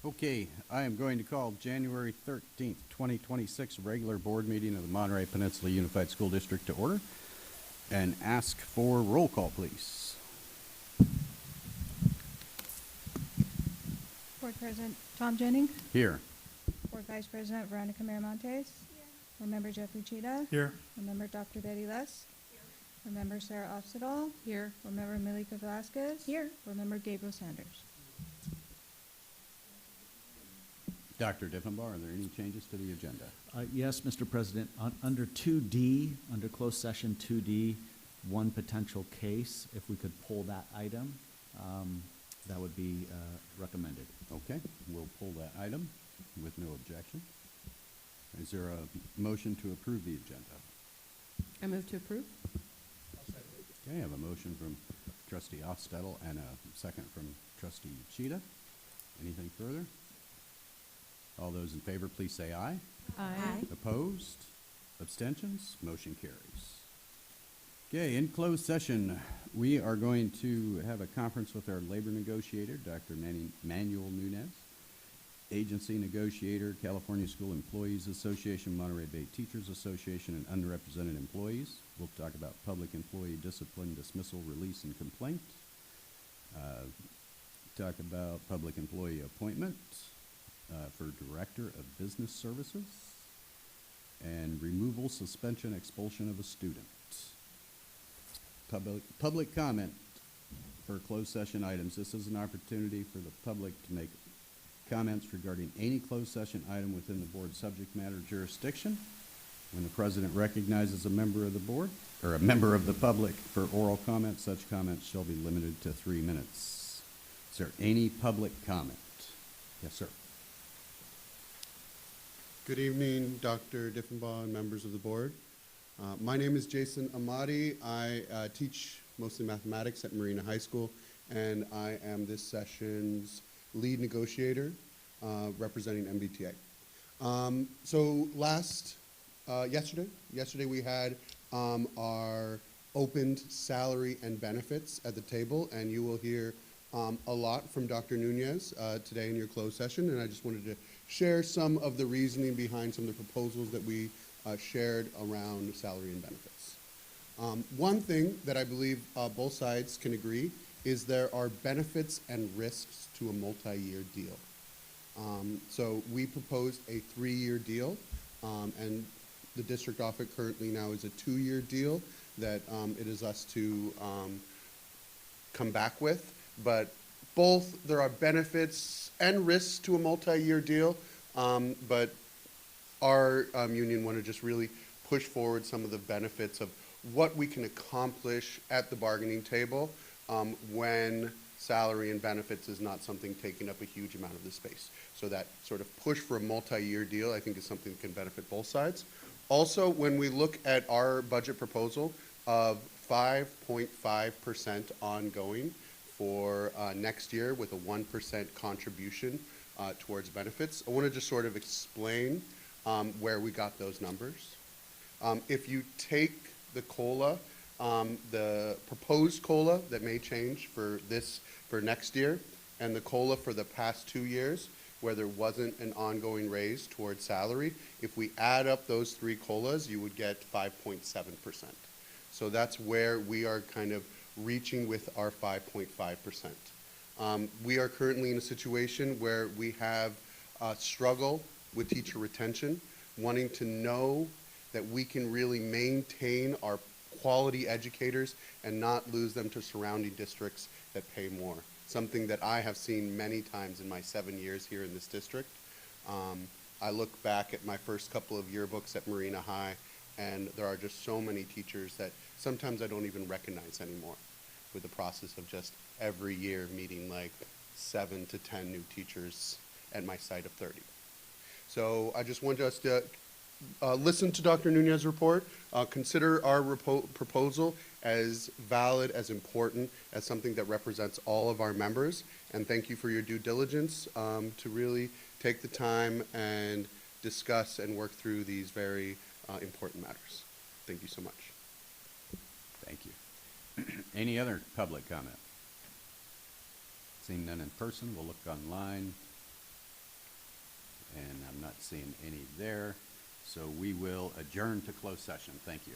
Okay, I am going to call January 13th, 2026 regular board meeting of the Monterey Peninsula Unified School District to order and ask for roll call, please. Board President Tom Jennings. Here. Board Vice President Veronica Miramontes. Here. Board Member Jeffrey Cheetah. Here. Board Member Dr. Betty Less. Here. Board Member Sarah Ofstedal. Here. Board Member Malika Velasquez. Here. Board Member Gabriel Sanders. Dr. Diffenbaugh, are there any changes to the agenda? Yes, Mr. President. Under 2D, under closed session 2D, one potential case, if we could pull that item, that would be recommended. Okay, we'll pull that item with no objection. Is there a motion to approve the agenda? I move to approve. Okay, I have a motion from Trustee Ofstedel and a second from Trustee Cheetah. Anything further? All those in favor, please say aye. Aye. Opposed? Abstentions? Motion carries. Okay, in closed session, we are going to have a conference with our labor negotiator, Dr. Manuel Nunez, agency negotiator, California School Employees Association, Monterey Bay Teachers Association, and underrepresented employees. We'll talk about public employee discipline, dismissal, release, and complaint. Talk about public employee appointment for Director of Business Services, and removal, suspension, expulsion of a student. Public comment for closed session items. This is an opportunity for the public to make comments regarding any closed session item within the board's subject matter jurisdiction. When the president recognizes a member of the board or a member of the public for oral comment, such comments shall be limited to 3 minutes. Is there any public comment? Yes, sir. Good evening, Dr. Diffenbaugh and members of the board. My name is Jason Amati. I teach mostly mathematics at Marina High School, and I am this session's lead negotiator representing MBTA. So yesterday we had our opened salary and benefits at the table, and you will hear a lot from Dr. Nunez today in your closed session, and I just wanted to share some of the reasoning behind some of the proposals that we shared around salary and benefits. One thing that I believe both sides can agree is there are benefits and risks to a multi-year deal. So we proposed a 3-year deal, and the district offer currently now is a 2-year deal that it is us to come back with. But both, there are benefits and risks to a multi-year deal, but our union want to just really push forward some of the benefits of what we can accomplish at the bargaining table when salary and benefits is not something taking up a huge amount of the space. So that sort of push for a multi-year deal, I think, is something that can benefit both sides. Also, when we look at our budget proposal of 5.5% ongoing for next year with a 1% contribution towards benefits, I want to just sort of explain where we got those numbers. If you take the COLA, the proposed COLA that may change for next year, and the COLA for the past 2 years, where there wasn't an ongoing raise towards salary, if we add up those 3 COLAs, you would get 5.7%. So that's where we are kind of reaching with our 5.5%. We are currently in a situation where we have struggle with teacher retention, wanting to know that we can really maintain our quality educators and not lose them to surrounding districts that pay more. Something that I have seen many times in my 7 years here in this district. I look back at my first couple of yearbooks at Marina High, and there are just so many teachers that sometimes I don't even recognize anymore, with the process of just every year meeting like 7 to 10 new teachers at my site of 30. So I just want us to listen to Dr. Nunez's report, consider our proposal as valid, as important, as something that represents all of our members, and thank you for your due diligence to really take the time and discuss and work through these very important matters. Thank you so much. Thank you. Any other public comment? Seeing none in person, we'll look online. and I'm not seeing any there. So we will adjourn to closed session. Thank you.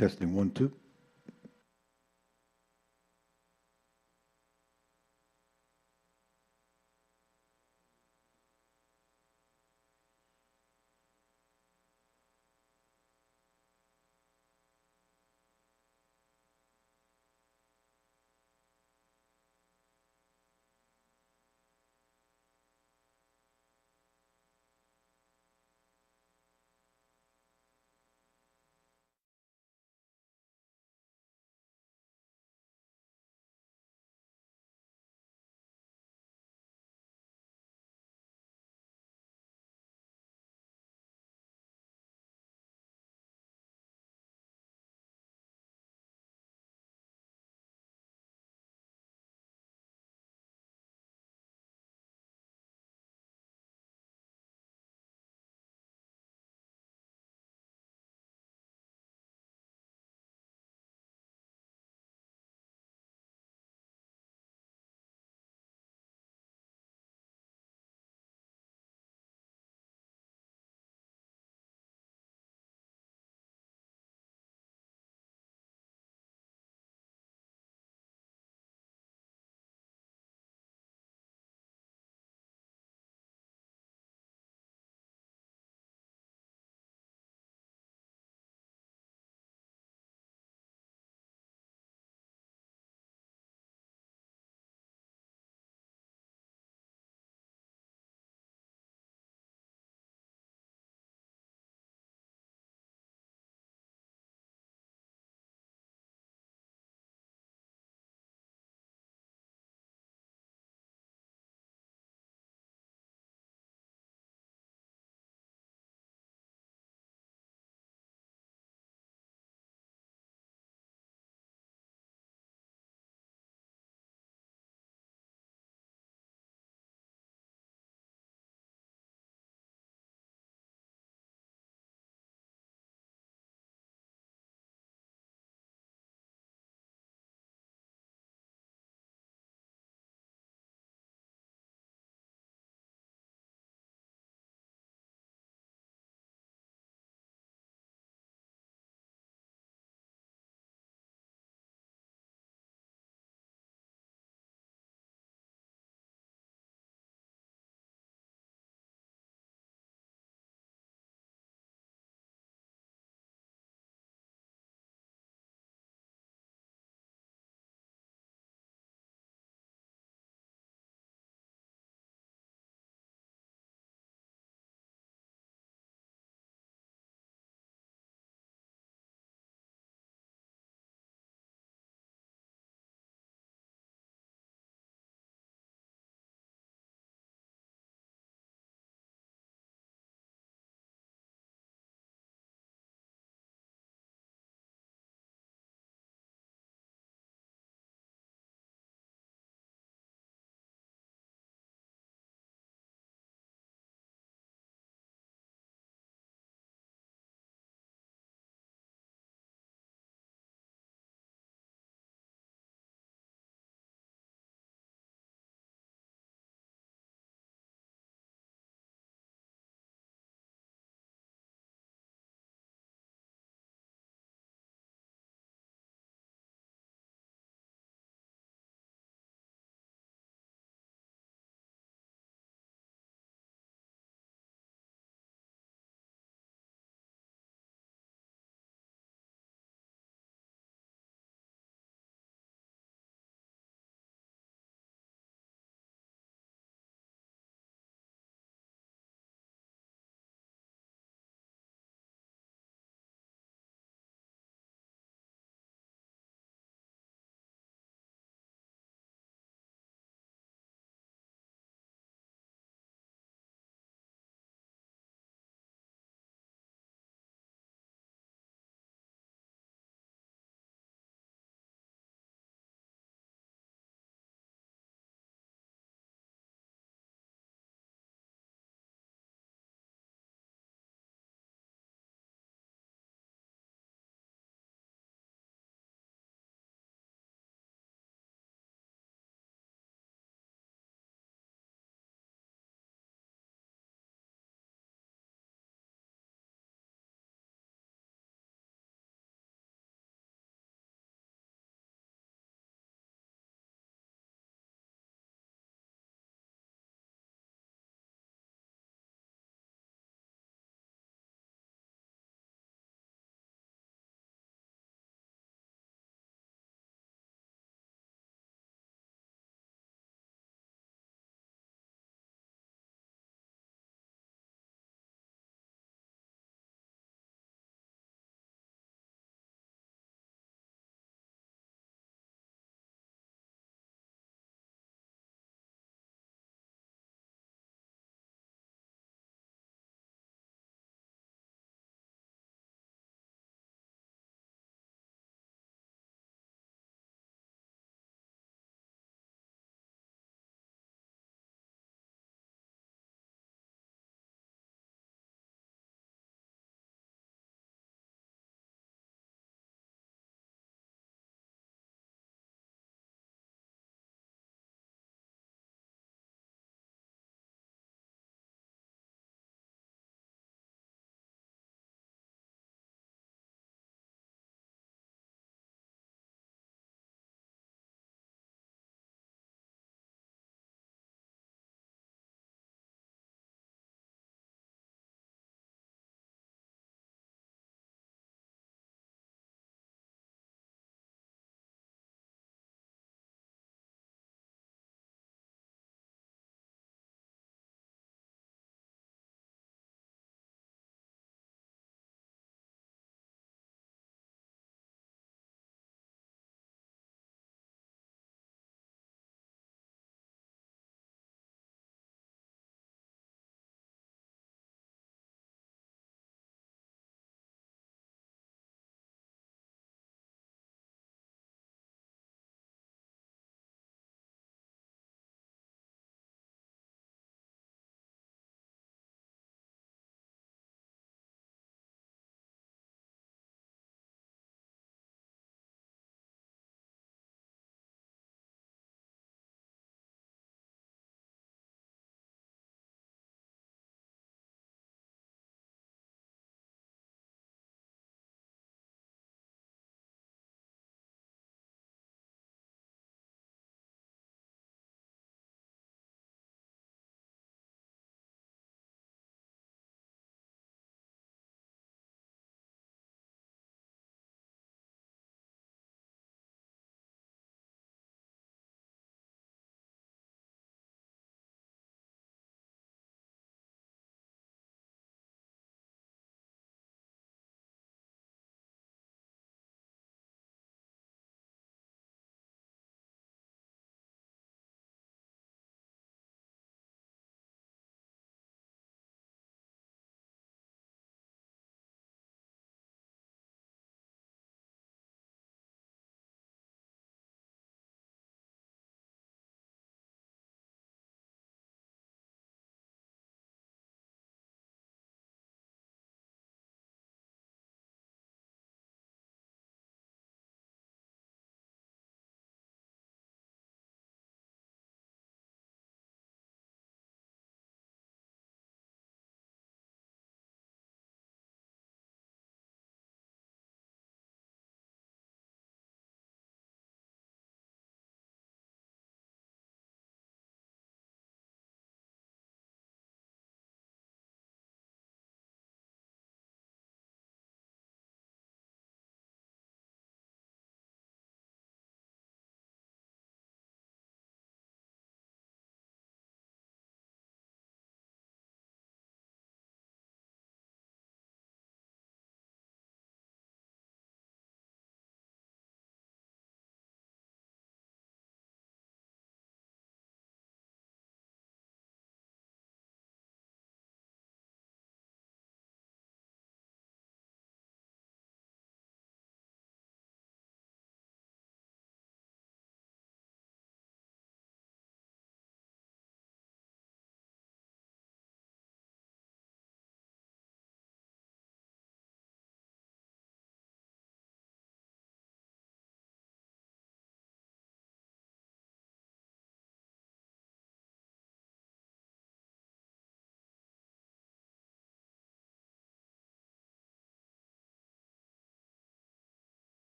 Testing 1, 2.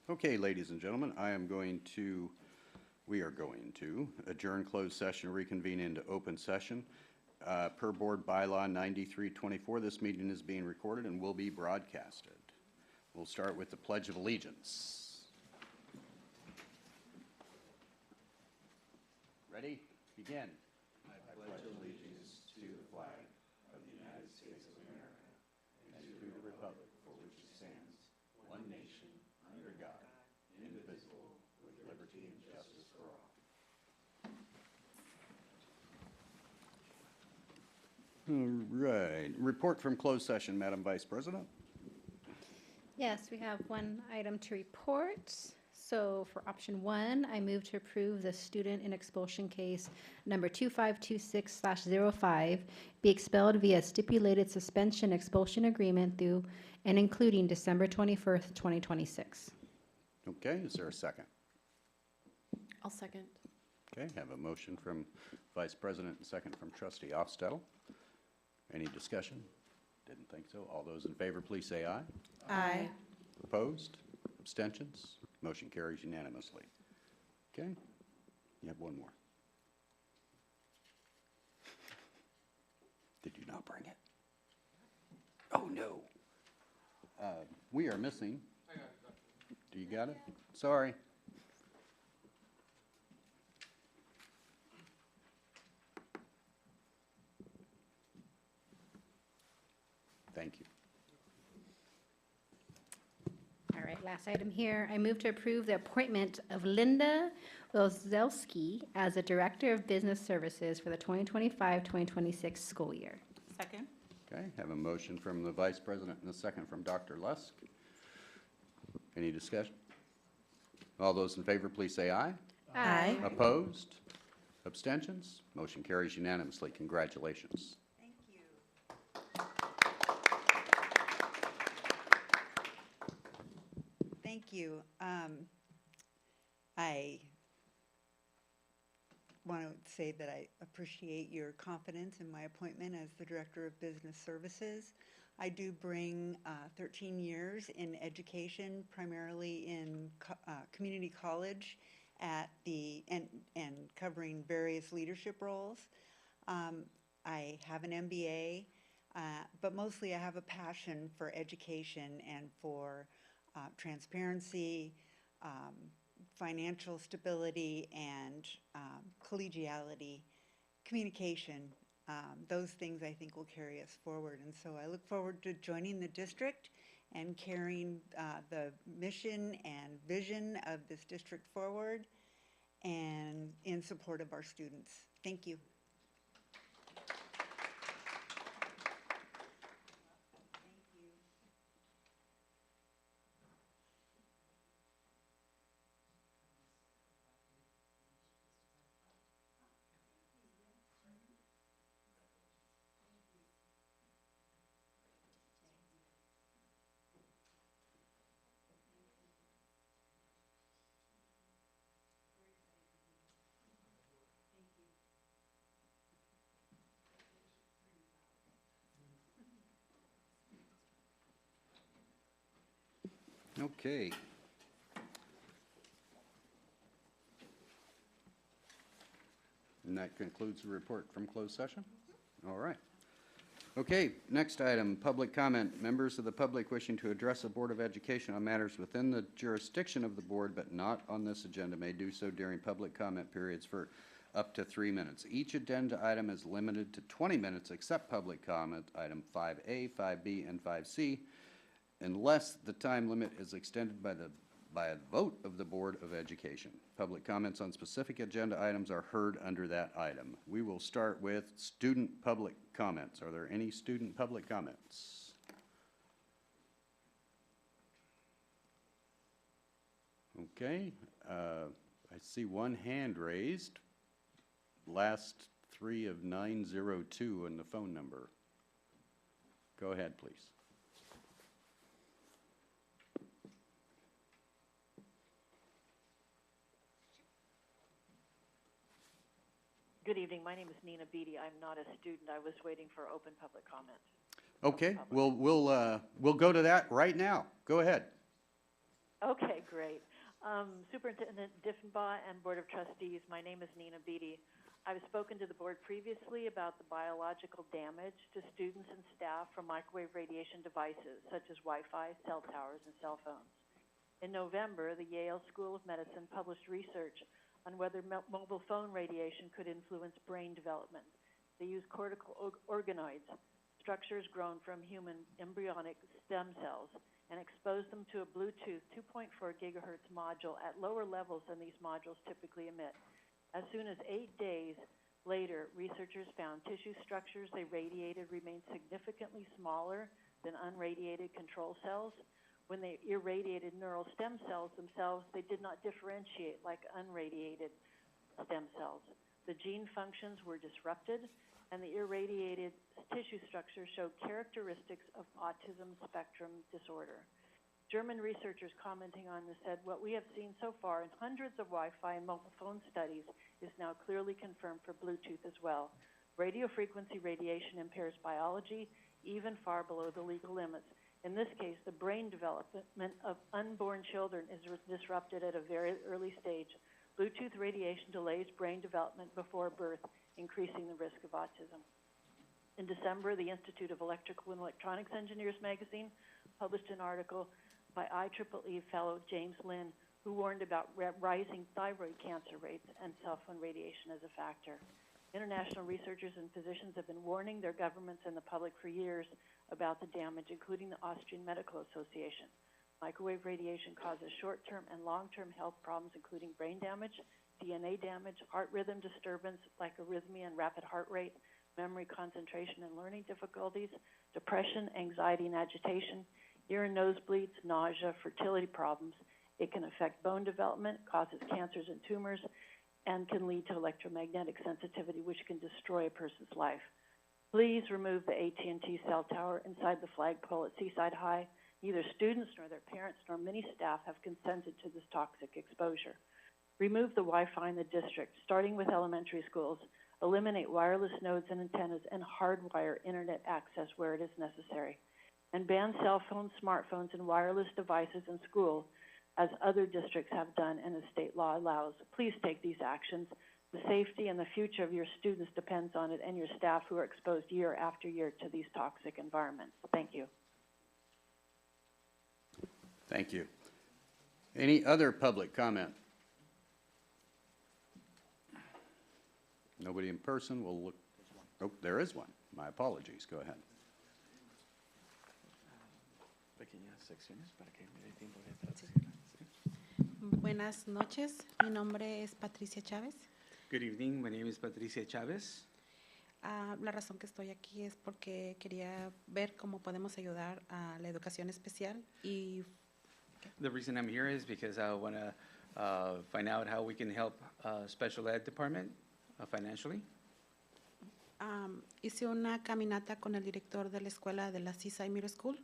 Okay, ladies and gentlemen, we are going to adjourn closed session, reconvene into open session. Per Board Bylaw 9324, this meeting is being recorded and will be broadcasted. We'll start with the Pledge of Allegiance. Ready? Begin. I pledge allegiance to the flag of the United States of America and to the republic for which it stands, one nation, under God, indivisible, with liberty and justice for all. All right. Report from closed session, Madam Vice President. Yes, we have one item to report. So for option 1, I move to approve the student in expulsion case number 2526/05 be expelled via stipulated suspension expulsion agreement through and including December 21st, 2026. Okay, is there a second? I'll second. Okay, have a motion from Vice President and second from Trustee Ofstettle. Any discussion? Didn't think so. All those in favor, please say aye. Aye. Opposed? Abstentions? Motion carries unanimously. Okay, you have one more. Did you not bring it? Oh, no. We are missing. Do you got it? Sorry. Thank you. All right, last item here. I move to approve the appointment of Linda Wilzelski as the Director of Business Services for the 2025-2026 school year. Second. Okay, have a motion from the Vice President and a second from Dr. Lusk. Any discussion? All those in favor, please say aye. Aye. Opposed? Abstentions? Motion carries unanimously. Congratulations. Thank you. Thank you. I want to say that I appreciate your confidence in my appointment as the Director of Business Services. I do bring 13 years in education, primarily in community college and covering various leadership roles. I have an MBA, but mostly I have a passion for education and for transparency, financial stability, and collegiality, communication. Those things I think will carry us forward. And so I look forward to joining the district and carrying the mission and vision of this district forward and in support of our students. Thank you. Okay. And that concludes the report from closed session? All right. Okay, next item, public comment. Members of the public wishing to address the Board of Education on matters within the jurisdiction of the board but not on this agenda may do so during public comment periods for up to 3 minutes. Each agenda item is limited to 20 minutes except public comment, item 5A, 5B, and 5C, unless the time limit is extended by a vote of the Board of Education. Public comments on specific agenda items are heard under that item. We will start with student public comments. Are there any student public comments? Okay, I see one hand raised. Last 3 of 902 in the phone number. Go ahead, please. Good evening. My name is Nina Beatty. I'm not a student. I was waiting for open public comment. Okay, we'll go to that right now. Go ahead. Okay, great. Superintendent Diffenbaugh and Board of Trustees, my name is Nina Beatty. I've spoken to the board previously about the biological damage to students and staff from microwave radiation devices such as Wi-Fi, cell towers, and cell phones. In November, the Yale School of Medicine published research on whether mobile phone radiation could influence brain development. They used cortical organoids, structures grown from human embryonic stem cells, and exposed them to a Bluetooth 2.4 gigahertz module at lower levels than these modules typically emit. As soon as 8 days later, researchers found tissue structures they radiated remained significantly smaller than unradiated control cells. When they irradiated neural stem cells themselves, they did not differentiate like unradiated stem cells. The gene functions were disrupted, and the irradiated tissue structures showed characteristics of autism spectrum disorder. German researchers commenting on this said, what we have seen so far in hundreds of Wi-Fi and mobile phone studies is now clearly confirmed for Bluetooth as well. Radio frequency radiation impairs biology even far below the legal limits. In this case, the brain development of unborn children is disrupted at a very early stage. Bluetooth radiation delays brain development before birth, increasing the risk of autism. In December, the Institute of Electrical and Electronics Engineers magazine published an article by IEEE fellow James Lynn, who warned about rising thyroid cancer rates and cell phone radiation as a factor. International researchers and physicians have been warning their governments and the public for years about the damage, including the Austrian Medical Association. Microwave radiation causes short-term and long-term health problems, including brain damage, DNA damage, heart rhythm disturbance like arrhythmia and rapid heart rate, memory, concentration, and learning difficulties, depression, anxiety, and agitation, ear and nosebleeds, nausea, fertility problems. It can affect bone development, causes cancers and tumors, and can lead to electromagnetic sensitivity, which can destroy a person's life. Please remove the AT&T cell tower inside the flagpole at Seaside High. Neither students nor their parents nor many staff have consented to this toxic exposure. Remove the Wi-Fi in the district, starting with elementary schools. Eliminate wireless nodes and antennas and hardwire internet access where it is necessary. And ban cell phones, smartphones, and wireless devices in school, as other districts have done and as state law allows. Please take these actions. The safety and the future of your students depends on it and your staff who are exposed year after year to these toxic environments. Thank you. Thank you. Any other public comment? Nobody in person. We'll look. Oh, there is one. My apologies. Go ahead. Buenas noches, mi nombre es Patricia Chávez. Good evening, my name is Patricia Chavez. La razón que estoy aquí es porque quería ver cómo podemos ayudar a la educación especial y The reason I'm here is because I want to find out how we can help special ed department financially. hice una caminata con el director de la escuela de la Seaside Middle School.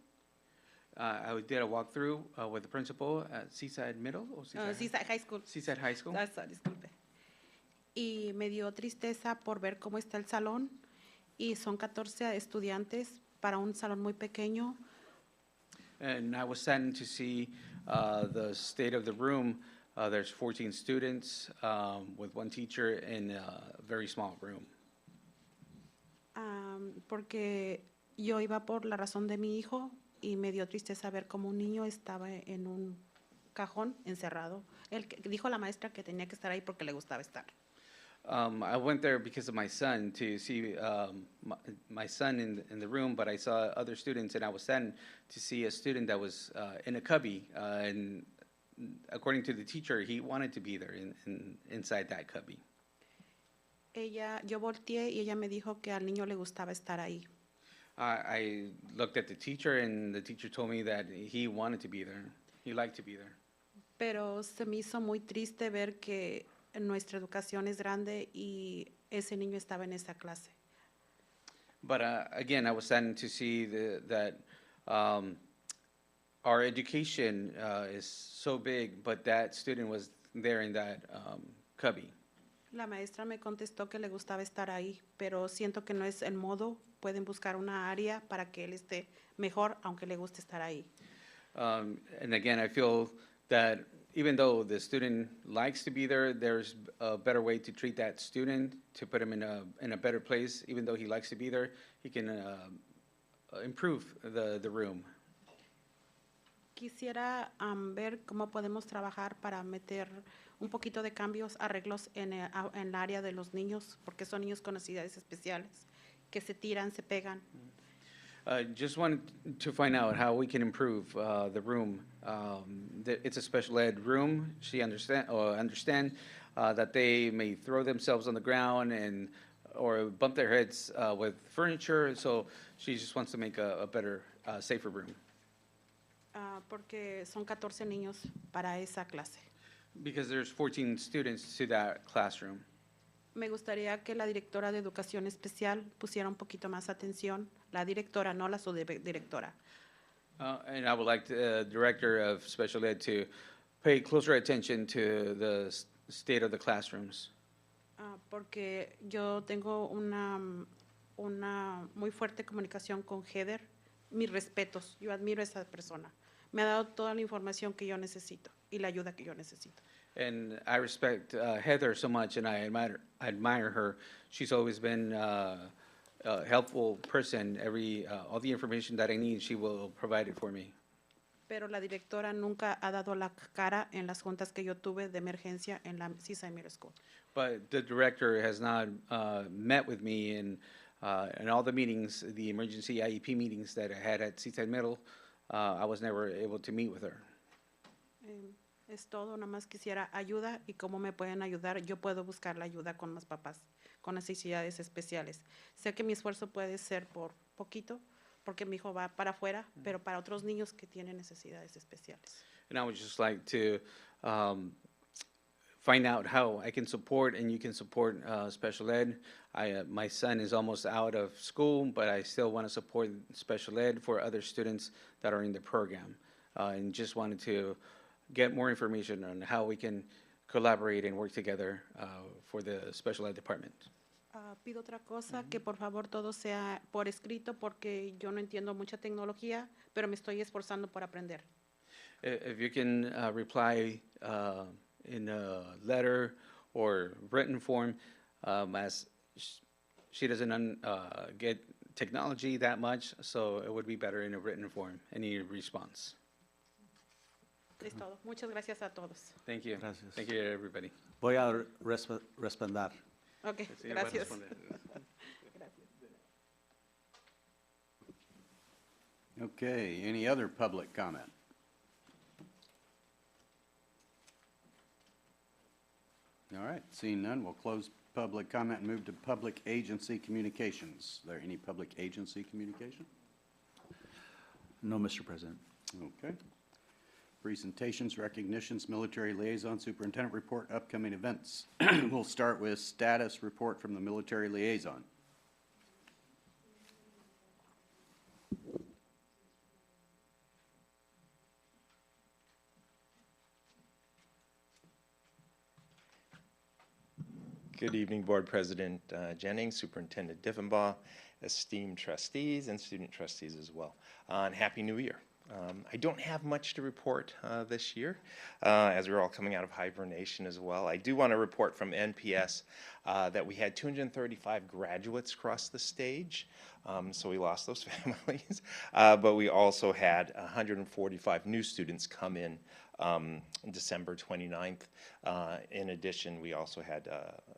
I did a walkthrough with the principal at Seaside Middle or Seaside High School. Seaside High School. Disculpe. Y me dio tristeza por ver cómo está el salón y son 14 estudiantes para un salón muy pequeño. And I was saddened to see the state of the room. There's 14 students with one teacher in a very small room. Porque yo iba por la razón de mi hijo y me dio tristeza ver cómo un niño estaba en un cajón encerrado. Dijo la maestra que tenía que estar ahí porque le gustaba estar. I went there because of my son to see my son in the room, but I saw other students, and I was saddened to see a student that was in a cubby. And according to the teacher, he wanted to be there inside that cubby. Yo volteé y ella me dijo que al niño le gustaba estar ahí. I looked at the teacher, and the teacher told me that he wanted to be there. He liked to be there. Pero se me hizo muy triste ver que nuestra educación es grande y ese niño estaba en esa clase. But again, I was saddened to see that our education is so big, but that student was there in that cubby. La maestra me contestó que le gustaba estar ahí, pero siento que no es el modo. Pueden buscar una área para que él esté mejor, aunque le guste estar ahí. And again, I feel that even though the student likes to be there, there's a better way to treat that student, to put him in a better place. Even though he likes to be there, he can improve the room. Quisiera ver cómo podemos trabajar para meter un poquito de cambios, arreglos en el área de los niños, porque son niños con necesidades especiales, que se tiran, se pegan. Just wanted to find out how we can improve the room. It's a special ed room. She understand that they may throw themselves on the ground or bump their heads with furniture. So she just wants to make a better, safer room. Porque son 14 niños para esa clase. Because there's 14 students to that classroom. Me gustaría que la directora de educación especial pusiera un poquito más atención, la directora, no la subdirectora. And I would like the director of special ed to pay closer attention to the state of the classrooms. Porque yo tengo una muy fuerte comunicación con Heather. Mis respetos, yo admiro a esa persona. Me ha dado toda la información que yo necesito y la ayuda que yo necesito. And I respect Heather so much, and I admire her. She's always been a helpful person. All the information that I need, she will provide it for me. Pero la directora nunca ha dado la cara en las juntas que yo tuve de emergencia en la Seaside Middle School. But the director has not met with me in all the meetings, the emergency IEP meetings that I had at Seaside Middle. I was never able to meet with her. Es todo, nada más quisiera ayuda y cómo me pueden ayudar. Yo puedo buscar la ayuda con más papás con necesidades especiales. Sé que mi esfuerzo puede ser por poquito, porque mi hijo va para afuera, pero para otros niños que tienen necesidades especiales. And I would just like to find out how I can support and you can support special ed. My son is almost out of school, but I still want to support special ed for other students that are in the program. And just wanted to get more information on how we can collaborate and work together for the special ed department. Pido otra cosa, que por favor todo sea por escrito, porque yo no entiendo mucha tecnología, pero me estoy esforzando por aprender. If you can reply in a letter or written form, as she doesn't get technology that much, so it would be better in a written form, any response. Es todo. Muchas gracias a todos. Thank you. Gracias. Thank you, everybody. Voy a responder. Ok, Sí, voy a gracias. responder. Okay, any other public comment? All right, seeing none, we'll close public comment and move to public agency communications. Is there any public agency communication? No, Mr. President. Okay. Presentations, recognitions, military liaison, superintendent report, upcoming events. We'll start with status report from the military liaison. Good evening, Board President Jennings, Superintendent Diffenbaugh, esteemed trustees, and student trustees as well. And Happy New Year. I don't have much to report this year, as we're all coming out of hibernation as well. I do want to report from NPS that we had 235 graduates cross the stage, so we lost those families. But we also had 145 new students come in December 29th. In addition, we also had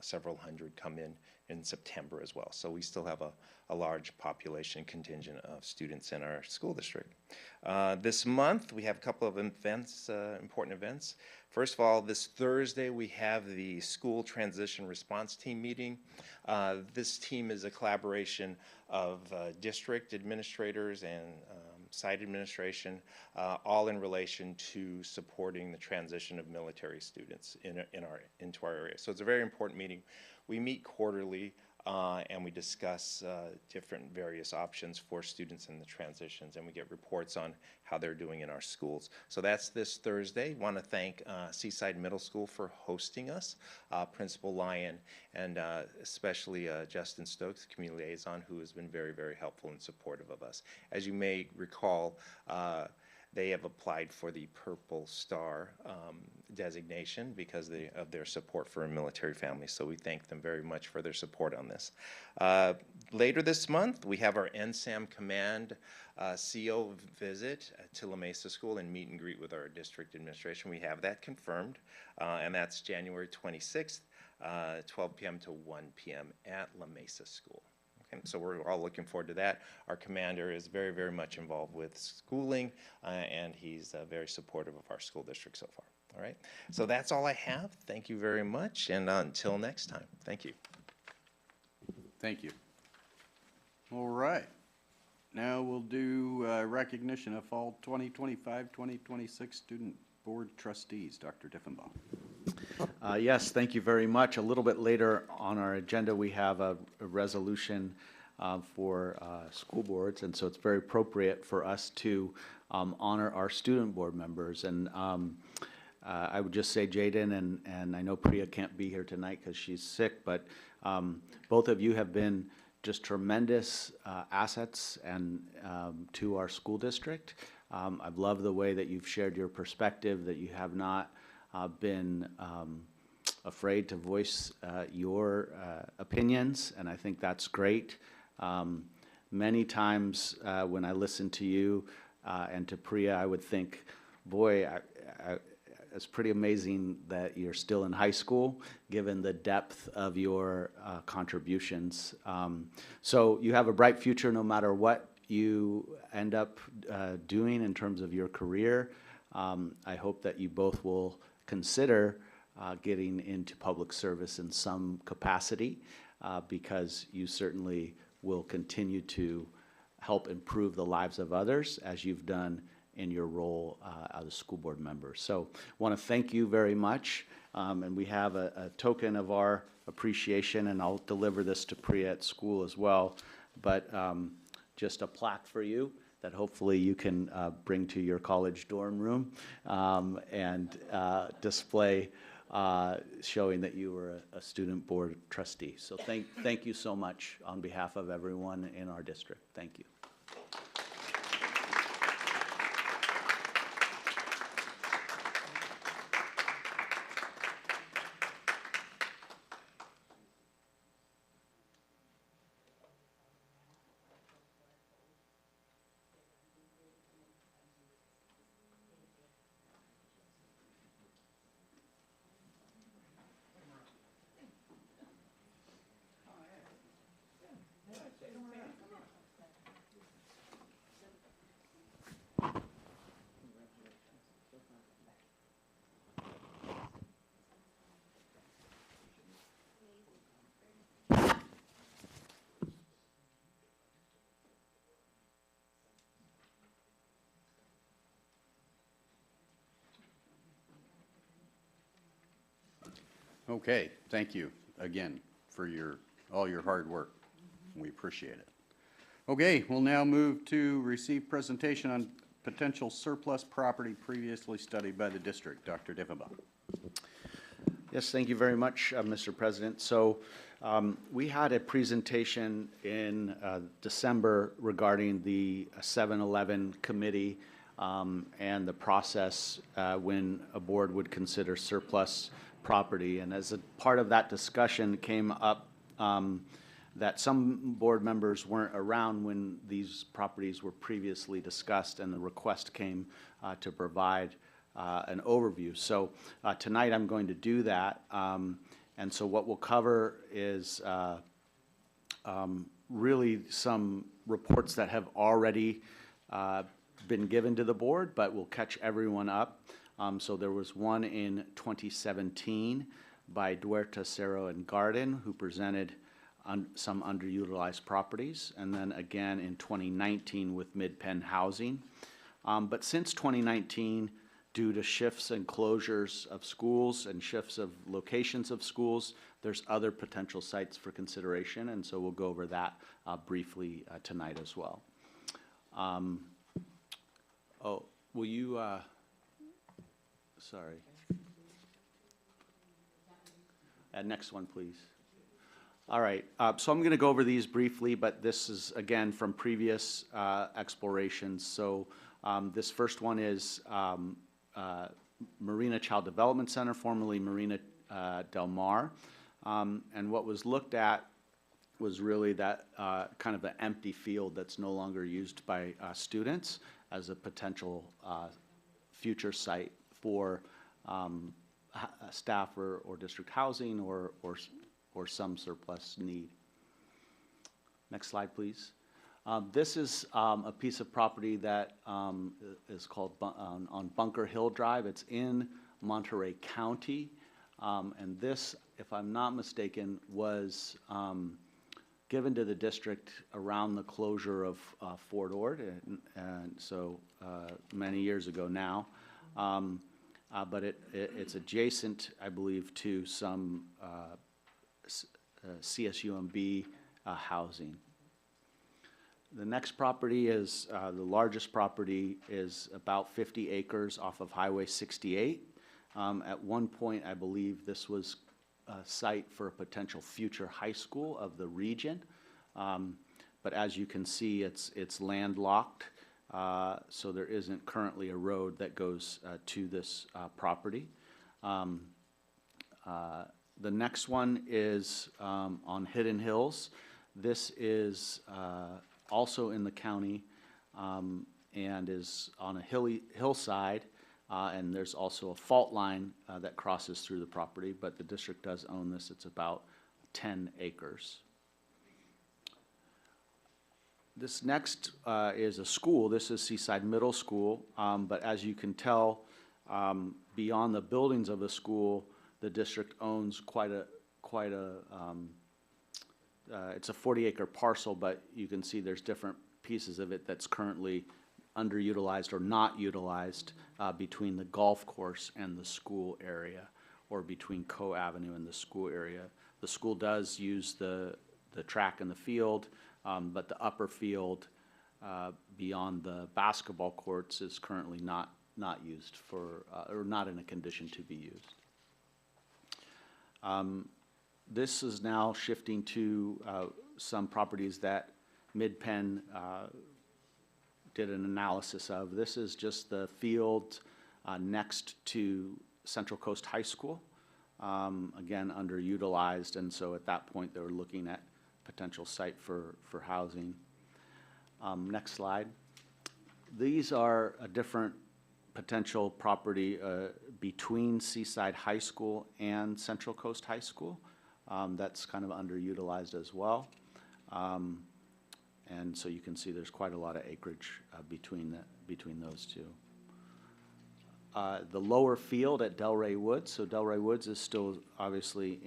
several hundred come in September as well. So we still have a large population contingent of students in our school district. This month, we have a couple of events, important events. First of all, this Thursday, we have the school transition response team meeting. This team is a collaboration of district administrators and site administration, all in relation to supporting the transition of military students into our area. So it's a very important meeting. We meet quarterly and we discuss different various options for students in the transitions, and we get reports on how they're doing in our schools. So that's this Thursday. Want to thank Seaside Middle School for hosting us, Principal Lyon, and especially Justin Stokes, Community Liaison, who has been very, very helpful and supportive of us. As you may recall, They have applied for the Purple Star designation because of their support for military families. So we thank them very much for their support on this. Later this month, we have our NSAM Command CO visit to La Mesa School and meet and greet with our district administration. We have that confirmed, and that's January 26th, 12 p.m. to 1 p.m. at La Mesa School. Okay, so we're all looking forward to that. Our commander is very, very much involved with schooling, and he's very supportive of our school district so far. All right, so that's all I have. Thank you very much, and until next time, thank you. Thank you. All right. Now we'll do recognition of fall 2025-2026 Student Board Trustees. Dr. Diffenbaugh. Yes, thank you very much. A little bit later on our agenda, we have a resolution for school boards, and so it's very appropriate for us to honor our student board members. And I would just say, Jaden, and I know Priya can't be here tonight because she's sick, but both of you have been just tremendous assets and to our school district. I've loved the way that you've shared your perspective, that you have not been afraid to voice your opinions, and I think that's great. Many times when I listen to you and to Priya, I would think, boy, it's pretty amazing that you're still in high school, given the depth of your contributions. So you have a bright future no matter what you end up doing in terms of your career. I hope that you both will consider getting into public service in some capacity because you certainly will continue to help improve the lives of others as you've done in your role as a school board member. So I want to thank you very much. And we have a token of our appreciation, and I'll deliver this to Priya at school as well. But just a plaque for you that hopefully you can bring to your college dorm room and display showing that you were a student board trustee. So thank you so much on behalf of everyone in our district. Thank you. Okay, thank you again for all your hard work. We appreciate it. Okay, we'll now move to receive presentation on potential surplus property previously studied by the district. Dr. Diffenbaugh. Yes, thank you very much, Mr. President. So we had a presentation in December regarding the 7-Eleven committee and the process when a board would consider surplus property. And as a part of that discussion came up that some board members weren't around when these properties were previously discussed, and the request came to provide an overview. So tonight I'm going to do that. And so what we'll cover is really some reports that have already been given to the board, but we'll catch everyone up. So there was one in 2017 by Duerta, Cerro, and Garden, who presented some underutilized properties, and then again in 2019 with Mid-Penn Housing. But since 2019, due to shifts and closures of schools and shifts of locations of schools, there's other potential sites for consideration, and so we'll go over that briefly tonight as well. Oh, will you, sorry. Next one, please. All right, so I'm going to go over these briefly, but this is, again, from previous explorations. So This first one is Marina Child Development Center, formerly Marina Del Mar. And what was looked at was really that kind of an empty field that's no longer used by students as a potential future site for staff or district housing or some surplus need. Next slide, please. This is a piece of property that is called on Bunker Hill Drive. It's in Monterey County. And this, if I'm not mistaken, was given to the district around the closure of Fort Ord, and so many years ago now. But it's adjacent, I believe, to some CSUMB housing. The next property is, the largest property is about 50 acres off of Highway 68. At one point, I believe this was a site for a potential future high school of the region. But as you can see, it's landlocked, so there isn't currently a road that goes to this property. The next one is on Hidden Hills. This is also in the county and is on a hillside, and there's also a fault line that crosses through the property, but the district does own this. It's about 10 acres. This next is a school. This is Seaside Middle School, but as you can tell, beyond the buildings of the school, the district owns quite a it's a 40-acre parcel, but you can see there's different pieces of it that's currently underutilized or not utilized between the golf course and the school area, or between Co Avenue and the school area. The school does use the track and the field, but the upper field beyond the basketball courts is currently not used for, or not in a condition to be used. This is now shifting to some properties that Mid-Penn did an analysis of. This is just the field next to Central Coast High School, again underutilized, and so at that point they were looking at potential site for housing. Next slide. These are a different potential property between Seaside High School and Central Coast High School. That's kind of underutilized as well. And so you can see there's quite a lot of acreage between those two. The lower field at Delray Woods, so Delray Woods is still obviously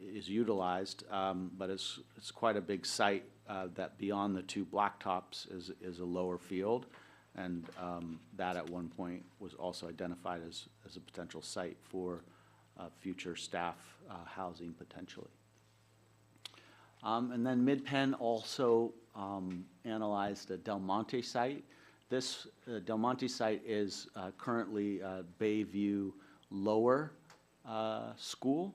is utilized, but it's quite a big site that beyond the two blacktops is a lower field, and that at one point was also identified as a potential site for future staff housing potentially. And then Mid-Penn also analyzed a Del Monte site. This Del Monte site is currently Bayview Lower School,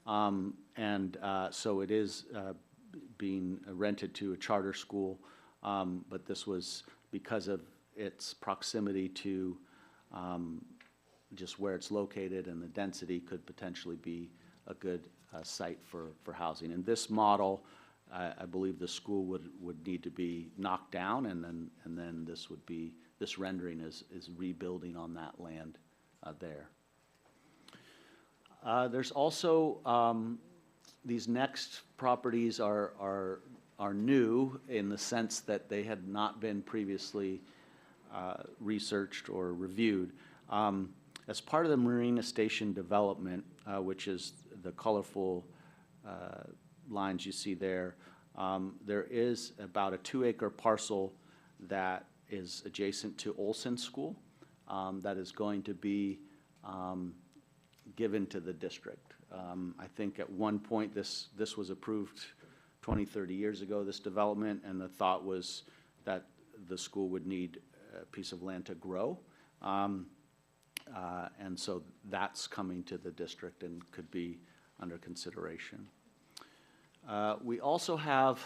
and so it is being rented to a charter school, but this was because of its proximity to just where it's located, and the density could potentially be a good site for housing. In this model, I believe the school would need to be knocked down, and then this rendering is rebuilding on that land there. There's also these next properties are new in the sense that they had not been previously researched or reviewed. As part of the Marina Station development, which is the colorful lines you see there, there is about a 2-acre parcel that is adjacent to Olson School that is going to be given to the district. I think at one point this was approved 20, 30 years ago, this development, and the thought was that the school would need a piece of land to grow. And so that's coming to the district and could be under consideration. We also have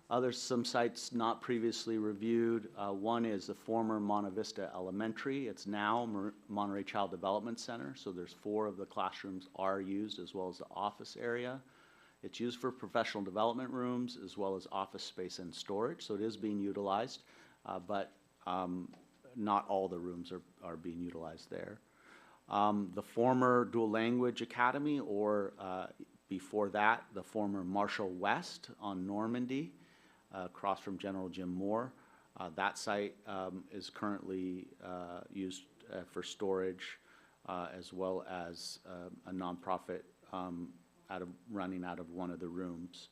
Others, some sites not previously reviewed. One is the former Monte Vista Elementary. It's now Monterey Child Development Center, so there's 4 of the classrooms are used, as well as the office area. It's used for professional development rooms, as well as office space and storage, so it is being utilized, but not all the rooms are being utilized there. The former Dual Language Academy, or before that, the former Marshall West on Normandy, across from General Jim Moore. That site is currently used for storage, as well as a nonprofit running out of one of the rooms.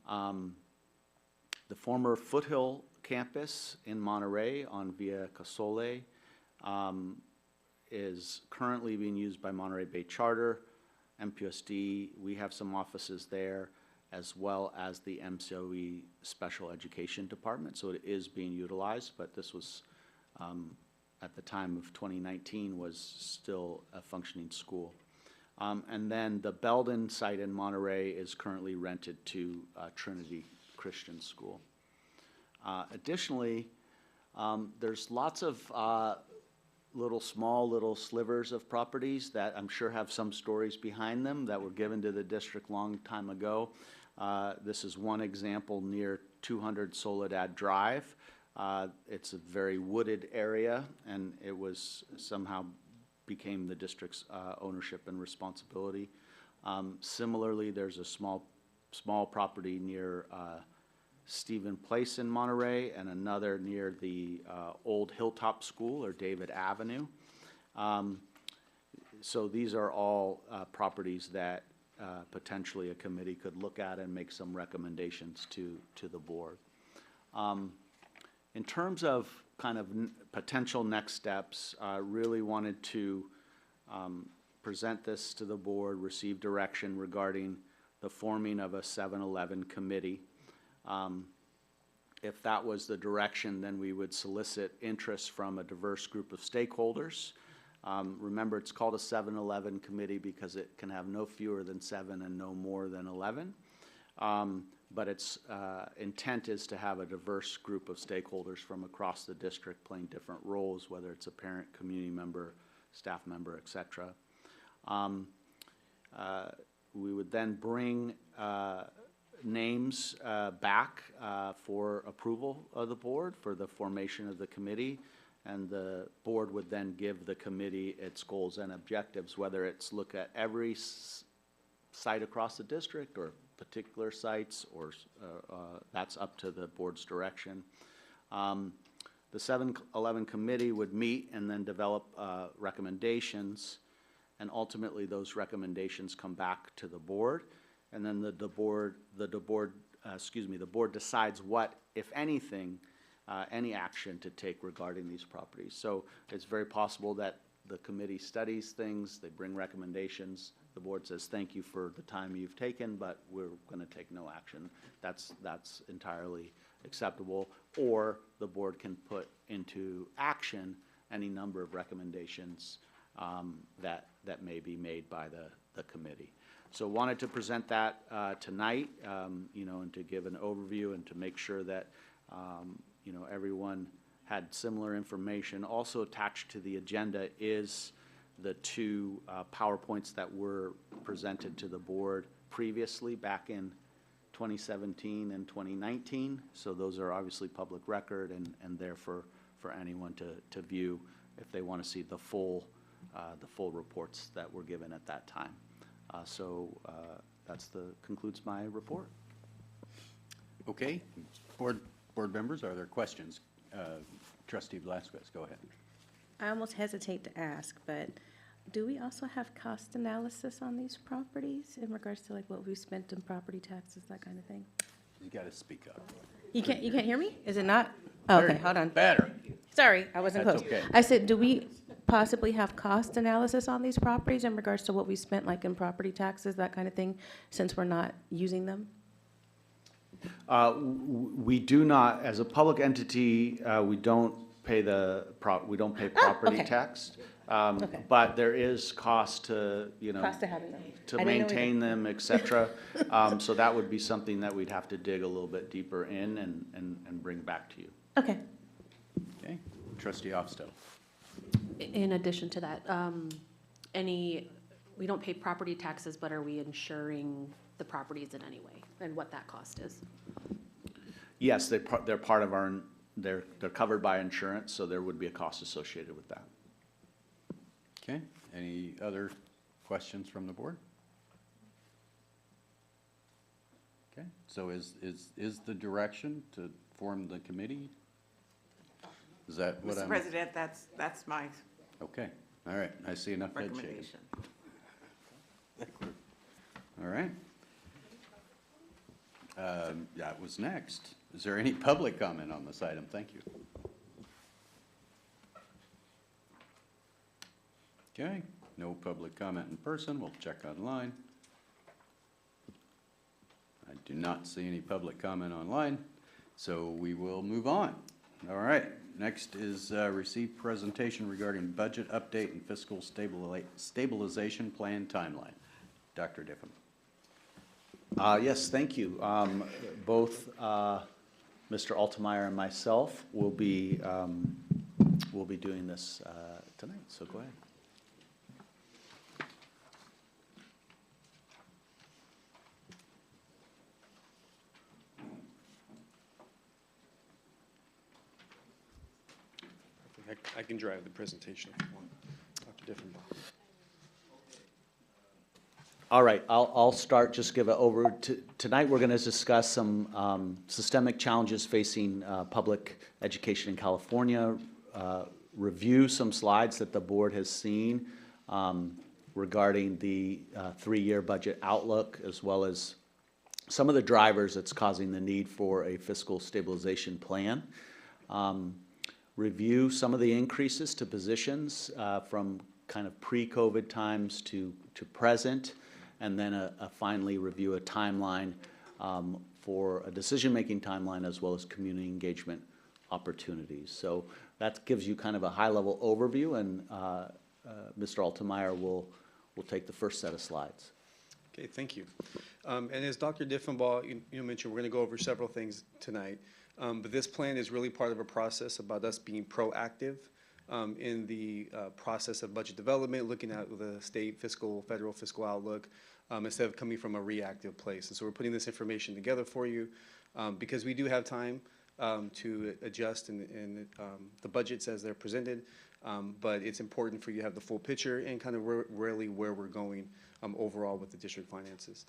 The former Foothill campus in Monterey on Via Casole is currently being used by Monterey Bay Charter, MPUSD. We have some offices there, as well as the MCOE Special Education Department. So it is being utilized, but this was, at the time of 2019, was still a functioning school. And then the Belden site in Monterey is currently rented to Trinity Christian School. Additionally, there's lots of little slivers of properties that I'm sure have some stories behind them that were given to the district long time ago. This is one example near 200 Soledad Drive. It's a very wooded area, and it was somehow became the district's ownership and responsibility. Similarly, there's a small property near Stephen Place in Monterey, and another near the old Hilltop School, or David Avenue. So these are all properties that potentially a committee could look at and make some recommendations to the board. In terms of kind of potential next steps, really wanted to present this to the board, receive direction regarding the forming of a 7-11 committee. If that was the direction, then we would solicit interest from a diverse group of stakeholders. Remember, it's called a 7-11 committee because it can have no fewer than 7 and no more than 11. But its intent is to have a diverse group of stakeholders from across the district playing different roles, whether it's a parent, community member, staff member, et cetera. We would then bring names back for approval of the board for the formation of the committee, and the board would then give the committee its goals and objectives, whether it's look at every site across the district or particular sites, or that's up to the board's direction. The 7-11 committee would meet and then develop recommendations, and ultimately those recommendations come back to the board, and then the board decides what, if anything, any action to take regarding these properties. So it's very possible that the committee studies things, they bring recommendations, the board says thank you for the time you've taken, but we're going to take no action. That's entirely acceptable. Or the board can put into action any number of recommendations that may be made by the committee. So wanted to present that tonight, and to give an overview and to make sure that everyone had similar information. Also attached to the agenda is the 2 PowerPoints that were presented to the board previously back in 2017 and 2019. So those are obviously public record and there for anyone to view if they want to see the full reports that were given at that time. That's concludes my report. Okay, board members, are there questions? Trustee Velasquez, go ahead. I almost hesitate to ask, but do we also have cost analysis on these properties in regards to like what we spent in property taxes, that kind of thing? You got to speak up. You can't hear me? Is it not? Oh, okay, hold on. Better. Sorry, I wasn't That's close. okay. I said, do we possibly have cost analysis on these properties in regards to what we spent like in property taxes, that kind of thing, since we're not using them? We do not, as a public entity, we don't pay property okay. tax. Okay. But there is cost to, you know, Cost to having them. to I didn't know maintain either. them, et cetera. So that would be something that we'd have to dig a little bit deeper in and bring back to you. Okay. Okay, trustee Ofstow. In addition to that, we don't pay property taxes, but are we insuring the properties in any way, and what that cost is? Yes, they're part of our, they're covered by insurance, so there would be a cost associated with that. Okay, any other questions from the board? Okay, so is the direction to form the committee? Is that what I'm? Mr. President, that's my Okay, all right, I see enough head shaking. recommendation. All right. That was next. Is there any public comment on this item? Thank you. Okay, no public comment in person. We'll check online. I do not see any public comment online, so we will move on. All right, next is receive presentation regarding budget update and fiscal stabilization plan timeline. Dr. Diffham. Yes, thank you. Both Mr. Altemeyer and myself will be doing this tonight, so go ahead. I can drive the presentation if you want. Dr. Diffenbaugh. All right, I'll start, just give it over. Tonight, we're going to discuss some systemic challenges facing public education in California, review some slides that the board has seen regarding the three-year budget outlook, as well as some of the drivers that's causing the need for a fiscal stabilization plan. Review some of the increases to positions from kind of pre-COVID times to present, and then finally review a timeline for a decision-making timeline, as well as community engagement opportunities. So that gives you kind of a high-level overview, and Mr. Altemeyer will take the first set of slides. Okay, thank you. And as Dr. Diffenbaugh you mentioned, we're going to go over several things tonight. But this plan is really part of a process about us being proactive in the process of budget development, looking at the state fiscal, federal fiscal outlook, instead of coming from a reactive place. And so we're putting this information together for you because we do have time to adjust in the budgets as they're presented, but it's important for you to have the full picture and kind of really where we're going overall with the district finances.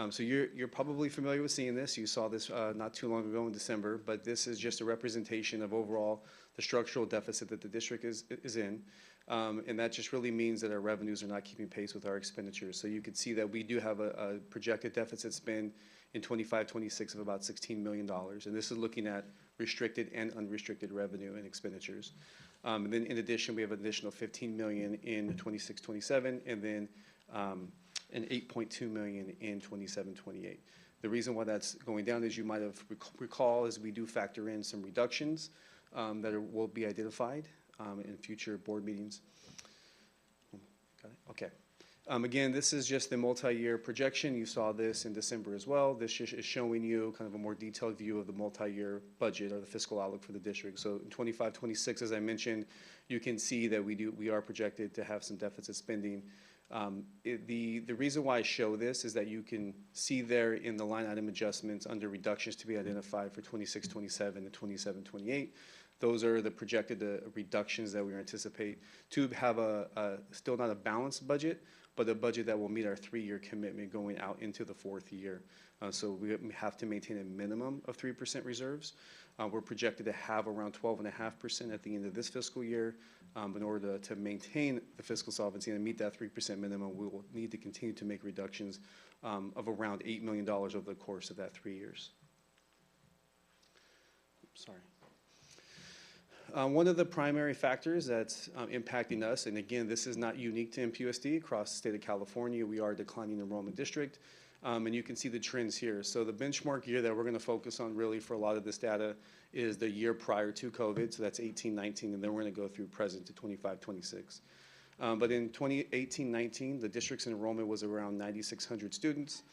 So you're probably familiar with seeing this. You saw this not too long ago in December, but this is just a representation of overall the structural deficit that the district is in. And that just really means that our revenues are not keeping pace with our expenditures. So you can see that we do have a projected deficit spend in 25-26 of about $16 million. And this is looking at restricted and unrestricted revenue and expenditures. And then in addition, we have an additional $15 million in 26-27, and then and $8.2 million in 27-28. The reason why that's going down, as you might have recall, is we do factor in some reductions that will be identified in future board meetings. Got it? Okay. Again, this is just the multi-year projection. You saw this in December as well. This is showing you kind of a more detailed view of the multi-year budget or the fiscal outlook for the district. So in 25-26, as I mentioned, you can see that we are projected to have some deficit spending. The reason why I show this is that you can see there in the line item adjustments under reductions to be identified for 26-27 and 27-28. Those are the projected reductions that we anticipate to have still not a balanced budget, but a budget that will meet our three-year commitment going out into the fourth year. So we have to maintain a minimum of 3% reserves. We're projected to have around 12.5% at the end of this fiscal year. In order to maintain the fiscal solvency and meet that 3% minimum, we will need to continue to make reductions of around $8 million over the course of that 3 years. Sorry. One of the primary factors that's impacting us, and again, this is not unique to MPUSD, across the state of California, we are a declining enrollment district. And you can see the trends here. So the benchmark year that we're going to focus on really for a lot of this data is the year prior to COVID. So that's 18-19, and then we're going to go through present to 25-26. But in 2018-19, the district's enrollment was around 9,600 students.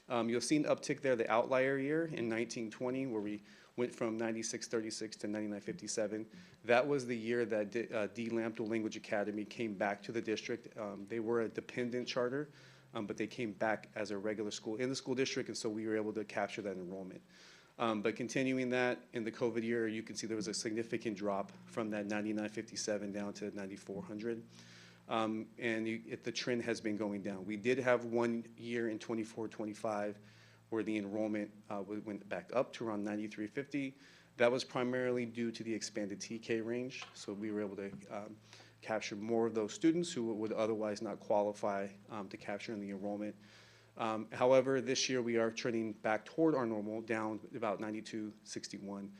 You'll see an uptick there, the outlier year in 1920, where we went from 9636 to 9957. That was the year that D. Lambda Language Academy came back to the district. They were a dependent charter, but they came back as a regular school in the school district, and so we were able to capture that enrollment. But continuing that, in the COVID year, you can see there was a significant drop from that 9957 down to 9400. The trend has been going down. We did have 1 year in 24-25 where the enrollment went back up to around 9350. That was primarily due to the expanded TK range. So we were able to capture more of those students who would otherwise not qualify to capture in the enrollment. However, this year we are trending back toward our normal, down about 9261.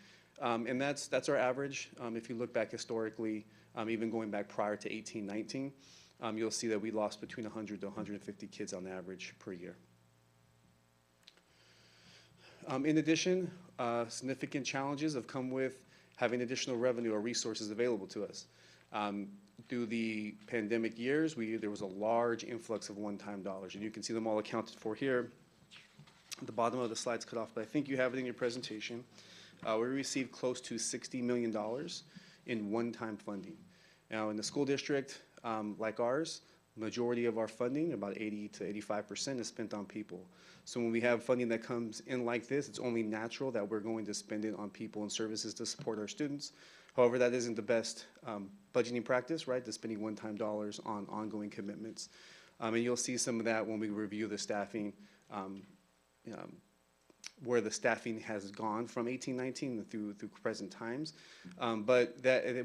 And that's our average. If you look back historically, even going back prior to 18-19, you'll see that we lost between 100 to 150 kids on average per year. In addition, significant challenges have come with having additional revenue or resources available to us. Through the pandemic years, there was a large influx of one-time dollars, and you can see them all accounted for here. At the bottom of the slide's cut off, but I think you have it in your presentation. We received close to $60 million in one-time funding. Now, in the school district like ours, majority of our funding, about 80 to 85%, is spent on people. So when we have funding that comes in like this, it's only natural that we're going to spend it on people and services to support our students. However, that isn't the best budgeting practice, right? To spending one-time dollars on ongoing commitments. And you'll see some of that when we review the staffing, where the staffing has gone from 18-19 through present times. But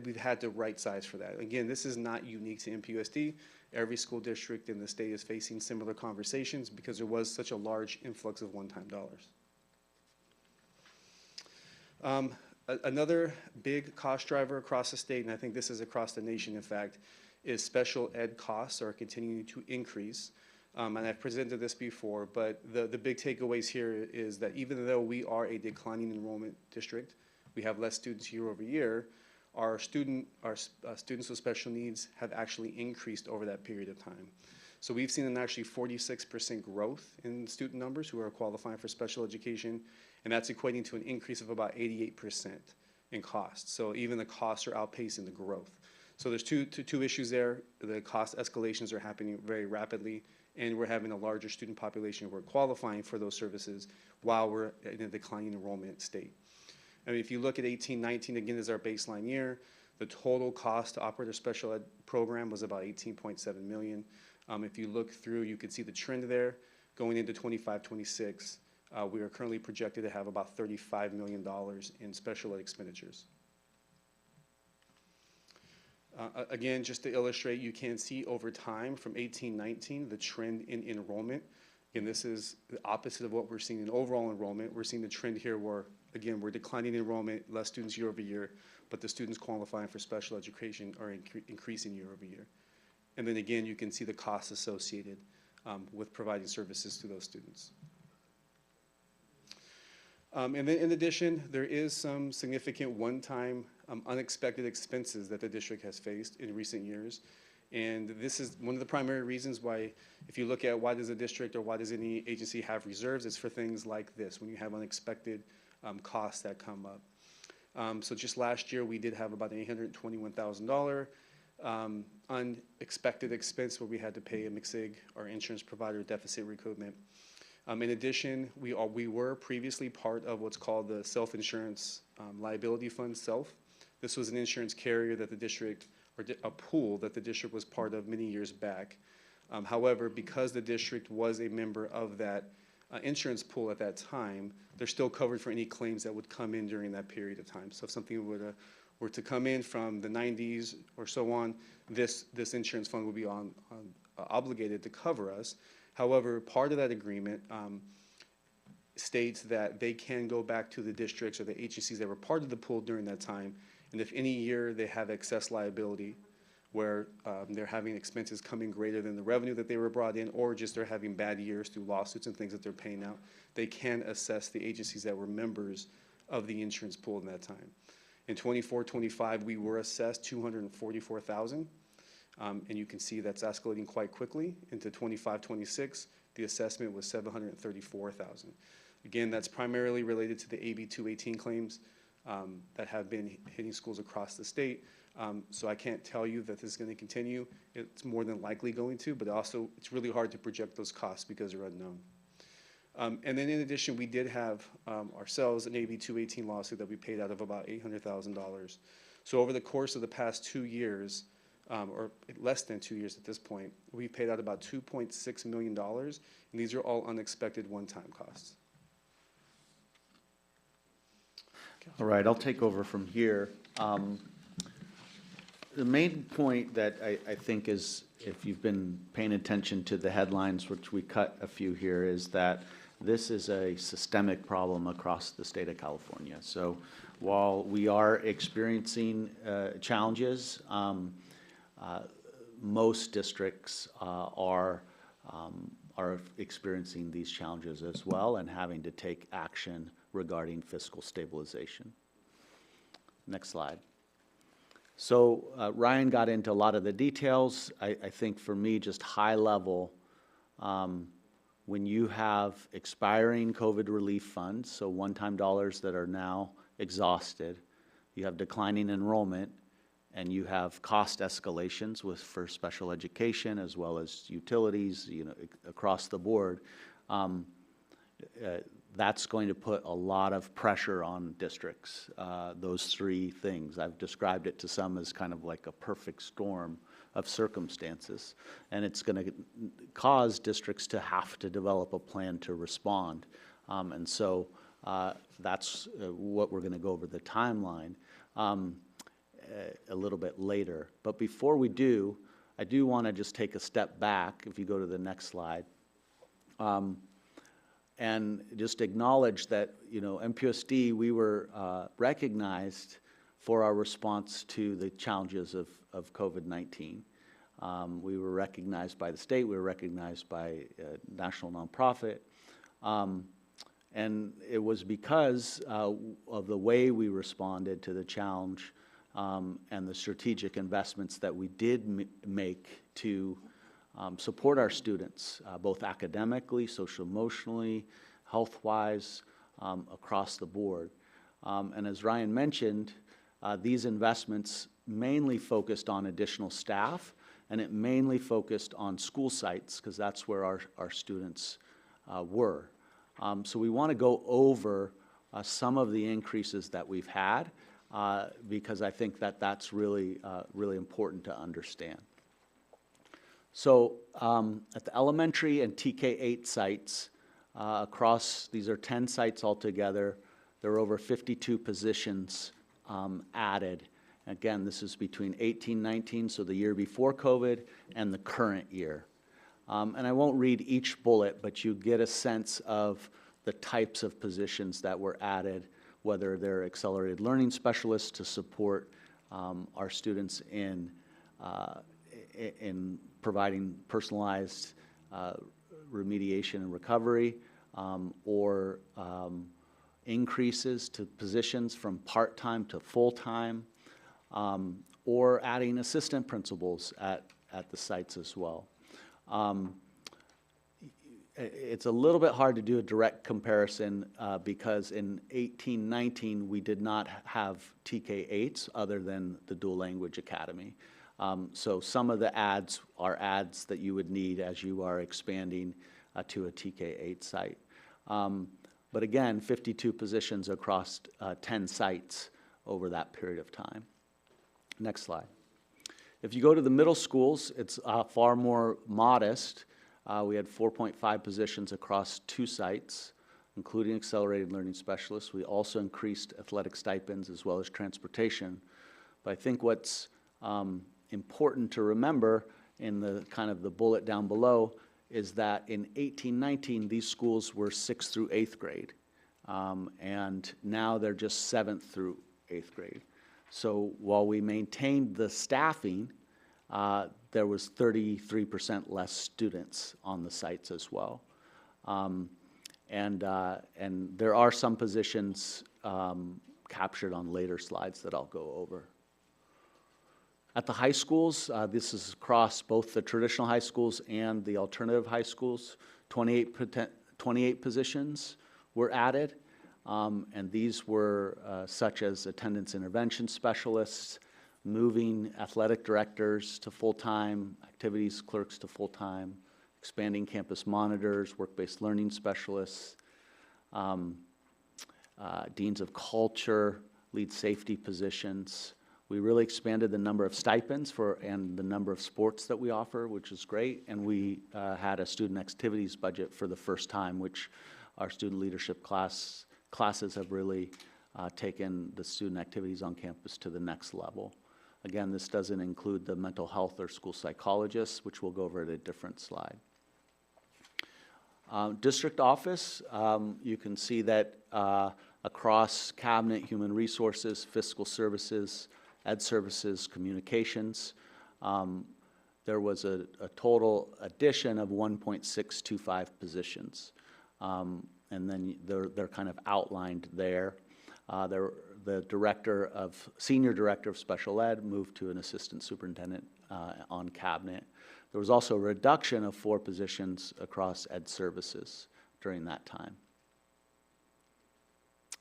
we've had to right size for that. Again, this is not unique to MPUSD. Every school district in the state is facing similar conversations because there was such a large influx of one-time dollars. Another big cost driver across the state, and I think this is across the nation, in fact, is special ed costs are continuing to increase. And I've presented this before, but the big takeaways here is that even though we are a declining enrollment district, we have less students year over year, our students with special needs have actually increased over that period of time. So we've seen an actually 46% growth in student numbers who are qualifying for special education, and that's equating to an increase of about 88% in costs. So even the costs are outpacing the growth. So there's two issues there. The cost escalations are happening very rapidly, and we're having a larger student population who are qualifying for those services while we're in a declining enrollment state. I mean, if you look at 18-19, again, as our baseline year, the total cost to operate a special ed program was about $18.7 million. If you look through, you can see the trend there. Going into 25-26, we are currently projected to have about $35 million in special ed expenditures. Again, just to illustrate, you can see over time from 18-19 the trend in enrollment. Again, this is the opposite of what we're seeing in overall enrollment. We're seeing the trend here where, again, we're declining enrollment, less students year over year, but the students qualifying for special education are increasing year over year. And then again, you can see the costs associated with providing services to those students. And then in addition, there is some significant one-time unexpected expenses that the district has faced in recent years. And this is one of the primary reasons why, if you look at why does a district or why does any agency have reserves, it's for things like this, when you have unexpected costs that come up. So just last year, we did have about an $821,000 unexpected expense where we had to pay a MCSIG, our insurance provider, deficit recoupment. In addition, we were previously part of what's called the Self-Insurance Liability Fund, SELF. This was an insurance carrier that the district, or a pool that the district was part of many years back. However, because the district was a member of that insurance pool at that time, they're still covered for any claims that would come in during that period of time. So if something were to come in from the 90s or so on, this insurance fund would be obligated to cover us. However, part of that agreement states that they can go back to the districts or the agencies that were part of the pool during that time, and if any year they have excess liability where they're having expenses coming greater than the revenue that they were brought in, or just they're having bad years through lawsuits and things that they're paying out, they can assess the agencies that were members of the insurance pool in that time. In 24-25, we were assessed $244,000. And you can see that's escalating quite quickly into 25, 26. The assessment was $734,000. Again, that's primarily related to the AB 218 claims that have been hitting schools across the state. So I can't tell you that this is going to continue. It's more than likely going to, but also it's really hard to project those costs because they're unknown. And then in addition, we did have ourselves an AB 218 lawsuit that we paid out of about $800,000. So over the course of the past 2 years, or less than 2 years at this point, we paid out about $2.6 million, and these are all unexpected one-time costs. All right, I'll take over from here. The main point that I think is, if you've been paying attention to the headlines, which we cut a few here, is that this is a systemic problem across the state of California. So while we are experiencing challenges, most districts are experiencing these challenges as well and having to take action regarding fiscal stabilization. Next slide. So Ryan got into a lot of the details. I think for me, just high level, when you have expiring COVID relief funds, so one-time dollars that are now exhausted, you have declining enrollment, and you have cost escalations for special education as well as utilities, across the board, that's going to put a lot of pressure on districts, those three things. I've described it to some as kind of like a perfect storm of circumstances, and it's going to cause districts to have to develop a plan to respond. And so that's what we're going to go over the timeline a little bit later. But before we do, I do want to just take a step back, if you go to the next slide, and just acknowledge that, MPUSD, we were recognized for our response to the challenges of COVID-19. We were recognized by the state, we were recognized by a national nonprofit, and it was because of the way we responded to the challenge and the strategic investments that we did make to support our students, both academically, social-emotionally, health-wise, across the board. And as Ryan mentioned, these investments mainly focused on additional staff, and it mainly focused on school sites, because that's where our students were. So we want to go over some of the increases that we've had, because I think that that's really, really important to understand. So at the elementary and TK-8 sites across, these are 10 sites altogether, there are over 52 positions added. Again, this is between 18-19, so the year before COVID, and the current year. And I won't read each bullet, but you get a sense of the types of positions that were added, whether they're accelerated learning specialists to support our students in providing personalized remediation and recovery, or increases to positions from part-time to full-time, or adding assistant principals at the sites as well. It's a little bit hard to do a direct comparison because in 18-19 we did not have TK-8s other than the Dual Language Academy. So some of the ads are ads that you would need as you are expanding to a TK-8 site. But again, 52 positions across 10 sites over that period of time. Next slide. If you go to the middle schools, it's far more modest. We had 4.5 positions across 2 sites, including accelerated learning specialists. We also increased athletic stipends as well as transportation. But I think what's important to remember in the kind of the bullet down below is that in 18-19, these schools were 6th through 8th grade. And now they're just 7th through 8th grade. So while we maintained the staffing, there was 33% less students on the sites as well. And there are some positions captured on later slides that I'll go over. At the high schools, this is across both the traditional high schools and the alternative high schools, 28 positions were added. And these were such as attendance intervention specialists, moving athletic directors to full-time, activities clerks to full-time, expanding campus monitors, work-based learning specialists, deans of culture, lead safety positions. We really expanded the number of stipends and the number of sports that we offer, which is great. And we had a student activities budget for the first time, which our student leadership classes have really taken the student activities on campus to the next level. Again, this doesn't include the mental health or school psychologists, which we'll go over at a different slide. District office, you can see that across cabinet, human resources, fiscal services, ed services, communications, there was a total addition of 1.625 positions. And then they're kind of outlined there. The senior director of special ed moved to an assistant superintendent on cabinet. There was also a reduction of 4 positions across ed services during that time.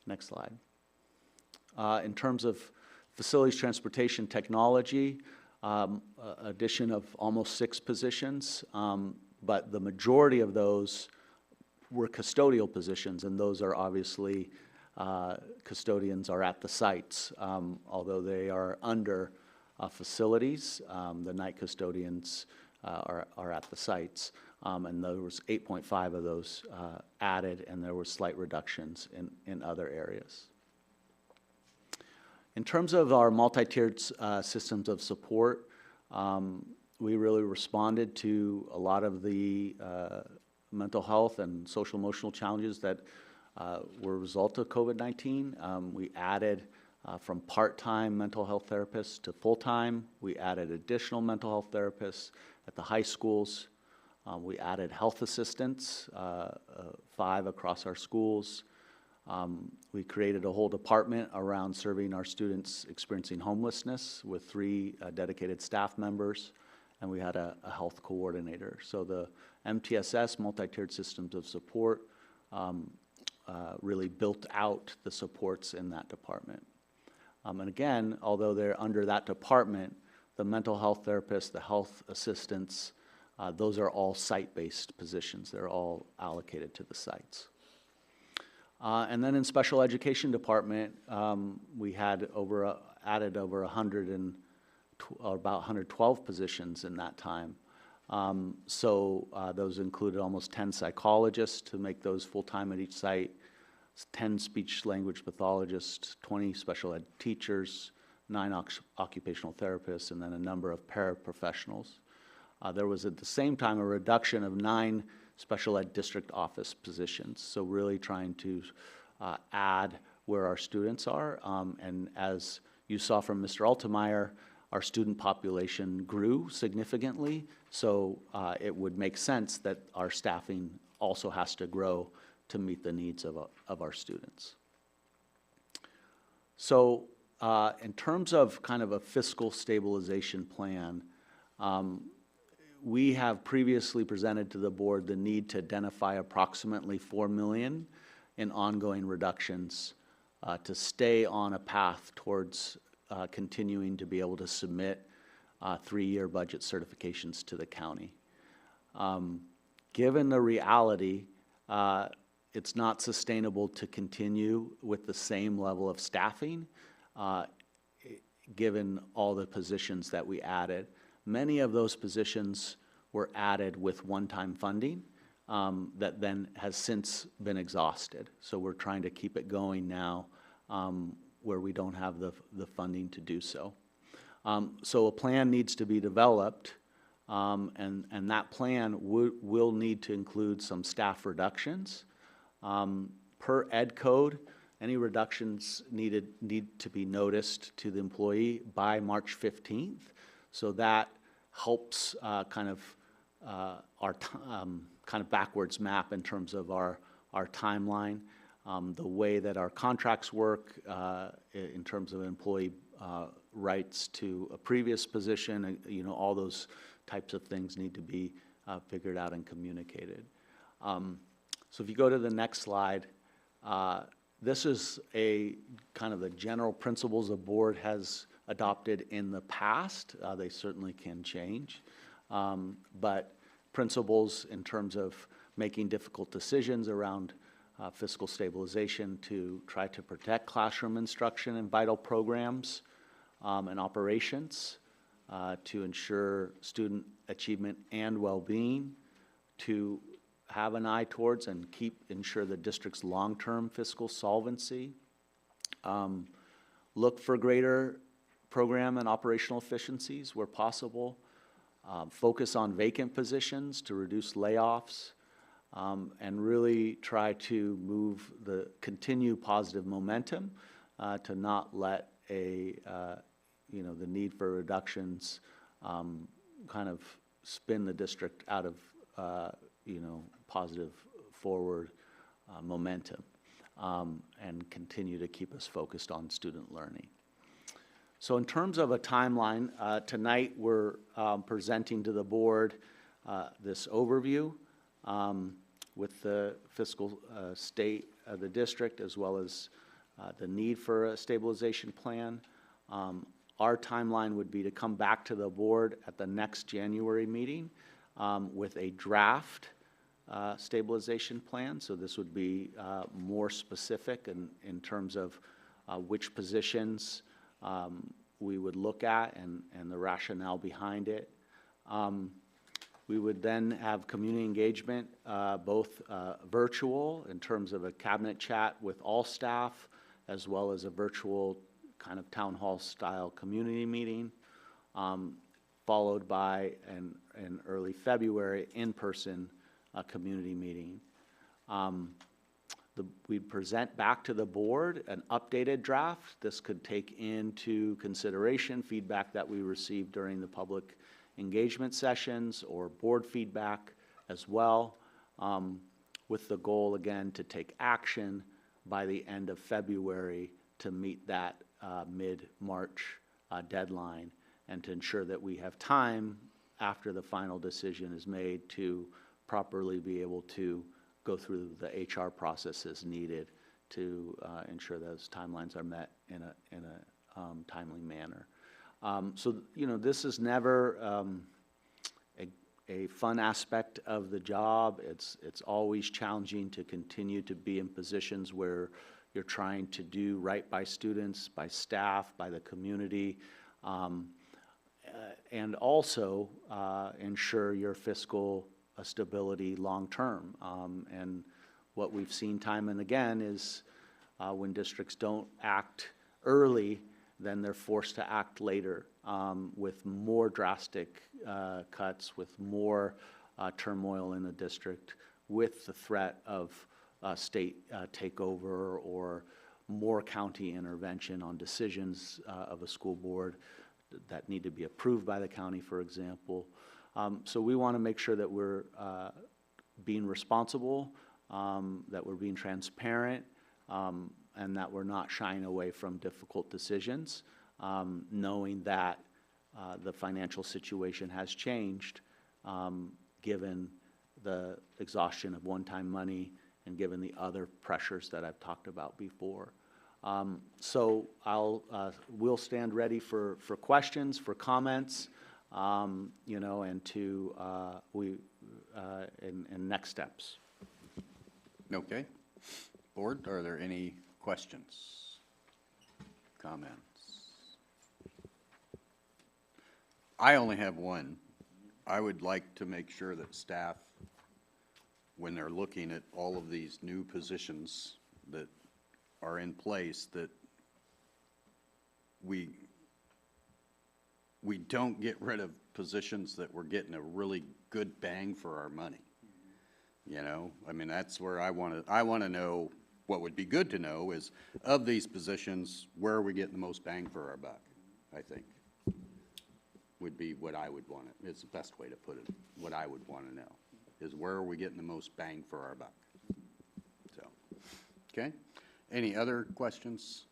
Next slide. In terms of facilities, transportation, technology, addition of almost 6 positions, but the majority of those were custodial positions, and those are obviously custodians are at the sites, although they are under facilities. The night custodians are at the sites, and there was 8.5 of those added, and there were slight reductions in other areas. In terms of our multi-tiered systems of support, we really responded to a lot of the mental health and social emotional challenges that were a result of COVID-19. We added from part-time mental health therapists to full-time. We added additional mental health therapists at the high schools. We added health assistants, 5 across our schools. We created a whole department around serving our students experiencing homelessness with 3 dedicated staff members, and we had a health coordinator. So the MTSS, multi-tiered systems of support, really built out the supports in that department. And again, although they're under that department, the mental health therapists, the health assistants, those are all site-based positions. They're all allocated to the sites. And then in special education department, we had added over 112 positions in that time. Those included almost 10 psychologists to make those full-time at each site, 10 speech language pathologists, 20 special ed teachers, 9 occupational therapists, and then a number of paraprofessionals. There was at the same time a reduction of 9 special ed district office positions, so really trying to add where our students are. And as you saw from Mr. Altemeyer, our student population grew significantly, so it would make sense that our staffing also has to grow to meet the needs of our students. So in terms of kind of a fiscal stabilization plan, we have previously presented to the board the need to identify approximately $4 million in ongoing reductions to stay on a path towards continuing to be able to submit 3-year budget certifications to the county. Given the reality, it's not sustainable to continue with the same level of staffing, given all the positions that we added. Many of those positions were added with one-time funding that then has since been exhausted. So we're trying to keep it going now where we don't have the funding to do so. So a plan needs to be developed, and that plan will need to include some staff reductions. Per ed code, any reductions need to be noticed to the employee by March 15th. So that helps kind of our kind of backwards map in terms of our timeline. The way that our contracts work in terms of employee rights to a previous position, you know, all those types of things need to be figured out and communicated. So if you go to the next slide, this is a kind of the general principles the board has adopted in the past. They certainly can change, but principles in terms of making difficult decisions around fiscal stabilization to try to protect classroom instruction and vital programs and operations, to ensure student achievement and well-being, to have an eye towards and ensure the district's long-term fiscal solvency, look for greater program and operational efficiencies where possible, focus on vacant positions to reduce layoffs, and really try to continue positive momentum, to not let you know, the need for reductions kind of spin the district out of you know, positive forward momentum, and continue to keep us focused on student learning. So in terms of a timeline, tonight we're presenting to the board this overview with the fiscal state of the district, as well as the need for a stabilization plan. Our timeline would be to come back to the board at the next January meeting with a draft stabilization plan. So this would be more specific in terms of which positions we would look at and the rationale behind it. We would then have community engagement, both virtual in terms of a cabinet chat with all staff, as well as a virtual kind of town hall style community meeting, followed by an early February in-person community meeting. We'd present back to the board an updated draft. This could take into consideration feedback that we received during the public engagement sessions or board feedback as well, with the goal again to take action by the end of February to meet that mid-March deadline, and to ensure that we have time after the final decision is made to properly be able to go through the HR processes needed to ensure those timelines are met in a timely manner. So, you know, this is never a fun aspect of the job. It's always challenging to continue to be in positions where you're trying to do right by students, by staff, by the community, and also ensure your fiscal stability long-term. And what we've seen time and again is when districts don't act early, then they're forced to act later with more drastic cuts, with more turmoil in the district, with the threat of state takeover or more county intervention on decisions of a school board that need to be approved by the county, for example. So we want to make sure that we're being responsible, that we're being transparent, and that we're not shying away from difficult decisions, knowing that the financial situation has changed given the exhaustion of one-time money and given the other pressures that I've talked about before. So we'll stand ready for questions, for comments, you know, and to and next steps. Okay. Board, are there any questions, comments? I only have one. I would like to make sure that staff, when they're looking at all of these new positions that are in place, that we don't get rid of positions that we're getting a really good bang for our money. You know, I mean, that's where I want to know. What would be good to know is, of these positions, where are we getting the most bang for our buck, I think, would be what I would want to, it's the best way to put it. What I would want to know is, where are we getting the most bang for our buck? So, okay. Any other questions?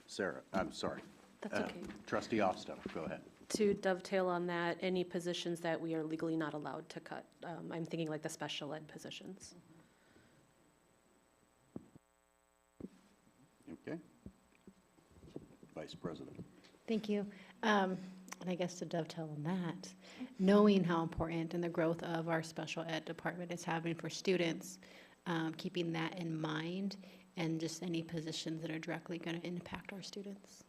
Sarah, I'm sorry. That's okay. Trustee Ofstow, go ahead. To dovetail on that, any positions that we are legally not allowed to cut, I'm thinking like the special ed positions. Okay. Vice President. Thank you. And I guess to dovetail on that, knowing how important and the growth of our special ed department is having for students, keeping that in mind, and just any positions that are directly going to impact our students.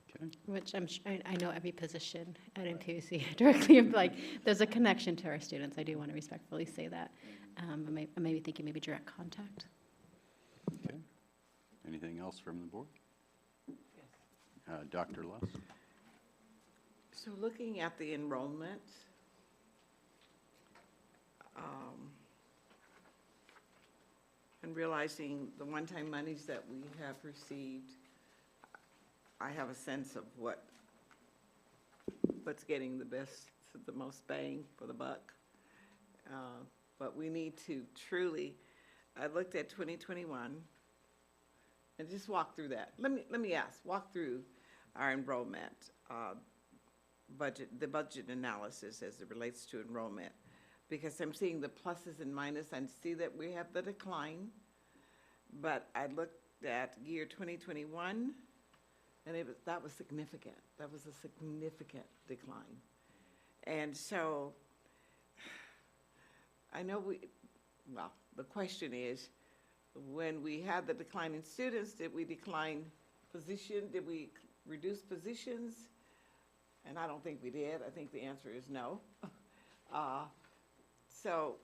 Okay. Which I know every position at MPUSD directly, like, there's a connection to our students. I do want to respectfully say that. I may be thinking maybe direct contact. Okay. Anything else from the board? Dr. Luss? So looking at the enrollment, and realizing the one-time monies that we have received, I have a sense of what's getting the most bang for the buck. But we need to truly, I looked at 2021 and just walk through that. Let me walk through our enrollment budget, the budget analysis as it relates to enrollment, because I'm seeing the pluses and minuses. I see that we have the decline, but I looked at year 2021, and that was significant. That was a significant decline. And so I know the question is, when we had the decline in students, did we decline position? Did we reduce positions? And I don't think we did. I think the answer is no. So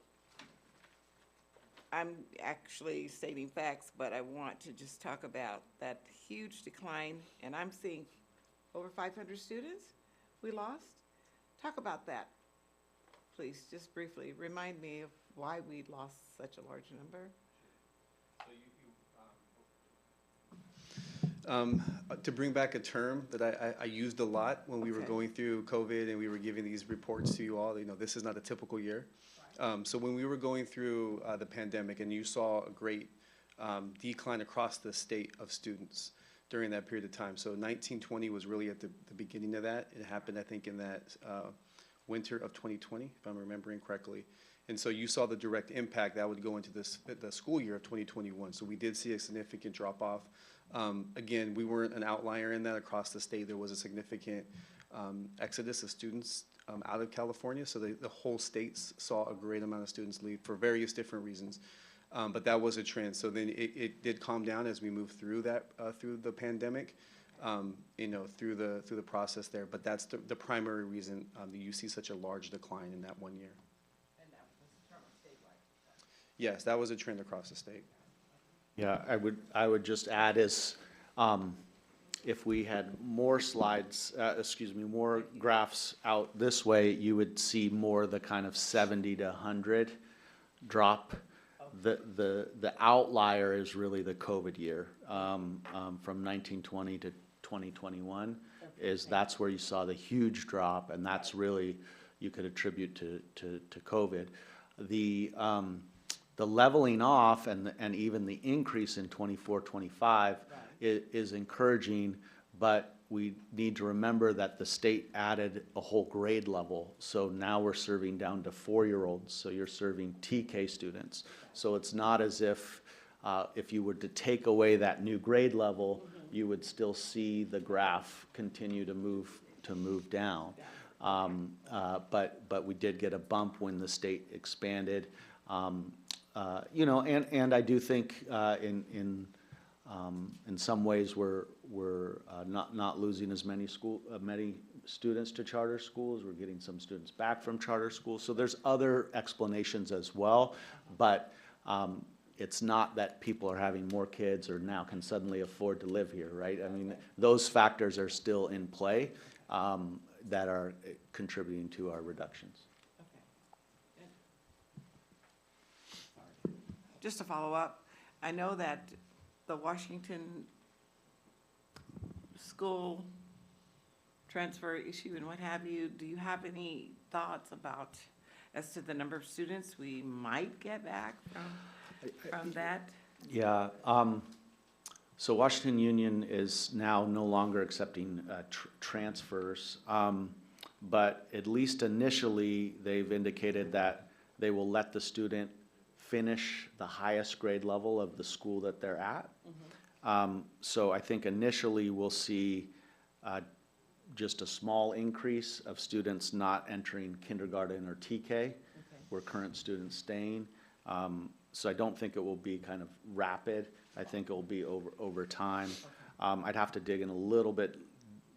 I'm actually stating facts, but I want to just talk about that huge decline. And I'm seeing over 500 students we lost. Talk about that, please, just briefly. Remind me of why we lost such a large number. To bring back a term that I used a lot when we were going through COVID and we were giving these reports to you all, this is not a typical year. So when we were going through the pandemic and you saw a great decline across the state of students during that period of time. So 1920 was really at the beginning of that. It happened, I think, in that winter of 2020, if I'm remembering correctly. And so you saw the direct impact that would go into the school year of 2021. So we did see a significant drop off. Again, we weren't an outlier in that. Across the state, there was a significant exodus of students out of California. So the whole state saw a great amount of students leave for various different reasons. But that was a trend. So then it did calm down as we moved through that, through the pandemic, through the process there. But that's the primary reason that you see such a large decline in that 1 year. And that was a term statewide. Yes, that was a trend across the state. Yeah, I would just add is, if we had more slides, more graphs out this way, you would see more the kind of 70 to 100 drop. The outlier is really the COVID year, from 1920 to 2021, that's where you saw the huge drop, and that's really, you could attribute to COVID. The leveling off and even the increase in 24, 25 is encouraging, but we need to remember that the state added a whole grade level. So now we're serving down to 4-year-olds. So you're serving TK students. So it's not as if you were to take away that new grade level, you would still see the graph continue to move down. But we did get a bump when the state expanded. And I do think in some ways we're not losing as many students to charter schools. We're getting some students back from charter schools. So there's other explanations as well, but it's not that people are having more kids or now can suddenly afford to live here, right? I mean, those factors are still in play that are contributing to our reductions. Just to follow up, I know that the Washington school transfer issue and what have you, do you have any thoughts about as to the number of students we might get back from that? Yeah, So Washington Union is now no longer accepting transfers, but at least initially, they've indicated that they will let the student finish the highest grade level of the school that they're at. So I think initially we'll see just a small increase of students not entering kindergarten or TK, where current students staying. So I don't think it will be kind of rapid. I think it will be over time. I'd have to dig in a little bit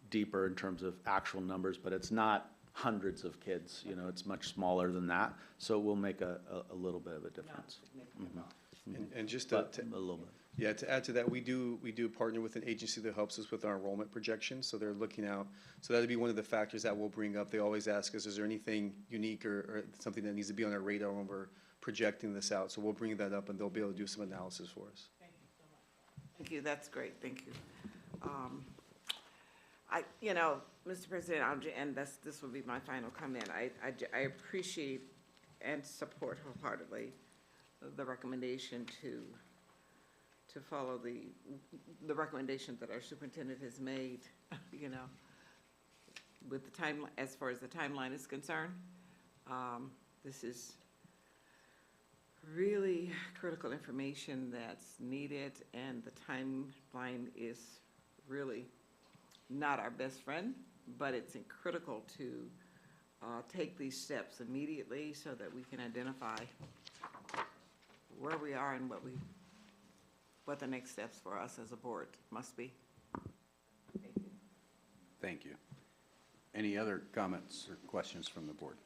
deeper in terms of actual numbers, but it's not hundreds of kids. You know, it's much smaller than that. So it will make a little bit of a difference. And just But a little bit. Yeah, to add to that, we do partner with an agency that helps us with our enrollment projections. So they're looking out. So that'll be one of the factors that we'll bring up. They always ask us, is there anything unique or something that needs to be on our radar when we're projecting this out? So we'll bring that up, and they'll be able to do some analysis for us. Thank you so much. Thank you, that's great, thank you. Mr. President, this will be my final comment. I appreciate and support wholeheartedly the recommendation to follow the recommendation that our superintendent has made, with the time, as far as the timeline is concerned. This is really critical information that's needed, and the timeline is really not our best friend, but it's critical to take these steps immediately so that we can identify where we are and what the next steps for us as a board must be. Thank you. Thank you. Any other comments or questions from the board?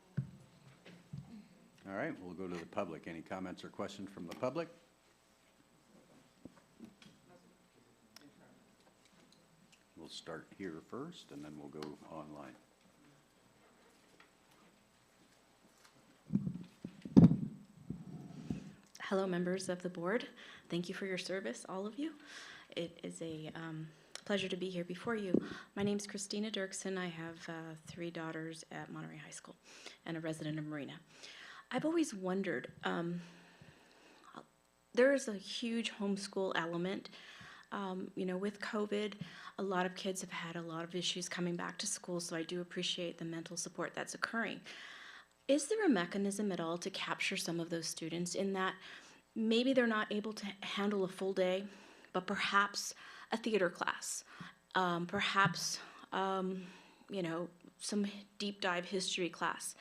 All right, we'll go to the public. Any comments or questions from the public? We'll start here first, and then we'll go online. Hello, members of the board. Thank you for your service, all of you. It is a pleasure to be here before you. My name is Christina Dirksen. I have 3 daughters at Monterey High School and a resident of Marina. I've always wondered, there is a huge homeschool element. With COVID, a lot of kids have had a lot of issues coming back to school, so I do appreciate the mental support that's occurring. Is there a mechanism at all to capture some of those students in that maybe they're not able to handle a full day, but perhaps a theater class, perhaps, some deep dive history class,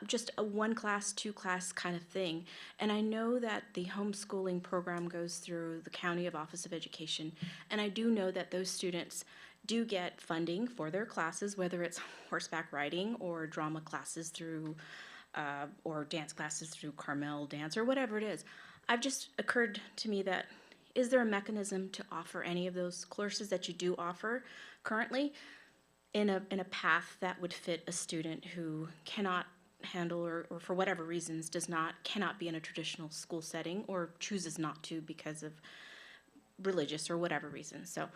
just a 1 class, 2 class kind of thing. And I know that the homeschooling program goes through the County Office of Education, and I do know that those students do get funding for their classes, whether it's horseback riding or drama classes through, or dance classes through Carmel Dance or whatever it is. I've just occurred to me that, is there a mechanism to offer any of those courses that you do offer currently in a path that would fit a student who cannot handle or for whatever reasons cannot be in a traditional school setting or chooses not to because of religious or whatever reason? So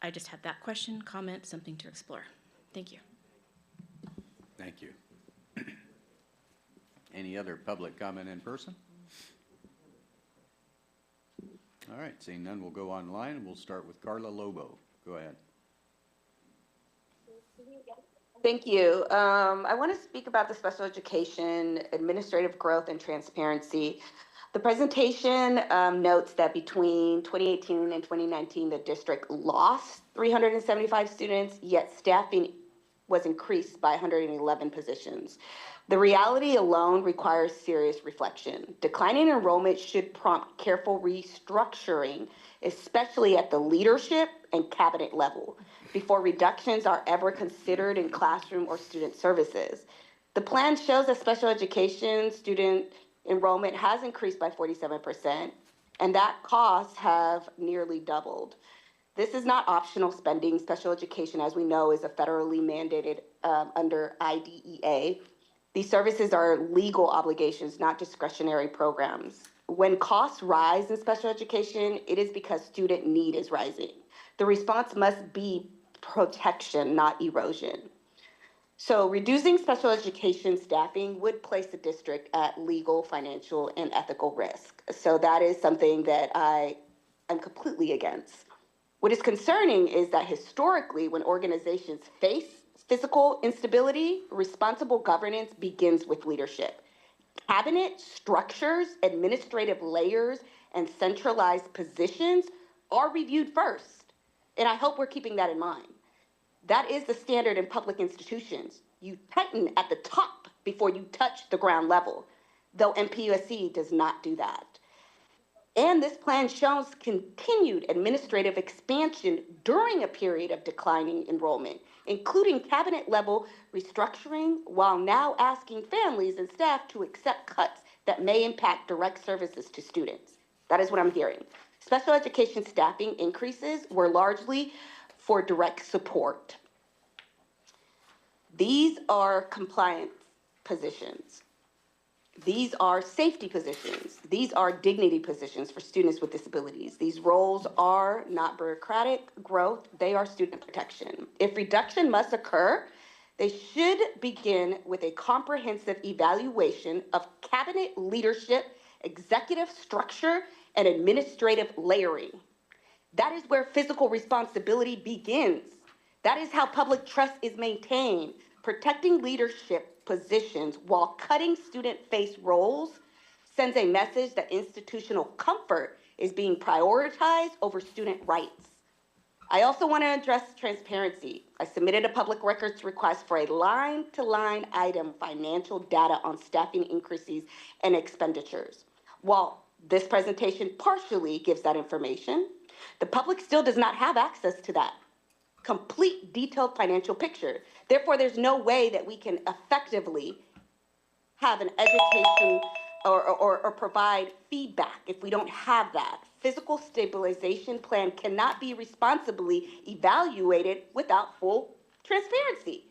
I just had that question, comment, something to explore. Thank you. Thank you. Any other public comment in person? All right, seeing none, we'll go online, and we'll start with Carla Lobo. Go ahead. Thank you. I want to speak about the special education, administrative growth, and transparency. The presentation notes that between 2018 and 2019, the district lost 375 students, yet staffing was increased by 111 positions. The reality alone requires serious reflection. Declining enrollment should prompt careful restructuring, especially at the leadership and cabinet level, before reductions are ever considered in classroom or student services. The plan shows that special education student enrollment has increased by 47%, and that costs have nearly doubled. This is not optional spending. Special education, as we know, is a federally mandated under IDEA. These services are legal obligations, not discretionary programs. When costs rise in special education, it is because student need is rising. The response must be protection, not erosion. So reducing special education staffing would place the district at legal, financial, and ethical risk. So that is something that I am completely against. What is concerning is that historically, when organizations face physical instability, responsible governance begins with leadership. Cabinet structures, administrative layers, and centralized positions are reviewed first. And I hope we're keeping that in mind. That is the standard in public institutions. You tighten at the top before you touch the ground level, though MPUSD does not do that. And this plan shows continued administrative expansion during a period of declining enrollment, including cabinet level restructuring, while now asking families and staff to accept cuts that may impact direct services to students. That is what I'm hearing. Special education staffing increases were largely for direct support. These are compliance positions. These are safety positions. These are dignity positions for students with disabilities. These roles are not bureaucratic growth, they are student protection. If reduction must occur, they should begin with a comprehensive evaluation of cabinet leadership, executive structure, and administrative layering. That is where physical responsibility begins. That is how public trust is maintained. Protecting leadership positions while cutting student-faced roles sends a message that institutional comfort is being prioritized over student rights. I also want to address transparency. I submitted a public records request for a line-to-line item financial data on staffing increases and expenditures. While this presentation partially gives that information, the public still does not have access to that complete detailed financial picture. Therefore, there's no way that we can effectively have an education or provide feedback if we don't have that. Physical stabilization plan cannot be responsibly evaluated without full transparency.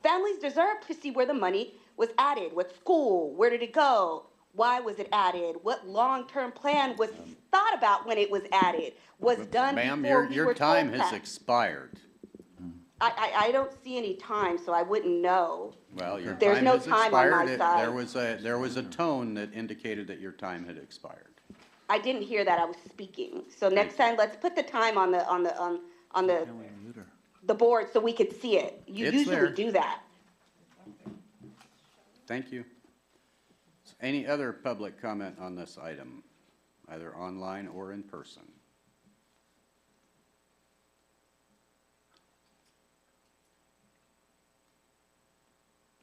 Families deserve to see where the money was added, what school, where did it go, why was it added, what long-term plan was thought about when it was added, was done Ma'am, before we your were time told has that. expired. I don't see any time, so I wouldn't know. Well, your There's time no has time on my expired. side. There was a tone that indicated that your time had expired. I didn't hear that I was speaking. So next time, let's put the time on the board so we could see it. You It's usually there. do that. Thank you. Any other public comment on this item, either online or in person?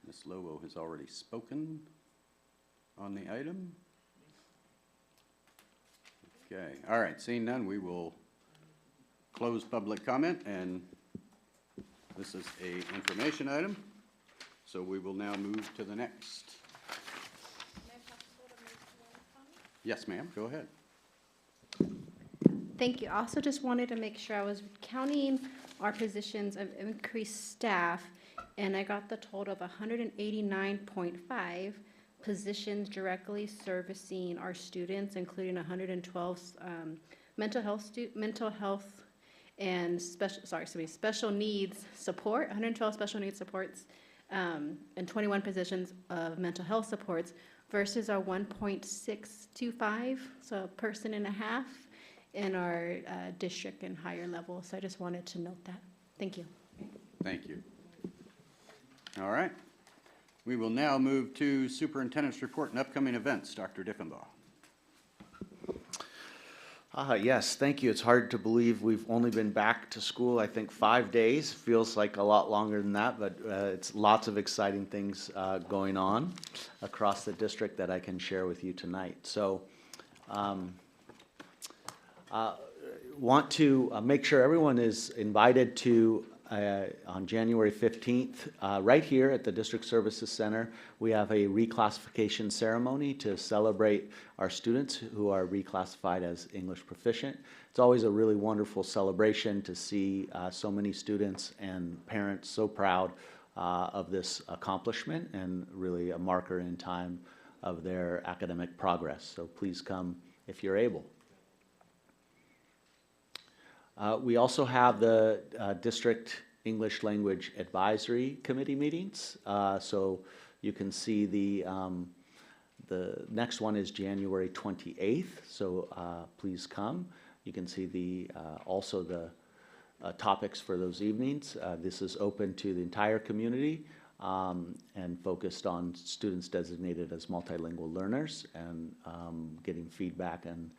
Ms. Lobo has already spoken on the item. Okay, all right, seeing none, we will close public comment, and this is a information item, so we will now move to the next. Yes, ma'am, go ahead. Thank you. I also just wanted to make sure I was counting our positions of increased staff, and I got the total of 189.5 positions directly servicing our students, including 112 mental health and special needs support, 112 special needs supports, and 21 positions of mental health supports versus our 1.625, so a person and a half in our district and higher level. So I just wanted to note that. Thank you. Thank you. All right. We will now move to Superintendent's report and upcoming events. Dr. Diffenbaugh. Yes, thank you. It's hard to believe we've only been back to school, I think, 5 days. Feels like a lot longer than that, but it's lots of exciting things going on across the district that I can share with you tonight. So want to make sure everyone is invited to on January 15th, right here at the District Services Center, we have a reclassification ceremony to celebrate our students who are reclassified as English proficient. It's always a really wonderful celebration to see so many students and parents so proud of this accomplishment, and really a marker in time of their academic progress. So please come if you're able. We also have the District English Language Advisory Committee meetings. So you can see the next one is January 28th. So please come. You can see also the topics for those evenings. This is open to the entire community and focused on students designated as multilingual learners and getting feedback and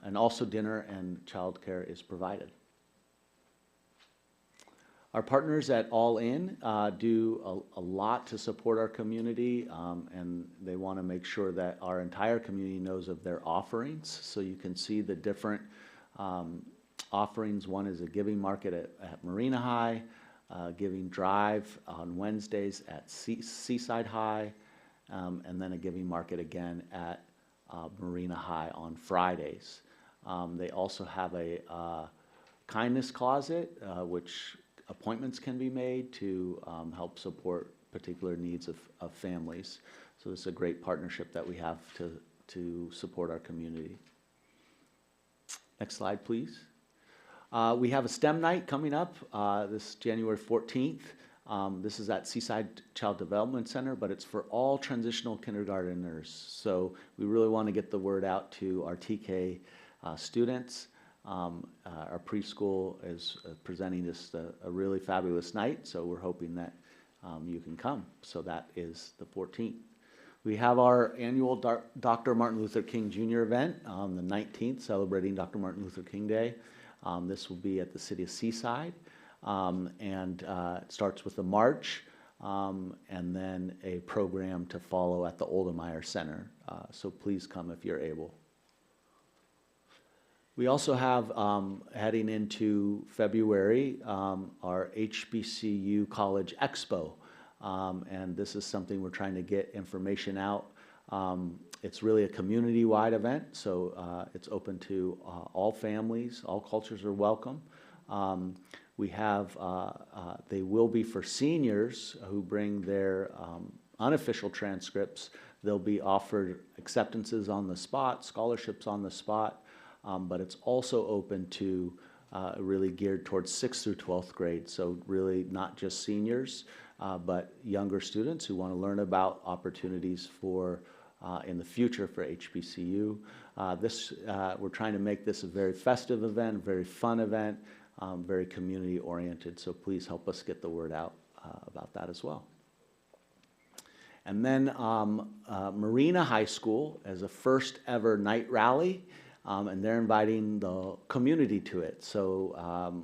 and also dinner and childcare is provided. Our partners at All In do a lot to support our community, and they want to make sure that our entire community knows of their offerings. So you can see the different offerings. One is a giving market at Marina High, giving drive on Wednesdays at Seaside High, and then a giving market again at Marina High on Fridays. They also have a kindness closet, which appointments can be made to help support particular needs of families. So this is a great partnership that we have to support our community. Next slide, please. We have a STEM night coming up this January 14th. This is at Seaside Child Development Center, but it's for all transitional kindergarteners. So we really want to get the word out to our TK students. Our preschool is presenting just a really fabulous night, so we're hoping that you can come. So that is the 14th. We have our annual Dr. Martin Luther King Jr. event on the 19th, celebrating Dr. Martin Luther King Day. This will be at the city of Seaside, and it starts with a march and then a program to follow at the Oldemeyer Center. So please come if you're able. We also have, heading into February, our HBCU College Expo. And this is something we're trying to get information out. It's really a community-wide event, so it's open to all families, all cultures are welcome. We have, they will be for seniors who bring their unofficial transcripts. They'll be offered acceptances on the spot, scholarships on the spot. But it's also open to really geared towards 6th through 12th grade. So really not just seniors, but younger students who want to learn about opportunities for in the future for HBCU. We're trying to make this a very festive event, very fun event, very community oriented. So please help us get the word out about that as well. And then Marina High School as a first ever night rally. And they're inviting the community to it. So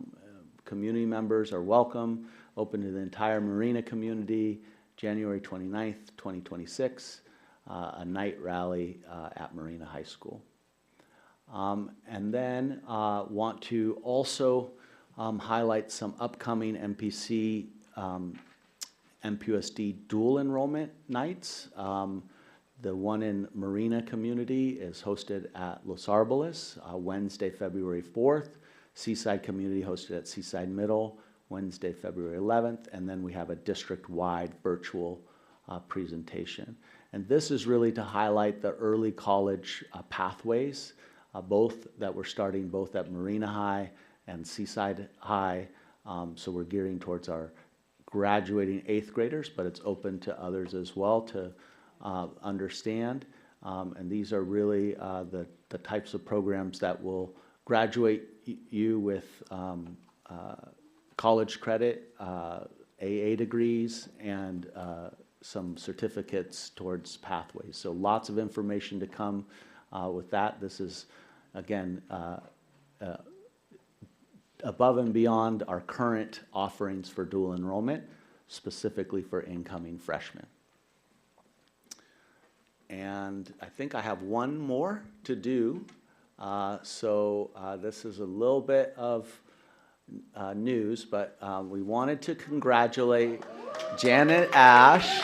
community members are welcome, open to the entire Marina community, January 29th, 2026, a night rally at Marina High School. And then want to also highlight some upcoming MPUSD dual enrollment nights. The one in Marina Community is hosted at Los Arboles, Wednesday, February 4th. Seaside Community hosted at Seaside Middle, Wednesday, February 11th. And then we have a district-wide virtual presentation. And this is really to highlight the early college pathways, both that we're starting both at Marina High and Seaside High. So we're gearing towards our graduating 8th graders, but it's open to others as well to understand, and these are really the types of programs that will graduate you with college credit, AA degrees, and some certificates towards pathways. So lots of information to come with that. This is, again, above and beyond our current offerings for dual enrollment, specifically for incoming freshmen. And I think I have one more to do. This is a little bit of news, but we wanted to congratulate Janet Ash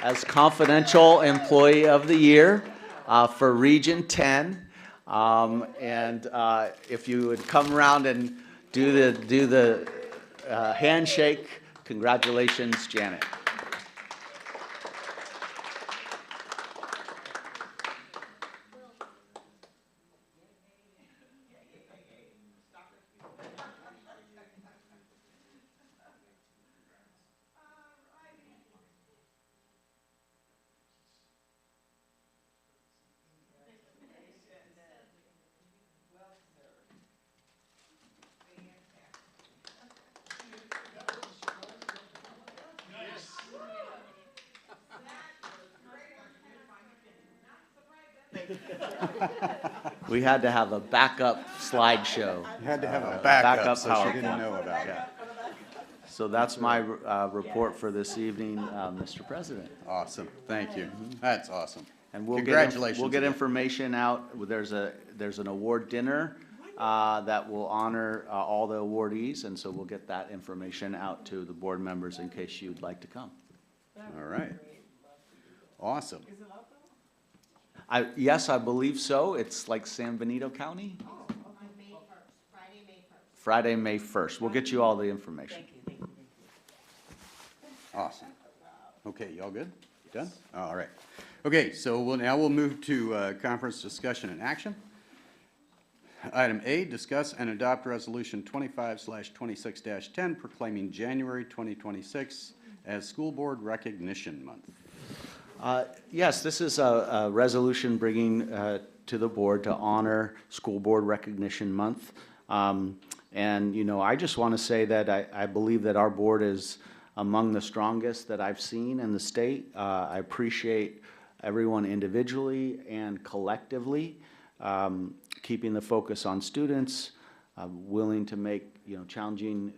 as Confidential Employee of the Year for Region 10. And if you would come around and do the handshake, congratulations, Janet. We had to have a backup slideshow. You had to have a backup backup, so she PowerPoint. didn't know about it. So that's my report for this evening, Mr. President. Awesome, thank you. That's awesome. And we'll Congratulations We'll get again. information out. There's an award dinner that will honor all the awardees, and so we'll get that information out to the board members in case you'd like to come. All right. Awesome. Yes, I believe so. It's like San Benito County? Friday, May 1st. We'll get you all the information. Awesome. Okay, y'all good? Done? All right. Okay, so now we'll move to conference discussion and action. Item A, discuss and adopt resolution 25/26-10 proclaiming January 2026 as School Board Recognition Month. Yes, this is a resolution bringing to the board to honor School Board Recognition Month. And, you know, I just want to say that I believe that our board is among the strongest that I've seen in the state. I appreciate everyone individually and collectively, keeping the focus on students, willing to make, you know,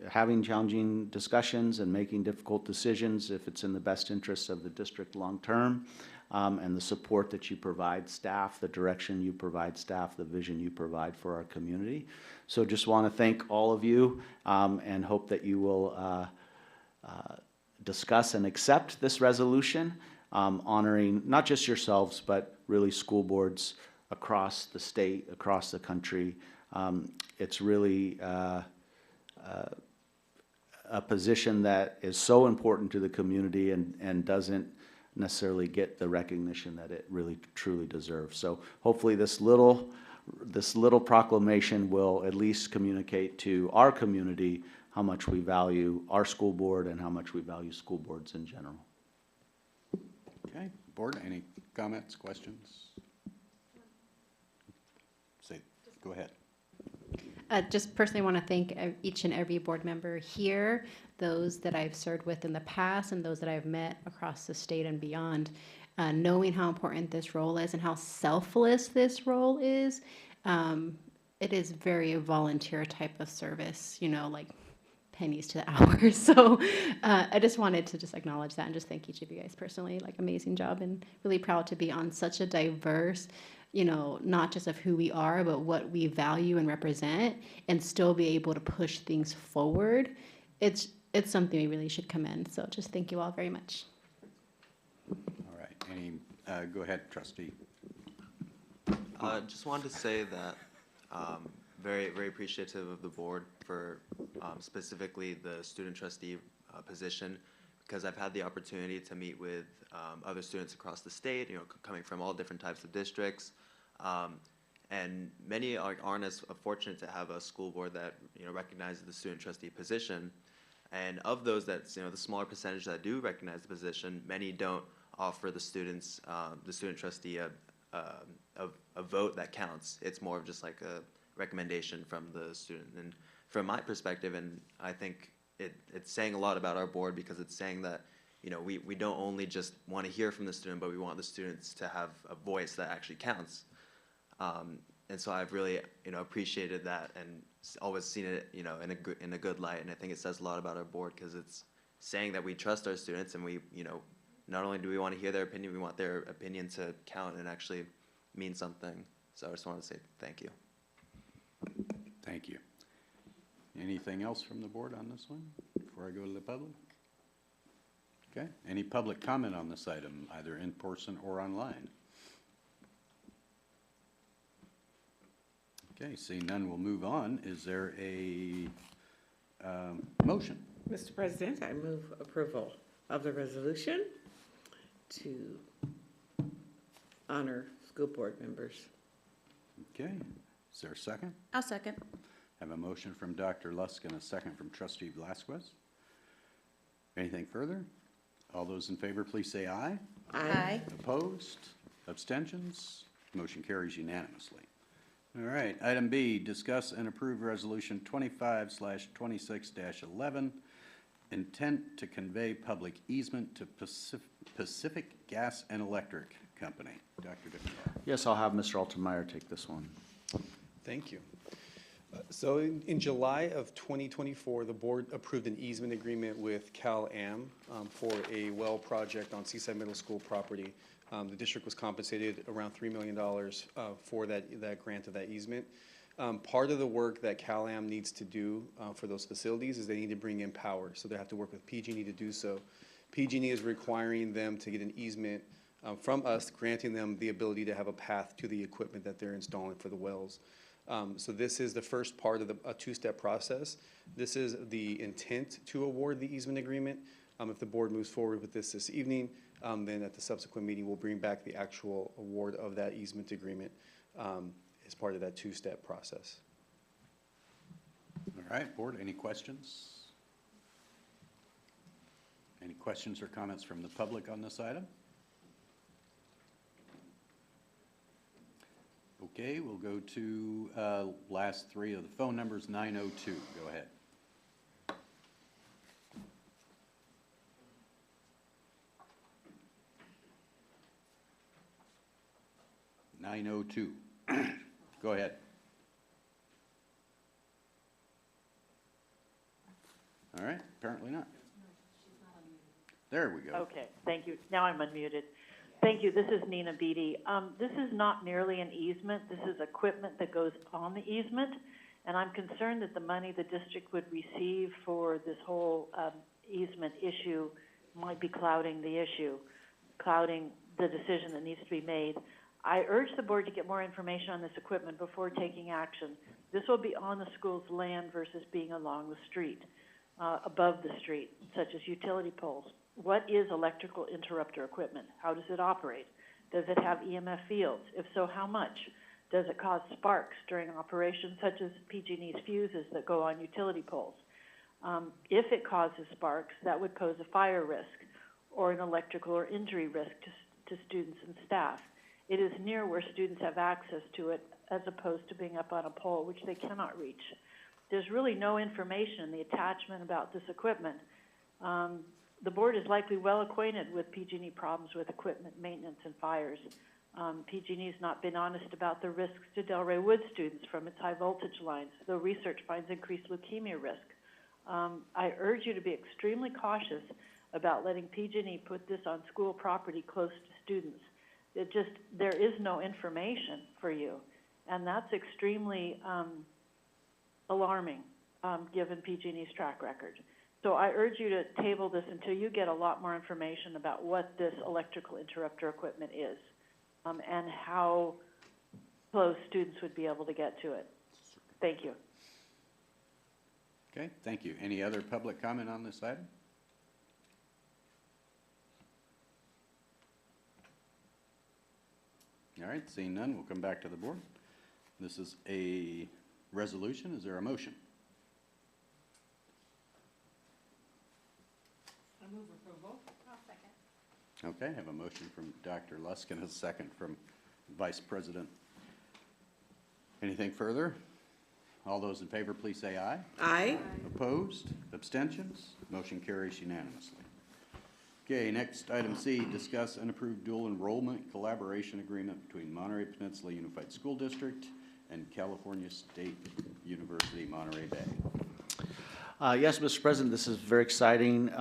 having challenging discussions and making difficult decisions if it's in the best interest of the district long term, and the support that you provide staff, the direction you provide staff, the vision you provide for our community. So just want to thank all of you, and hope that you will discuss and accept this resolution, honoring not just yourselves, but really school boards across the state, across the country. It's really a position that is so important to the community and doesn't necessarily get the recognition that it really truly deserves. So hopefully this little proclamation will at least communicate to our community how much we value our school board and how much we value school boards in general. Okay, board, any comments, questions? Go ahead. Just personally want to thank each and every board member here, those that I've served with in the past and those that I've met across the state and beyond. Knowing how important this role is and how selfless this role is, it is very volunteer type of service, you know, like pennies to the hour. So I just wanted to just acknowledge that and just thank each of you guys personally, like amazing job, and really proud to be on such a diverse, you know, not just of who we are, but what we value and represent, and still be able to push things forward. It's something we really should commend. So just thank you all very much. All right, go ahead, trustee. Just wanted to say that very, very appreciative of the board for specifically the student trustee position, because I've had the opportunity to meet with other students across the state, you know, coming from all different types of districts. And many aren't as fortunate to have a school board that, you know, recognizes the student trustee position. And of those that, you know, the smaller percentage that do recognize the position, many don't offer the students, the student trustee a vote that counts. It's more of just like a recommendation from the student. And from my perspective, and I think it's saying a lot about our board, because it's saying that, you know, we don't only just want to hear from the student, but we want the students to have a voice that actually counts. And so I've really, you know, appreciated that and always seen it, you know, in a good light. And I think it says a lot about our board, because it's saying that we trust our students, and we, you know, not only do we want to hear their opinion, we want their opinion to count and actually mean something. So I just wanted to say thank you. Thank you. Anything else from the board on this one before I go to the public? Okay, any public comment on this item, either in person or online? Okay, seeing none, we'll move on. Is there a motion? Mr. President, I move approval of the resolution to honor school board members. Okay, is there a second? I'll second. Have a motion from Dr. Lusk and a second from Trustee Velasquez. Anything further? All those in favor, please say aye. Aye. Opposed? Abstentions? Motion carries unanimously. All right, item B, discuss and approve resolution 25/26-11, intent to convey public easement to Pacific Gas and Electric Company. Dr. Diffenbaugh. Yes, I'll have Mr. Altemeyer take this one. Thank you. So in July of 2024, the board approved an easement agreement with Cal-Am for a well project on Seaside Middle School property. The district was compensated around $3 million for that grant of that easement. Part of the work that Cal-Am needs to do for those facilities is they need to bring in power, so they have to work with PG&E to do so. PG&E is requiring them to get an easement from us, granting them the ability to have a path to the equipment that they're installing for the wells. So this is the first part of a two-step process. This is the intent to award the easement agreement. If the board moves forward with this evening, then at the subsequent meeting, we'll bring back the actual award of that easement agreement as part of that two-step process. All right, board, any questions? Any questions or comments from the public on this item? Okay, we'll go to last three of the phone numbers, 902. Go ahead. Go ahead. All right, apparently not. There we go. Okay, thank you. Now I'm unmuted. Thank you. This is Nina Beatty. This is not merely an easement. This is equipment that goes on the easement, and I'm concerned that the money the district would receive for this whole easement issue might be clouding the issue, clouding the decision that needs to be made. I urge the board to get more information on this equipment before taking action. This will be on the school's land versus being along the street, above the street, such as utility poles. What is electrical interrupter equipment? How does it operate? Does it have EMF fields? If so, how much? Does it cause sparks during operation, such as PG&E's fuses that go on utility poles? If it causes sparks, that would pose a fire risk or an electrical or injury risk to students and staff. It is near where students have access to it, as opposed to being up on a pole, which they cannot reach. There's really no information in the attachment about this equipment. The board is likely well acquainted with PG&E problems with equipment maintenance and fires. PG&E has not been honest about the risks to Delray Woods students from its high voltage lines, though research finds increased leukemia risk. I urge you to be extremely cautious about letting PG&E put this on school property close to students. There is no information for you, and that's extremely alarming given PG&E's track record. So I urge you to table this until you get a lot more information about what this electrical interrupter equipment is and how close students would be able to get to it. Thank you. Okay, thank you. Any other public comment on this item? All right, seeing none, we'll come back to the board. This is a resolution. Is there a motion? I move approval. I'll second. Okay, I have a motion from Dr. Lusk and a second from Vice President. Anything further? All those in favor, please say aye. Aye. Opposed? Abstentions? Motion carries unanimously. Okay, next, item C, discuss and approve dual enrollment collaboration agreement between Monterey Peninsula Unified School District and California State University, Monterey Bay. Yes, Mr. President, this is very exciting,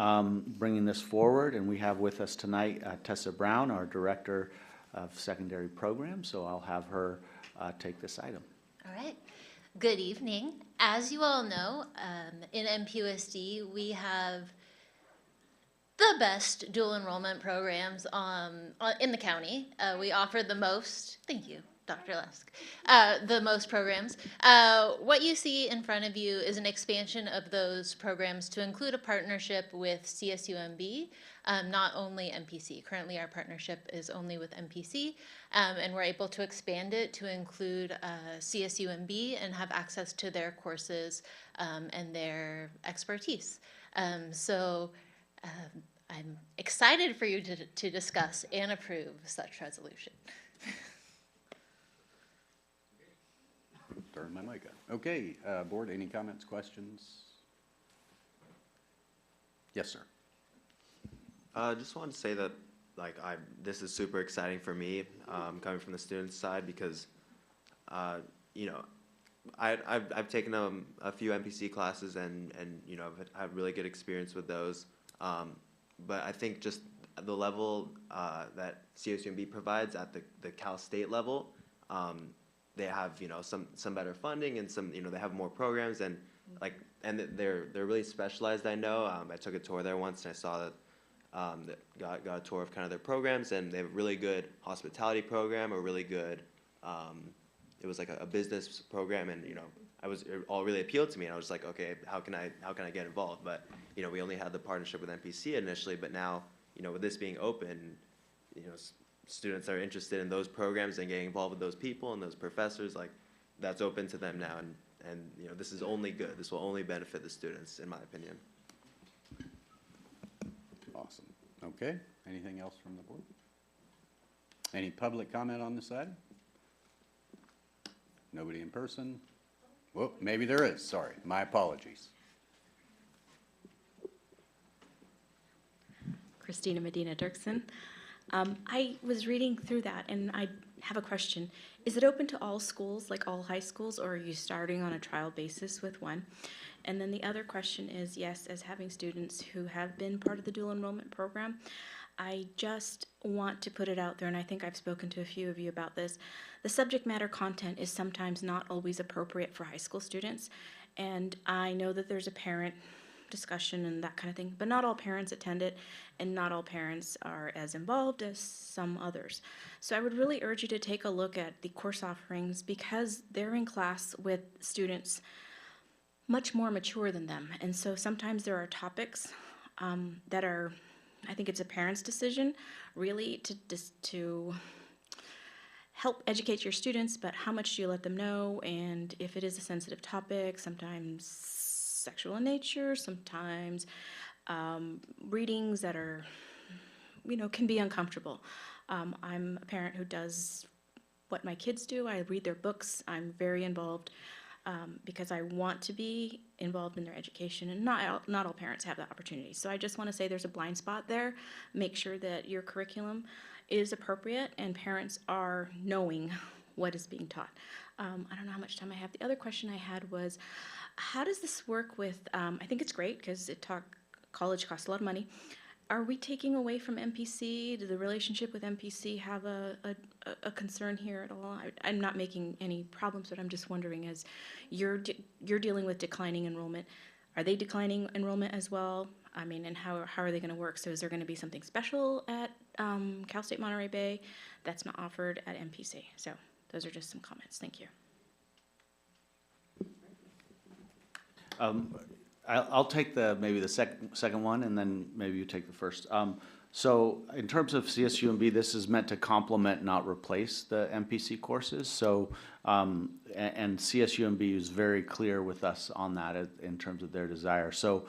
bringing this forward, and we have with us tonight Tessa Brown, our Director of Secondary Programs, so I'll have her take this item. All right. Good evening. As you all know, in MPUSD, we have the best dual enrollment programs in the county. We offer the most, thank you, Dr. Lusk, the most programs. What you see in front of you is an expansion of those programs to include a partnership with CSUMB, not only MPC. Currently, our partnership is only with MPC, and we're able to expand it to include CSUMB and have access to their courses and their expertise. I'm excited for you to discuss and approve such resolution. Turn my mic on. Okay, board, any comments, questions? Yes, sir. I just wanted to say that this is super exciting for me, coming from the student side, because, you know, I've taken a few MPC classes, and you know, I've had really good experience with those. But I think just the level that CSUMB provides at the Cal State level, they have, you know, some better funding, and some, you know, they have more programs, and they're really specialized. I know. I took a tour there once, and I saw that got a tour of kind of their programs, and they have a really good hospitality program, a really good it was like a business program, and you know, it all really appealed to me, and I was like, okay, how can I get involved? But you know, we only had the partnership with MPC initially, but now, you know, with this being open, you know, students are interested in those programs and getting involved with those people and those professors, like that's open to them now, and you know, this is only good. This will only benefit the students, in my opinion. Awesome. Okay, anything else from the board? Any public comment on this item? Nobody in person? Well, maybe there is, sorry, my apologies. Christina Medina Dirksen. I was reading through that, and I have a question. Is it open to all schools, like all high schools, or are you starting on a trial basis with one? And then the other question is, yes, as having students who have been part of the dual enrollment program, I just want to put it out there, and I think I've spoken to a few of you about this. The subject matter content is sometimes not always appropriate for high school students, and I know that there's a parent discussion and that kind of thing, but not all parents attend it, and not all parents are as involved as some others. So I would really urge you to take a look at the course offerings, because they're in class with students much more mature than them, and so sometimes there are topics that are, I think it's a parent's decision, really, to help educate your students, but how much do you let them know? And if it is a sensitive topic, sometimes sexual in nature, sometimes readings that are, you know, can be uncomfortable. I'm a parent who does what my kids do. I read their books. I'm very involved. Because I want to be involved in their education, and not all parents have that opportunity. So I just want to say there's a blind spot there. Make sure that your curriculum is appropriate and parents are knowing what is being taught. I don't know how much time I have. The other question I had was, how does this work with, I think it's great because college costs a lot of money. Are we taking away from MPC? Does the relationship with MPC have a concern here at all? I'm not making any problems, but I'm just wondering, as you're dealing with declining enrollment, are they declining enrollment as well? I mean, and how are they going to work? So is there going to be something special at Cal State Monterey Bay that's not offered at MPC? So those are just some comments. Thank you. I'll take maybe the second one, and then maybe you take the first. So in terms of CSUMB, this is meant to complement, not replace the MPC courses. So, and CSUMB is very clear with us on that in terms of their desire. So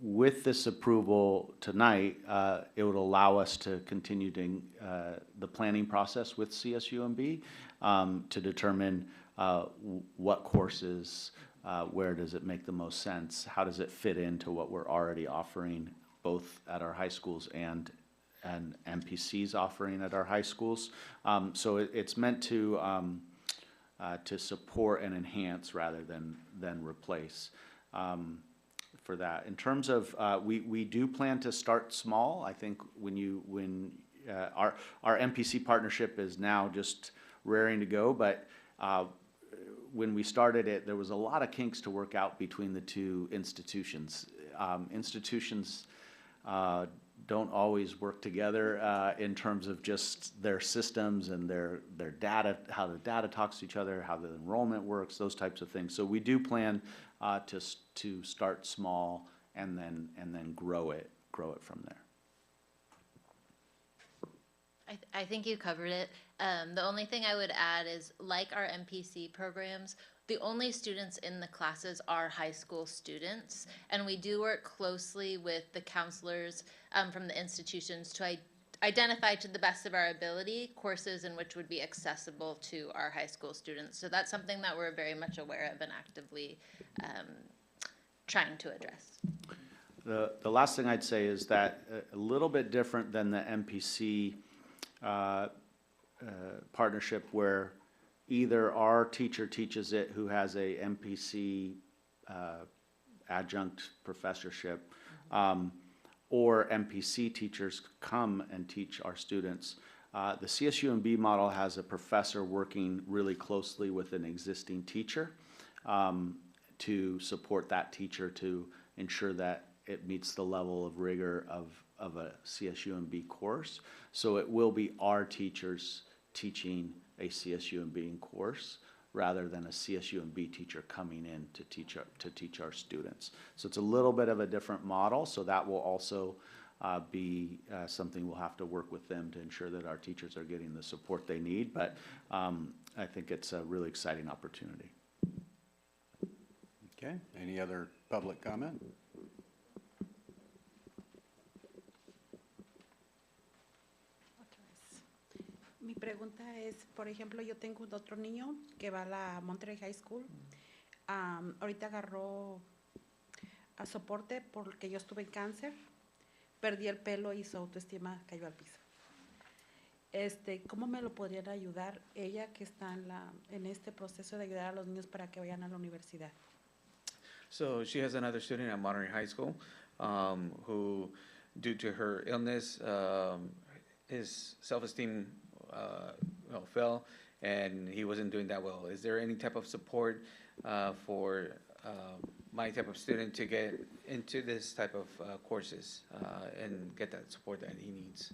with this approval tonight, it would allow us to continue the planning process with CSUMB to determine what courses, where does it make the most sense? How does it fit into what we're already offering, both at our high schools and MPC's offering at our high schools? So it's meant to support and enhance rather than replace for that. In terms of, we do plan to start small. I think when our MPC partnership is now just raring to go, but when we started it, there was a lot of kinks to work out between the two institutions. Institutions don't always work together in terms of just their systems and their data, how the data talks to each other, how the enrollment works, those types of things. So we do plan to start small and then grow it from there. I think you covered it. The only thing I would add is, like our MPC programs, the only students in the classes are high school students, and we do work closely with the counselors from the institutions to identify, to the best of our ability, courses in which would be accessible to our high school students. So that's something that we're very much aware of and actively trying to address. The last thing I'd say is that a little bit different than the MPC partnership where either our teacher teaches it who has a MPC adjunct professorship, or MPC teachers come and teach our students. The CSUMB model has a professor working really closely with an existing teacher to support that teacher to ensure that it meets the level of rigor of a CSUMB course. So it will be our teachers teaching a CSUMB course rather than a CSUMB teacher coming in to teach our students. So it's a little bit of a different model, so that will also be something we'll have to work with them to ensure that our teachers are getting the support they need, but I think it's a really exciting opportunity. Okay, any other public comment? Mi pregunta es, por ejemplo, yo tengo otro niño que va a la Monterey High School. Ahorita agarró a soporte porque yo estuve en cáncer, perdí el pelo y su autoestima cayó al piso. ¿Cómo me lo podrían ayudar ella que está en este proceso de ayudar a los niños para que vayan a la universidad? So she has another student at Monterey High School who, due to her illness, his self-esteem fell, and he wasn't doing that well. Is there any type of support for my type of student to get into this type of courses and get that support that he needs?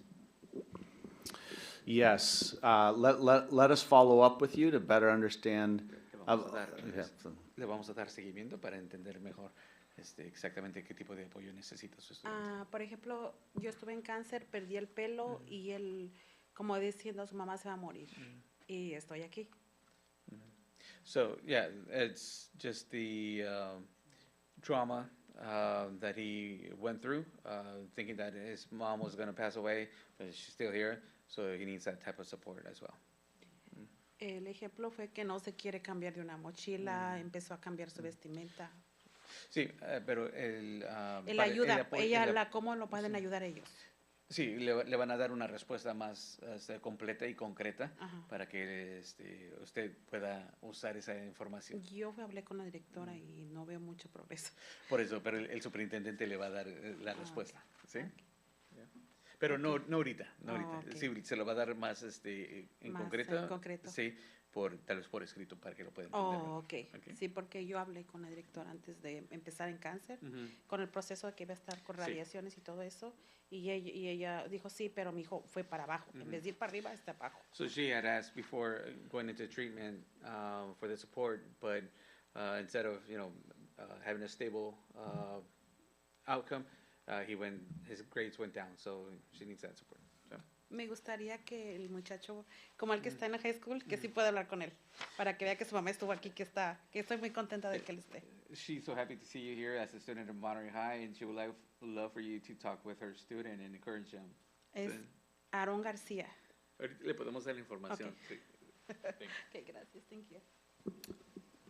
Yes, let us follow up with you to better understand. Le vamos a dar seguimiento para entender mejor exactamente qué tipo de apoyo necesita su estudiante. Por ejemplo, yo estuve en cáncer, perdí el pelo y él, como diciendo, su mamá se va a morir. Y estoy aquí. So, yeah, it's just the trauma that he went through, thinking that his mom was going to pass away, but she's still here, so he needs that type of support as well. El ejemplo fue que no se quiere cambiar de una mochila, empezó a cambiar su vestimenta. Sí, pero ¿cómo lo pueden ayudar ellos? Sí, le van a dar una respuesta más completa y concreta para que usted pueda usar esa información. Yo hablé con la directora y no veo mucho progreso. Por eso, pero el superintendente le va a dar la respuesta, ¿sí? Yeah. Pero no ahorita, no ahorita. Okay. Sí, se lo va a dar más en más concreto. En concreto. Sí, tal vez por escrito para que lo pueda entender. Okay. Sí, porque yo hablé con la directora antes de empezar en cáncer, con el proceso de que iba a estar con radiaciones y todo eso, y ella dijo, sí, pero mi hijo fue para abajo. En vez de ir para arriba, está abajo. So she had asked before going into treatment for the support, but instead of, having a stable outcome, his grades went down, so she needs that support. So. Me gustaría que el muchacho, como el que está en la high school, que sí pueda hablar con él, para que vea que su mamá estuvo aquí, que estoy muy contenta de que él esté. She's so happy to see you here as a student of Monterey High, and she would love for you to talk with her student and encourage him. Es Aaron García. Le podemos dar la información. Okay. Sí. Okay, gracias. Thank you.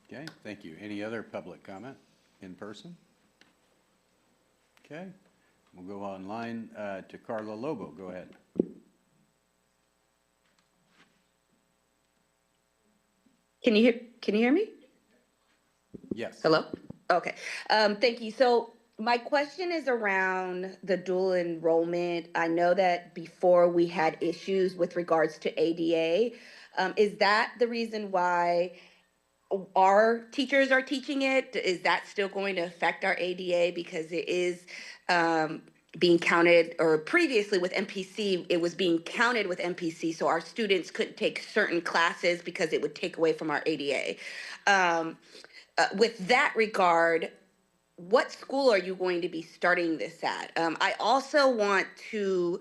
Okay, thank you. Any other public comment in person? Okay, we'll go online to Carla Lobo. Go ahead. Can you hear me? Yes. Hello? Okay. Thank you. So my question is around the dual enrollment. I know that before we had issues with regards to ADA. Is that the reason why our teachers are teaching it? Is that still going to affect our ADA because it is being counted, or previously with MPC, it was being counted with MPC, so our students couldn't take certain classes because it would take away from our ADA. With that regard, what school are you going to be starting this at? I also want to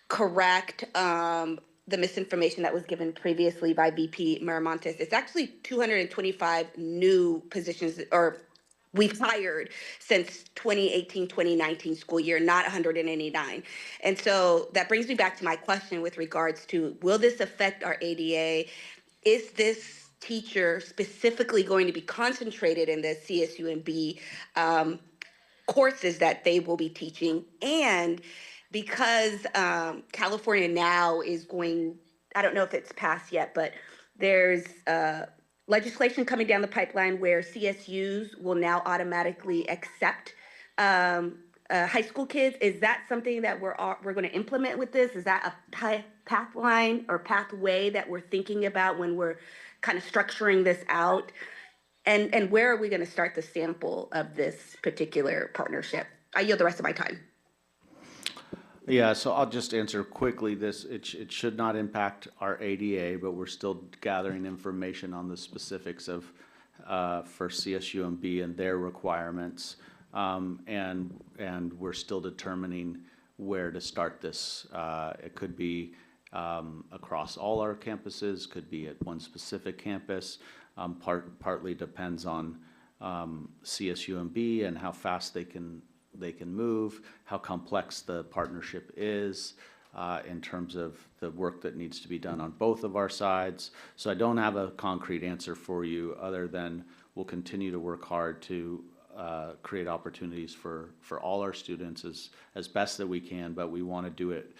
correct the misinformation that was given previously by VP Miramontes. It's actually 225 new positions, or we've hired since 2018-2019 school year, not 189. And so that brings me back to my question with regards to, will this affect our ADA? Is this teacher specifically going to be concentrated in the CSUMB courses that they will be teaching. And because California now is going, I don't know if it's passed yet, but there's legislation coming down the pipeline where CSUs will now automatically accept high school kids. Is that something that we're going to implement with this? Is that a pathline or pathway that we're thinking about when we're kind of structuring this out? And where are we going to start the sample of this particular partnership? I yield the rest of my time. Yeah, so I'll just answer quickly this. It should not impact our ADA, but we're still gathering information on the specifics of for CSUMB and their requirements. And we're still determining where to start this. It could be across all our campuses, could be at one specific campus. Partly depends on CSUMB and how fast they can move, how complex the partnership is in terms of the work that needs to be done on both of our sides. So I don't have a concrete answer for you other than we'll continue to work hard to create opportunities for all our students as best that we can, but we want to do it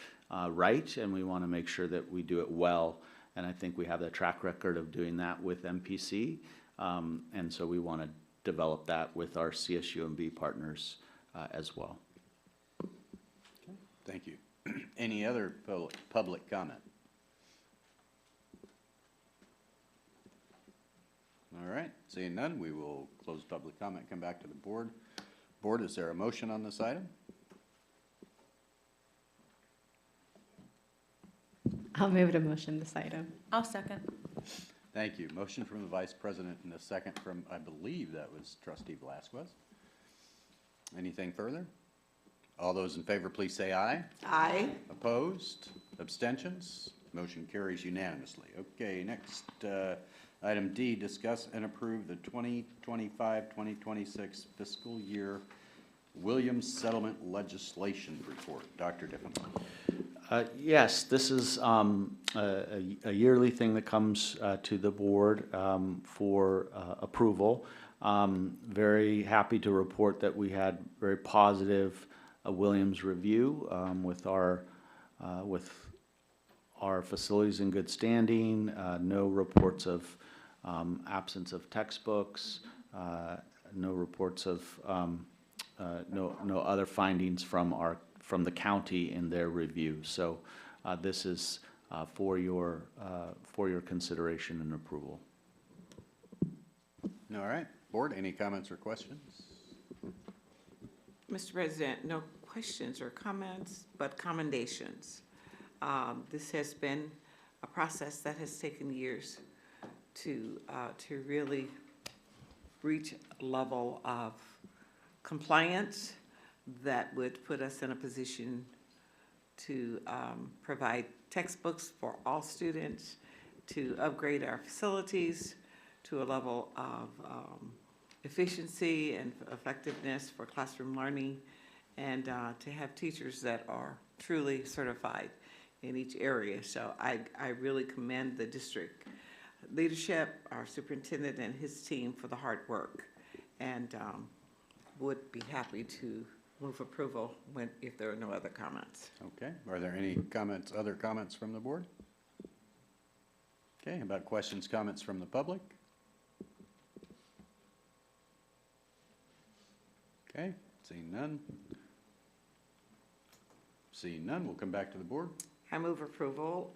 right, and we want to make sure that we do it well. And I think we have the track record of doing that with MPC, and so we want to develop that with our CSUMB partners as well. Okay, thank you. Any other public comment? All right, seeing none, we will close public comment, come back to the board. Board, is there a motion on this item? I'll move to motion this item. I'll second. Thank you. Motion from the Vice President and a second from, I believe that was Trustee Velasquez. Anything further? All those in favor, please say aye. Aye. Opposed? Abstentions? Motion carries unanimously. Okay, next, item D, discuss and approve the 2025-2026 fiscal year Williams Settlement Legislation Report. Dr. Diffenbaugh. Yes, this is a yearly thing that comes to the board for approval. Very happy to report that we had very positive Williams review with our facilities in good standing. No reports of absence of textbooks. No reports of no other findings from the county in their review. So this is for your consideration and approval. All right, board, any comments or questions? Mr. President, no questions or comments, but commendations. This has been a process that has taken years to really reach a level of compliance that would put us in a position to provide textbooks for all students, to upgrade our facilities to a level of efficiency and effectiveness for classroom learning, and to have teachers that are truly certified in each area. So I really commend the district leadership, our superintendent and his team for the hard work, and would be happy to move approval if there are no other comments. Okay, are there any comments, other comments from the board? Okay, how about questions, comments from the public? Okay, seeing none. Seeing none, we'll come back to the board. I move approval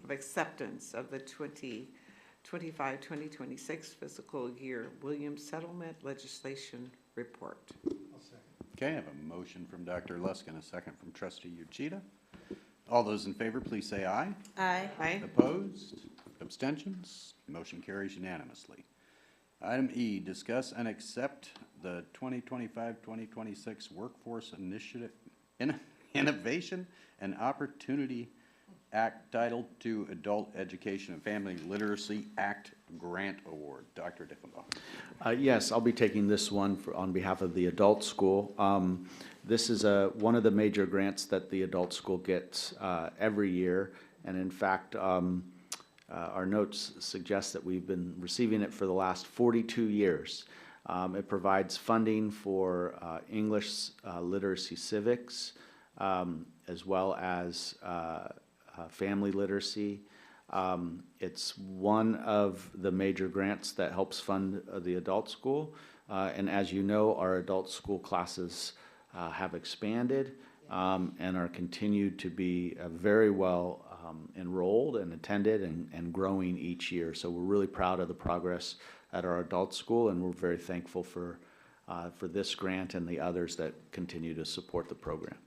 of acceptance of the 2025-2026 fiscal year Williams Settlement Legislation Report. Okay, I have a motion from Dr. Lusk and a second from Trustee Uchida. All those in favor, please say aye. Aye. Aye. Opposed? Abstentions? Motion carries unanimously. Item E, discuss and accept the 2025-2026 Workforce Initiative Innovation and Opportunity Act Title II Adult Education and Family Literacy Act Grant Award. Dr. Diffenbaugh. Yes, I'll be taking this one on behalf of the adult school. This is one of the major grants that the adult school gets every year, and in fact, our notes suggest that we've been receiving it for the last 42 years. It provides funding for English literacy civics, as well as family literacy. It's one of the major grants that helps fund the adult school. And as you know, our adult school classes have expanded and are continued to be very well enrolled and attended and growing each year. So we're really proud of the progress at our adult school, and we're very thankful for this grant and the others that continue to support the program.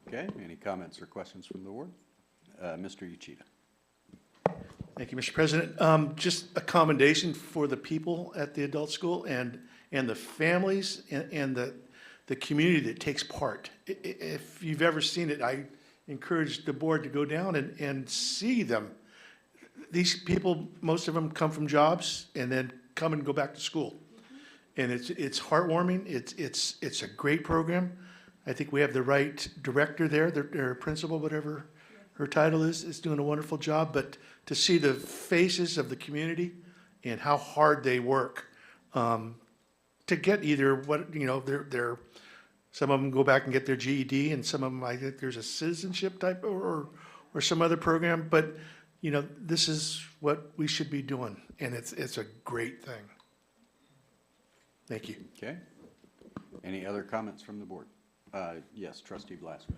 Okay, any comments or questions from the board? Mr. Uchida. Thank you, Mr. President. Just a commendation for the people at the adult school and the families and the community that takes part. If you've ever seen it, I encourage the board to go down and see them. These people, most of them come from jobs and then come and go back to school. And it's heartwarming. It's a great program. I think we have the right director there, their principal, whatever her title is doing a wonderful job. But to see the faces of the community and how hard they work to get either what, you know, they're some of them go back and get their GED, and some of them, I think there's a citizenship type or some other program. But you know, this is what we should be doing, and it's a great thing. Thank you. Okay. Any other comments from the board? Yes, Trustee Velasquez.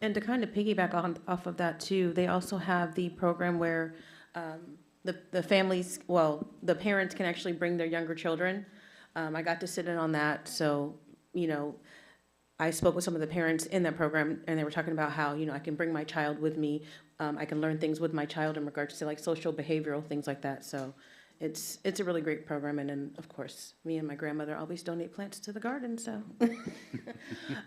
And to kind of piggyback off of that too, they also have the program where the families, well, the parents can actually bring their younger children. I got to sit in on that, so, you know, I spoke with some of the parents in that program, and they were talking about how, you know, I can bring my child with me. I can learn things with my child in regards to like social behavioral things like that. So it's a really great program. And then, of course, me and my grandmother always donate plants to the garden, so.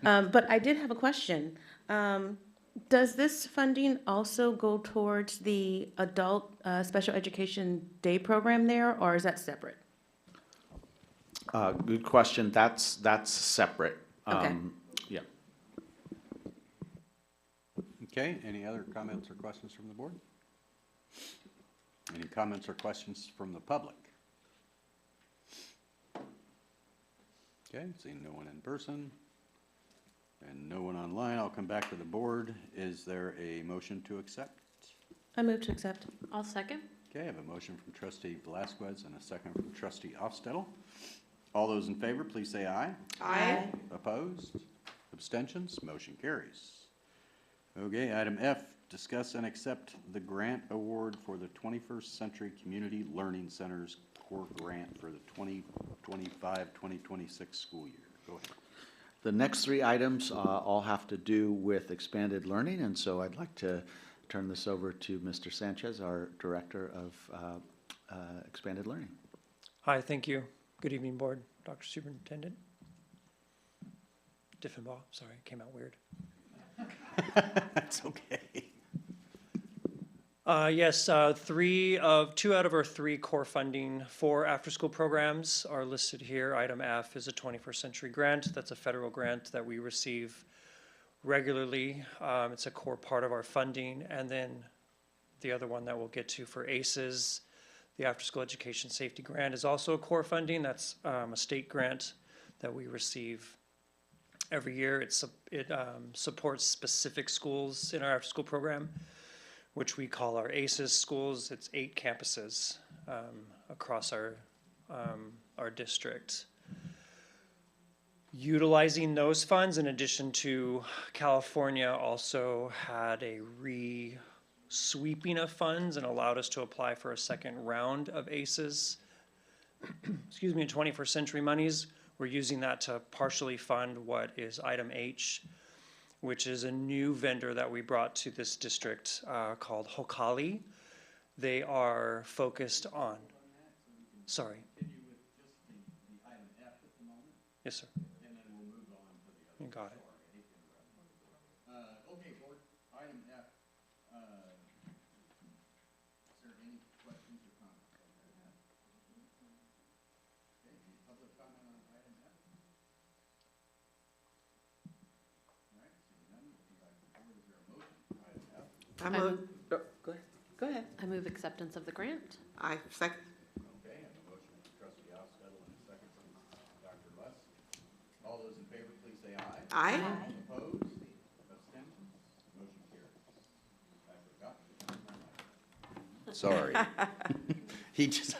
But I did have a question. Does this funding also go towards the adult special education day program there, or is that separate? Good question. That's separate. Okay. Yeah. Okay, any other comments or questions from the board? Any comments or questions from the public? Okay, seeing no one in person and no one online, I'll come back to the board. Is there a motion to accept? I move to accept. I'll second. Okay, I have a motion from Trustee Velasquez and a second from Trustee Ofstettle. All those in favor, please say aye. Aye. Opposed? Abstentions? Motion carries. Okay, item F, discuss and accept the grant award for the 21st Century Community Learning Centers Core Grant for the 2025-2026 school year. Go ahead. The next three items all have to do with expanded learning, and so I'd like to turn this over to Mr. Sanchez, our Director of Expanded Learning. Hi, thank you. Good evening, Board. Dr. Superintendent. Diffenbaugh, sorry, it came out weird. That's okay. Yes, two out of our three core funding for after-school programs are listed here. Item F is a 21st Century grant. That's a federal grant that we receive regularly. It's a core part of our funding. And then the other one that we'll get to for ACES, the After-School Education Safety Grant, is also a core funding. That's a state grant that we receive every year. It supports specific schools in our after-school program, which we call our ACES schools. It's 8 campuses across our district. Utilizing those funds, in addition to California, also had a sweeping of funds and allowed us to apply for a second round of ACES, excuse me, 21st Century monies. We're using that to partially fund what is item H, which is a new vendor that we brought to this district called Hokali. They are focused on, sorry. Yes, sir. And then we'll move on to the other. You got it. Okay, board, item F. Is there any questions or comments on item F? Okay, any public comment on item F? All right, seeing none, we'll come back to the board. Is there a motion for item F? Go ahead. I move acceptance of the grant. I second. Okay, I have a motion from Aye. Opposed? Abstentions? Motion carries. Sorry.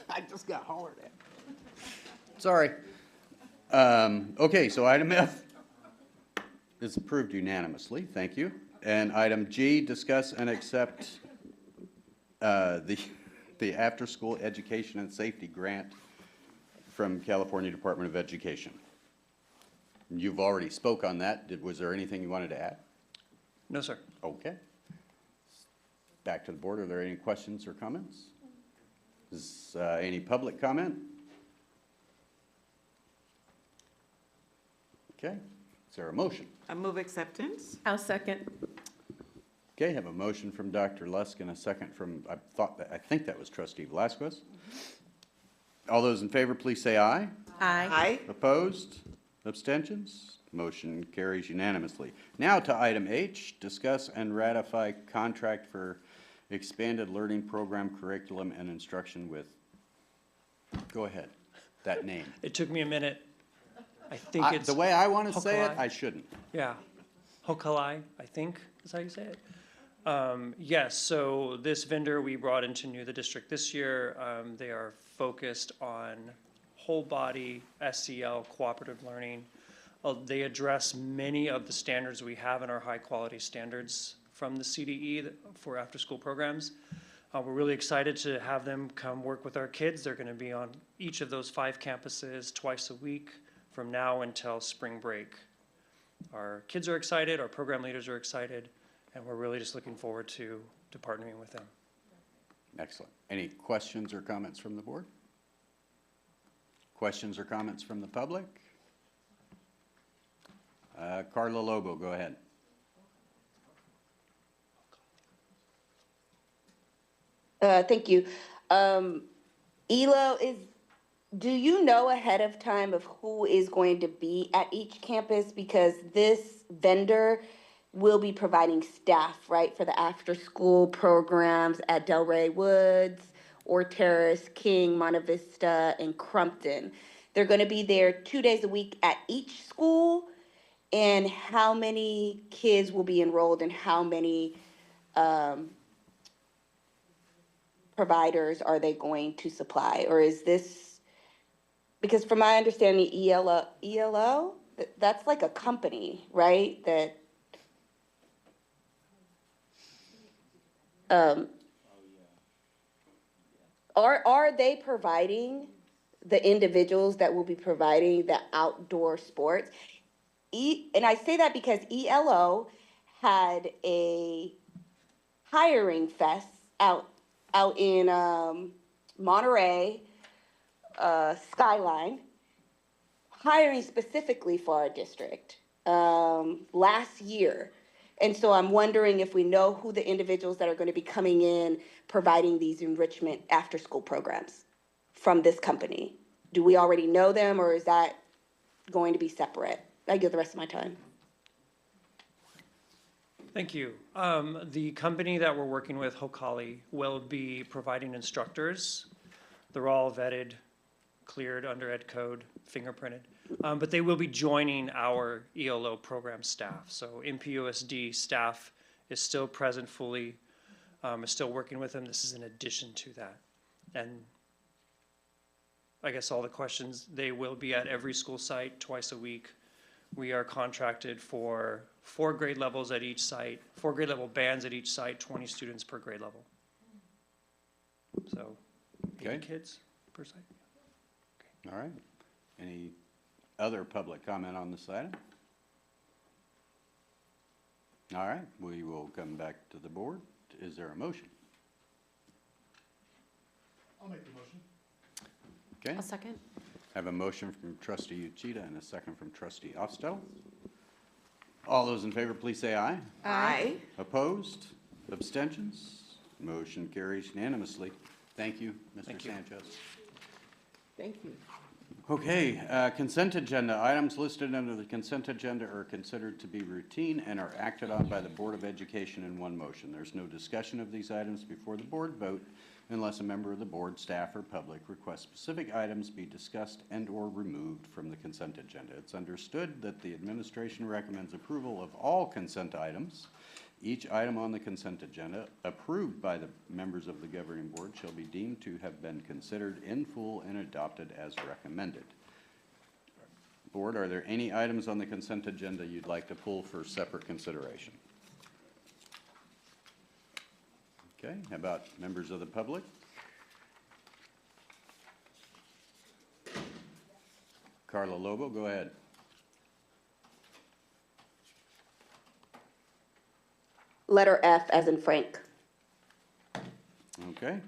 I just got hollered at. Sorry. Okay, so item F is approved unanimously, thank you. And item G, discuss and accept the after-school education and safety grant from California Department of Education. You've already spoke on that. Was there anything you wanted to add? No, sir. Okay. Back to the board. Are there any questions or comments? Is any public comment? Okay. Is there a motion? I move acceptance. I'll second. Okay, have a motion from Dr. Lusk and a second from, I think that was Trustee Velasquez. All those in favor, please say aye. Aye. Aye. Opposed? Abstentions? Motion carries unanimously. Now to item H, discuss and ratify contract for expanded learning program curriculum and instruction with, go ahead, that name. It took me a minute. I think it's. The way I want to say it, Hokalai. I shouldn't. Yeah. Hokalai, I think is how you say it. Yes, so this vendor we brought into the district this year. They are focused on whole body SEL cooperative learning. They address many of the standards we have in our high quality standards from the CDE for after school programs. We're really excited to have them come work with our kids. They're going to be on each of those 5 campuses twice a week from now until spring break. Our kids are excited, our program leaders are excited, and we're really just looking forward to partnering with them. Excellent. Any questions or comments from the board? Questions or comments from the public? Carla Lobo, go ahead. Thank you. ELO, do you know ahead of time of who is going to be at each campus? Because this vendor will be providing staff, right, for the after-school programs at Delray Woods, Ord Terrace, King, Monte Vista, and Crumpton. They're going to be there 2 days a week at each school. And how many kids will be enrolled and how many providers are they going to supply? Or is this, because from my understanding, ELO, that's like a company, right? That are they providing the individuals that will be providing the outdoor sports? And I say that because ELO had a hiring fest out in Monterey, Skyline, hiring specifically for our district last year. And so I'm wondering if we know who the individuals that are going to be coming in providing these enrichment after-school programs from this company. Do we already know them, or is that going to be separate? I give the rest of my time. Thank you. The company that we're working with, Hokali, will be providing instructors. They're all vetted, cleared under ed code, fingerprinted. But they will be joining our ELO program staff. So MPUSD staff is still present fully, is still working with them. This is in addition to that. And I guess all the questions, they will be at every school site twice a week. We are contracted for 4 grade levels at each site, 4 grade level bands at each site, 20 students per grade level. So, 8 kids per site. All right. Any other public comment on this item? All right, we will come back to the board. Is there a motion? I'll make the motion. Okay. I'll second. I have a motion from Trustee Uchida and a second from Trustee Ofstel. All those in favor, please say aye. Aye. Opposed? Abstentions? Motion carries unanimously. Thank you, Mr. Sanchez. Thank you. Okay, consent agenda. Items listed under the consent agenda are considered to be routine and are acted on by the Board of Education in one motion. There's no discussion of these items before the board vote. unless a member of the board, staff, or public requests specific items be discussed and/or removed from the consent agenda. It's understood that the administration recommends approval of all consent items. Each item on the consent agenda approved by the members of the governing board shall be deemed to have been considered in full and adopted as recommended. Board, are there any items on the consent agenda you'd like to pull for separate consideration? Okay, how about members of the public? Carla Lobo, go ahead. Letter F as in Frank. Okay.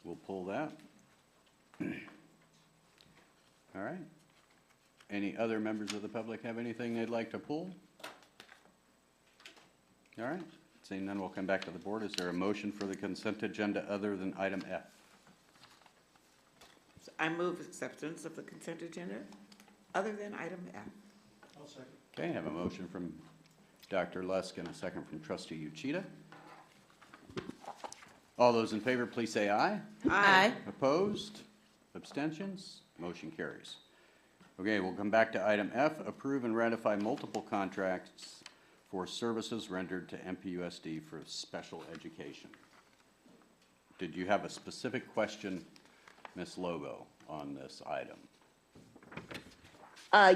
We'll pull that. All right. Any other members of the public have anything they'd like to pull? All right. Seeing none, we'll come back to the board. Is there a motion for the consent agenda other than item F? I move acceptance of the consent agenda, other than item F. I'll second. Okay, I have a motion from Dr. Lusk and a second from Trustee Uchida. All those in favor, please say aye. Aye. Opposed? Abstentions? Motion carries. Okay, we'll come back to item F, approve and ratify multiple contracts for services rendered to MPUSD for special education. Did you have a specific question, Ms. Lobo, on this item?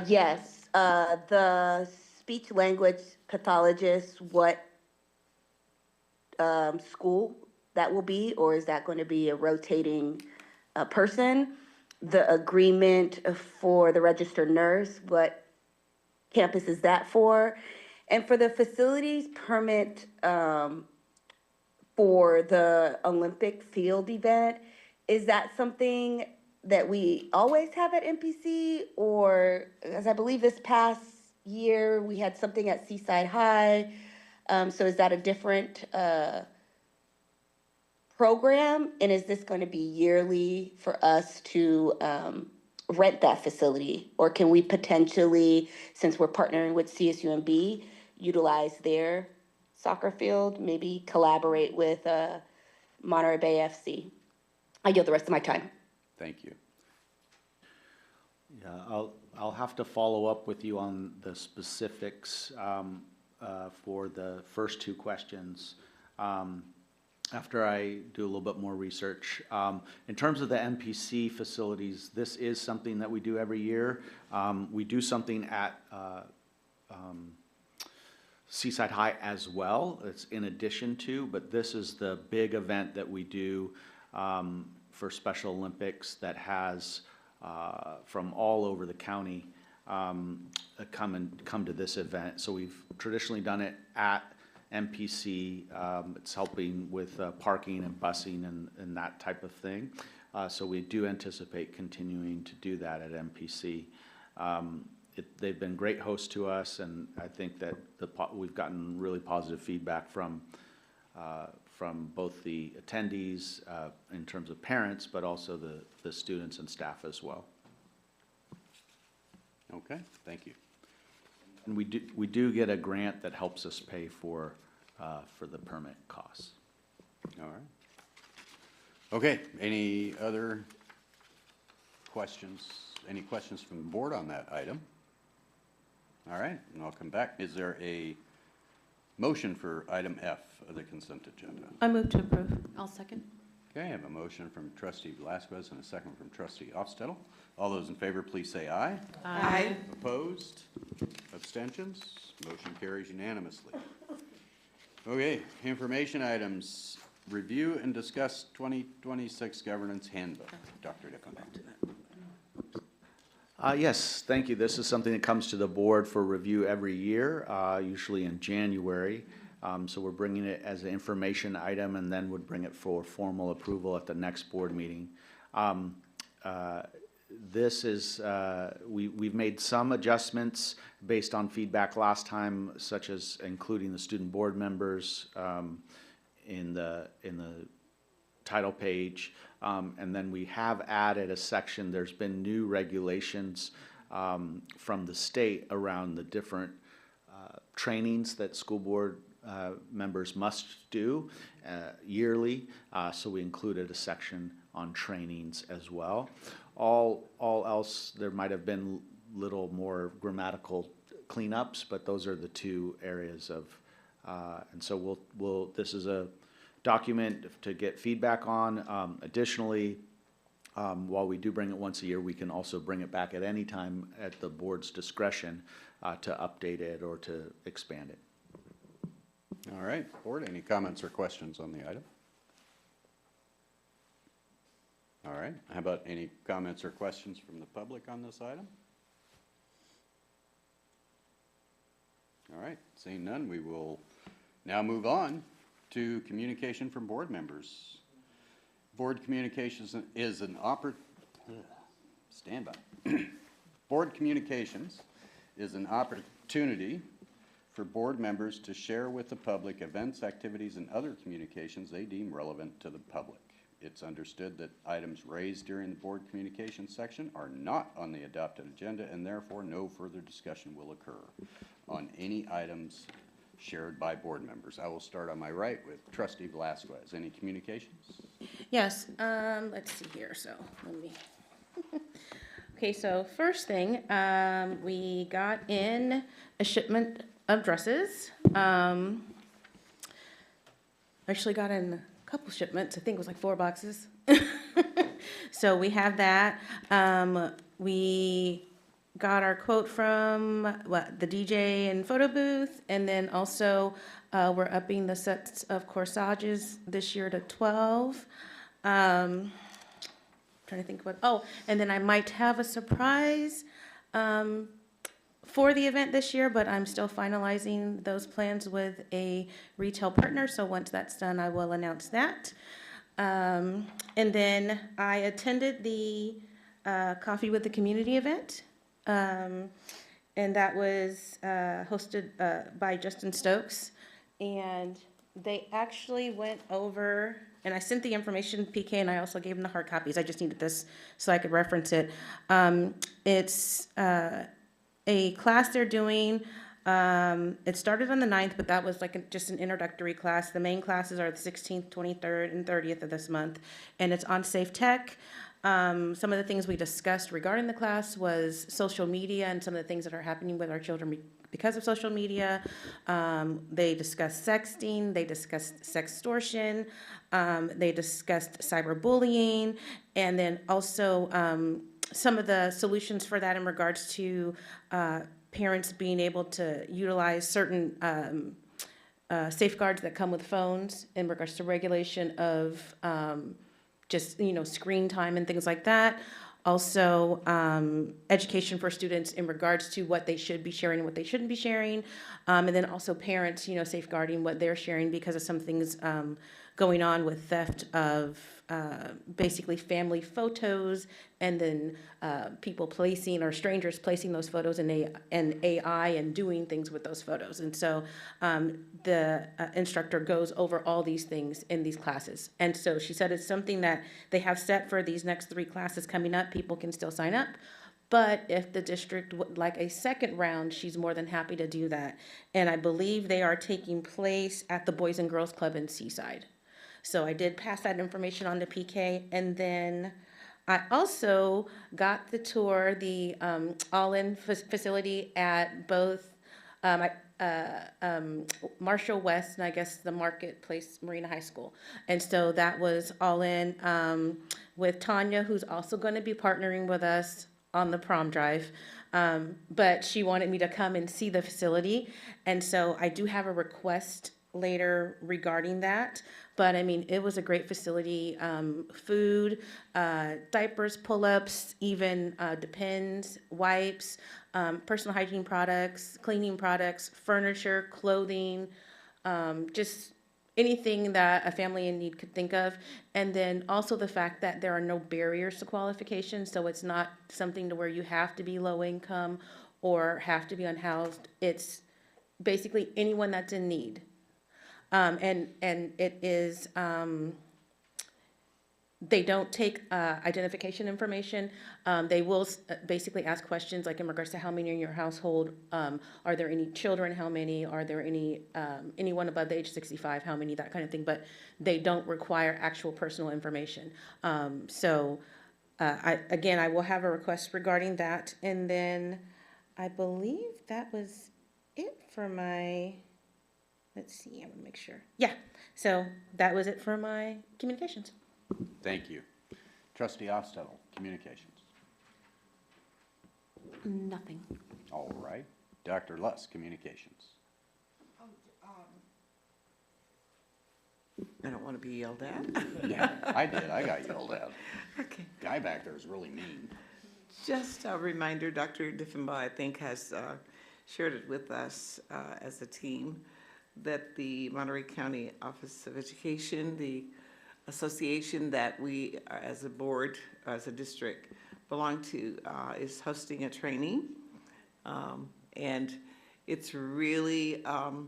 Yes, the speech language pathologist, what school that will be, or is that going to be a rotating person? The agreement for the registered nurse, what campus is that for? And for the facilities permit for the Olympic field event, is that something that we always have at MPC? Or, as I believe this past year, we had something at Seaside High. So is that a different program? And is this going to be yearly for us to rent that facility? Or can we potentially, since we're partnering with CSUMB, utilize their soccer field, maybe collaborate with Monterey Bay FC? I yield the rest of my time. Thank you. Yeah, I'll have to follow up with you on the specifics for the first two questions after I do a little bit more research. In terms of the MPC facilities, this is something that we do every year. We do something at Seaside High as well. It's in addition to, but this is the big event that we do for Special Olympics that has from all over the county come to this event. So we've traditionally done it at MPC. It's helping with parking and busing and that type of thing. So we do anticipate continuing to do that at MPC. They've been great hosts to us, and I think that we've gotten really positive feedback from both the attendees in terms of parents, but also the students and staff as well. Okay, thank you. And we do get a grant that helps us pay for the permit costs. All right. Okay, any other questions? Any questions from the board on that item? All right, and I'll come back. Is there a motion for item F of the consent agenda? I move to approve. I'll second. Okay, I have a motion from Trustee Velasquez and a second from Trustee Ofstettle. All those in favor, please say aye. Aye. Opposed? Abstentions? Motion carries unanimously. Okay, information items. Review and discuss 2026 governance handbook. Dr. Diffenbaugh. Yes, thank you. This is something that comes to the board for review every year, usually in January. So we're bringing it as an information item and then would bring it for formal approval at the next board meeting. This is, we've made some adjustments based on feedback last time, such as including the student board members in the title page. And then we have added a section. There's been new regulations from the state around the different trainings that school board members must do yearly, so we included a section on trainings as well. All else, there might have been little more grammatical cleanups, but those are the two areas of, and so this is a document to get feedback on. Additionally, while we do bring it once a year, we can also bring it back at any time at the board's discretion to update it or to expand it. All right, board, any comments or questions on the item? All right, how about any comments or questions from the public on this item? All right, seeing none, we will now move on to communication from board members. Board communications is an Board communications is an opportunity for board members to share with the public events, activities, and other communications they deem relevant to the public. It's understood that items raised during the board communications section are not on the adopted agenda, and therefore no further discussion will occur on any items shared by board members. I will start on my right with Trustee Velasquez. Any communications? Yes, let's see here, so let me. Okay, so first thing, we got in a shipment of dresses. Actually got in a couple shipments, I think it was like 4 boxes. So we have that. We got our quote from the DJ and photo booth, and then also we're upping the sets of corsages this year to 12. Trying to think what, and then I might have a surprise for the event this year, but I'm still finalizing those plans with a retail partner, so once that's done, I will announce that. And then I attended the Coffee with the Community event, and that was hosted by Justin Stokes, and they actually went over, and I sent the information to PK, and I also gave them the hard copies. I just needed this so I could reference it. It's a class they're doing. It started on the 9th, but that was like just an introductory class. The main classes are the 16th, 23rd, and 30th of this month, and it's on safe tech. Some of the things we discussed regarding the class was social media and some of the things that are happening with our children because of social media. They discussed sexting, they discussed sextortion, they discussed cyberbullying, and then also some of the solutions for that in regards to parents being able to utilize certain safeguards that come with phones in regards to regulation of just, screen time and things like that. Also, education for students in regards to what they should be sharing and what they shouldn't be sharing. And then also parents, safeguarding what they're sharing because of some things going on with theft of basically family photos, and then people placing or strangers placing those photos in AI and doing things with those photos. And so the instructor goes over all these things in these classes. And so she said it's something that they have set for these next 3 classes coming up. People can still sign up. But if the district would like a second round, she's more than happy to do that. And I believe they are taking place at the Boys and Girls Club in Seaside. So I did pass that information on to PK. And then I also got the tour, the all-in facility at both Marshall West and I guess the Marketplace Marina High School. And so that was all in with Tanya, who's also going to be partnering with us on the prom drive. But she wanted me to come and see the facility. And so I do have a request later regarding that. But I mean, it was a great facility. Food, diapers, pull-ups, even Depends, wipes, personal hygiene products, cleaning products, furniture, clothing, just anything that a family in need could think of. And then also the fact that there are no barriers to qualification, so it's not something to where you have to be low income or have to be unhoused. It's basically anyone that's in need. And it is, They don't take identification information. They will basically ask questions like in regards to how many in your household, are there any children, how many, are there any, anyone above the age 65, how many, that kind of thing, but they don't require actual personal information. I will have a request regarding that, and then I believe that was it for my, let's see, I'm gonna make sure. Yeah, so that was it for my communications. Thank you. Trustee Ostettle, communications. Nothing. All right. Dr. Luss, communications. I don't want to be yelled at. Yeah, I did. I got yelled at. Okay. Guy back there is really mean. Just a reminder, Dr. Diffenbaugh, I think, has shared it with us as a team, that the Monterey County Office of Education, the association that we, as a board, as a district, belong to, is hosting a training. And it's really an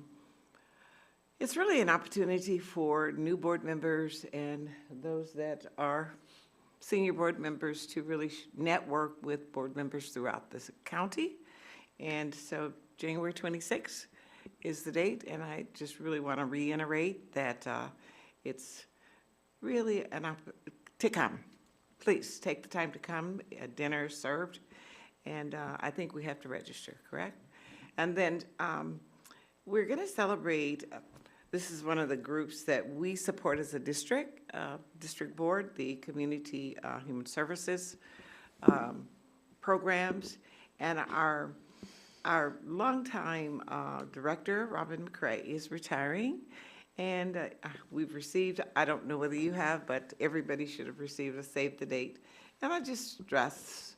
opportunity for new board members and those that are senior board members to really network with board members throughout this county. And so January 26th is the date, and I just really want to reiterate that it's really to come. Please take the time to come. Dinner is served, and I think we have to register, correct? And then we're going to celebrate. This is one of the groups that we support as a district board, the Community Human Services programs, and our longtime director, Robin McCrae, is retiring. And we've received, I don't know whether you have, but everybody should have received a save the date. And I just stress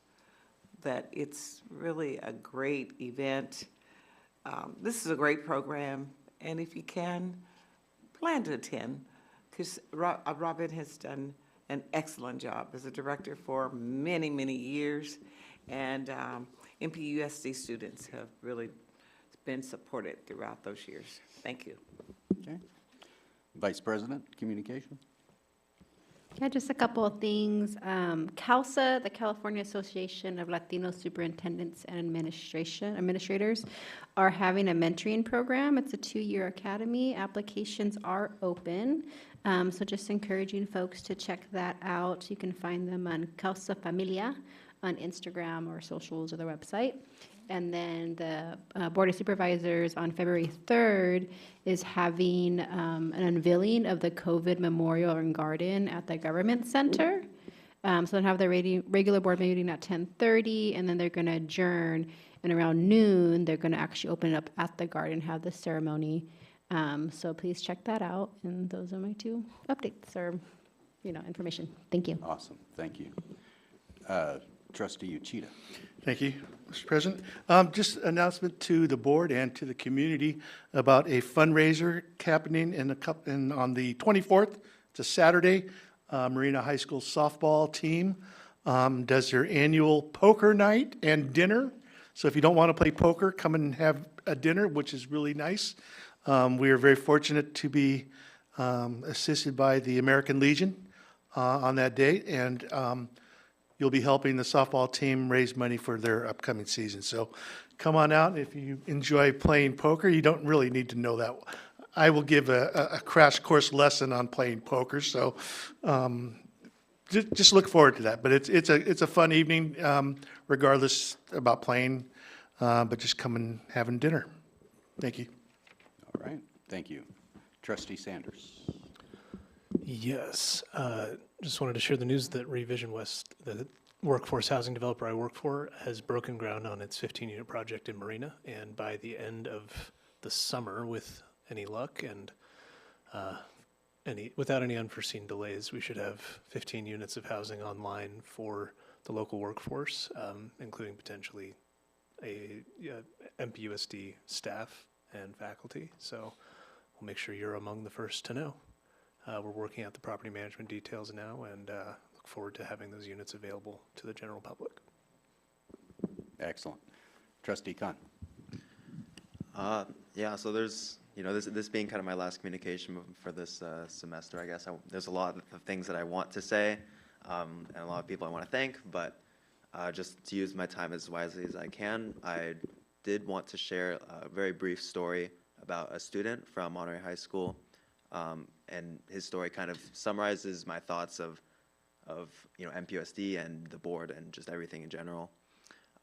that it's really a great event. This is a great program, and if you can, plan to attend, because Robin has done an excellent job as a director for many, many years, and MPUSD students have really been supported throughout those years. Thank you. Okay. Vice President, communication. Yeah, just a couple of things. CALSA, the California Association of Latino Superintendents and Administrators, are having a mentoring program. It's a 2-year academy. Applications are open. So just encouraging folks to check that out. You can find them on CALSA Familia on Instagram or socials or their website. And then the Board of Supervisors on February 3rd is having an unveiling of the COVID Memorial and Garden at the Government Center. So they'll have their regular board meeting at 10:30, and then they're going to adjourn. And around noon, they're going to actually open it up at the garden, have the ceremony. So please check that out. And those are my 2 updates or, information. Thank you. Awesome. Thank you. Trustee Uchida. Thank you, Mr. President. Just an announcement to the board and to the community about a fundraiser happening on the 24th. It's a Saturday. Marina High School softball team does their annual poker night and dinner. So if you don't want to play poker, come and have a dinner, which is really nice. We are very fortunate to be assisted by the American Legion on that date, and you'll be helping the softball team raise money for their upcoming season. So come on out. If you enjoy playing poker, you don't really need to know that. I will give a crash course lesson on playing poker. So just look forward to that. But it's a fun evening, regardless about playing, but just come and having dinner. Thank you. All right. Thank you. Trustee Sanders. Yes, just wanted to share the news that Revision West, the workforce housing developer I work for, has broken ground on its 15-unit project in Marina, and by the end of the summer, with any luck and without any unforeseen delays, we should have 15 units of housing online for the local workforce, including potentially a MPUSD staff and faculty. So we'll make sure you're among the first to know. We're working out the property management details now, and look forward to having those units available to the general public. Excellent. Trustee Khan. Yeah, so there's you know, this being kind of my last communication for this semester, I guess there's a lot of things that I want to say, and a lot of people I want to thank, but just to use my time as wisely as I can, I did want to share a very brief story about a student from Monterey High School, and his story kind of summarizes my thoughts of you know, MPUSD and the board and just everything in general.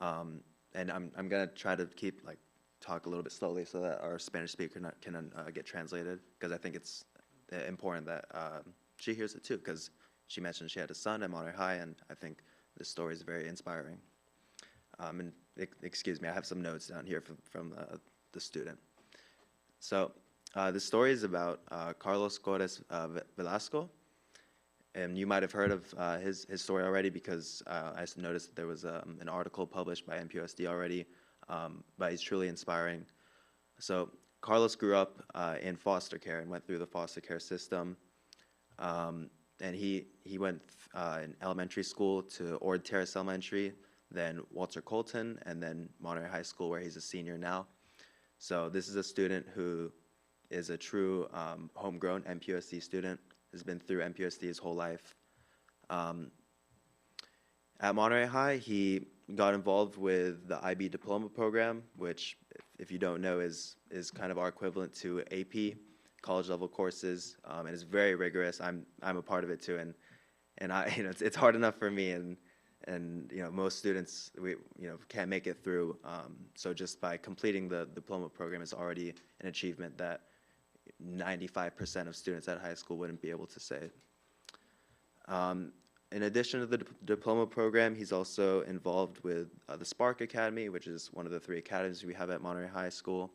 And I'm gonna try to talk a little bit slowly so that our Spanish speaker can get translated, because I think it's important that she hears it too, because she mentioned she had a son at Monterey High, and I think this story is very inspiring. And excuse me, I have some notes down here from the student. So the story is about Carlos Corres Velasco. And you might have heard of his story already, because I noticed that there was an article published by MPUSD already, but he's truly inspiring. So Carlos grew up in foster care and went through the foster care system. And he went in elementary school to Ord Terrace Elementary, then Walter Colton, and then Monterey High School, where he's a senior now. So this is a student who is a true homegrown MPUSD student, has been through MPUSD his whole life. At Monterey High, he got involved with the IB diploma program, which, if you don't know, is kind of our equivalent to AP, college level courses, and it's very rigorous. I'm a part of it too, and I, you know, it's hard enough for me, and you know, most students can't make it through. So just by completing the diploma program is already an achievement that 95% of students at high school wouldn't be able to say. In addition to the diploma program, he's also involved with the Spark Academy, which is one of the 3 academies we have at Monterey High School.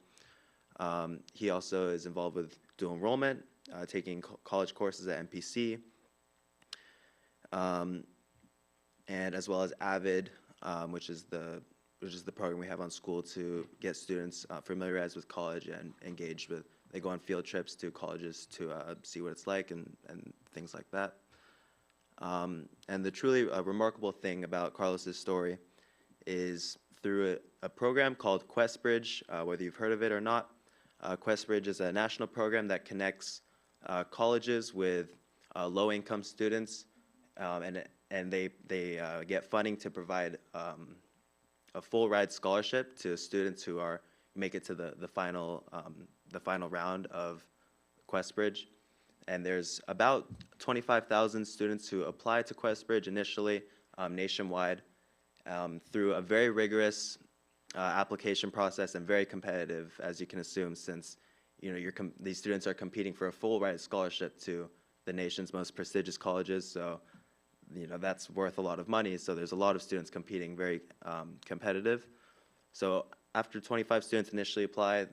He also is involved with dual enrollment, taking college courses at MPC, and as well as AVID, which is the program we have on school to get students familiarized with college and engaged with. They go on field trips to colleges to see what it's like and things like that. And the truly remarkable thing about Carlos's story is through a program called QuestBridge, whether you've heard of it or not. QuestBridge is a national program that connects colleges with low-income students, and they get funding to provide a full ride scholarship to students who make it to the final round of QuestBridge. And there's about 25,000 students who apply to QuestBridge initially nationwide through a very rigorous application process and very competitive, as you can assume, since these students are competing for a full ride scholarship to the nation's most prestigious colleges. So that's worth a lot of money. So there's a lot of students competing, very competitive. So after 25 students initially apply,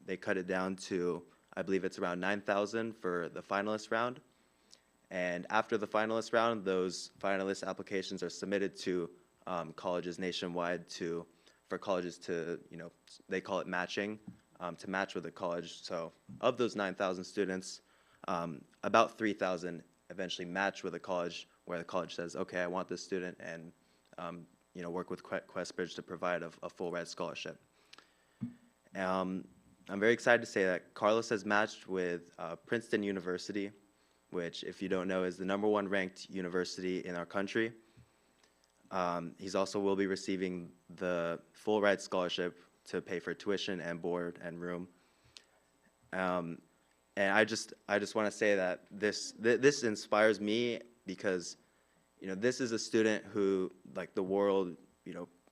they cut it down to, I believe it's around 9,000 for the finalist round. And after the finalist round, those finalist applications are submitted to colleges nationwide for colleges to, they call it matching, to match with a college. So of those 9,000 students, about 3,000 eventually match with a college where the college says, okay, I want this student, and work with QuestBridge to provide a full ride scholarship. I'm very excited to say that Carlos has matched with Princeton University, which, if you don't know, is the #1 ranked university in our country. He's also will be receiving the full ride scholarship to pay for tuition and board and room. And I just want to say that this inspires me, because this is a student who, like the world,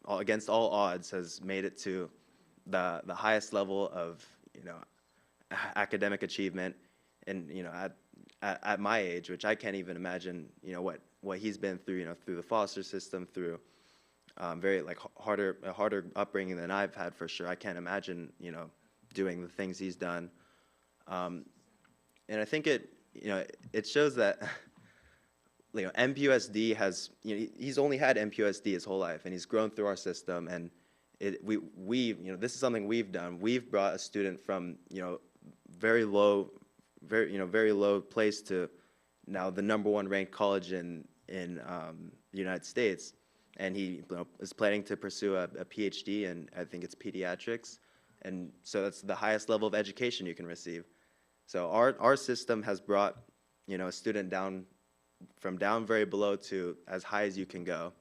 against all odds, has made it to the highest level of academic achievement, and at my age, which I can't even imagine what he's been through, through the foster system, through very harder upbringing than I've had, for sure. I can't imagine doing the things he's done, and I think it shows that MPUSD has, he's only had MPUSD his whole life, and he's grown through our system, and this is something we've done. We've brought a student from very low place to now the #1 ranked college in the United States, and he is planning to pursue a PhD in, I think it's pediatrics, And so that's the highest level of education you can receive. So our system has brought, you know, a student down from down very below to as high as you can go.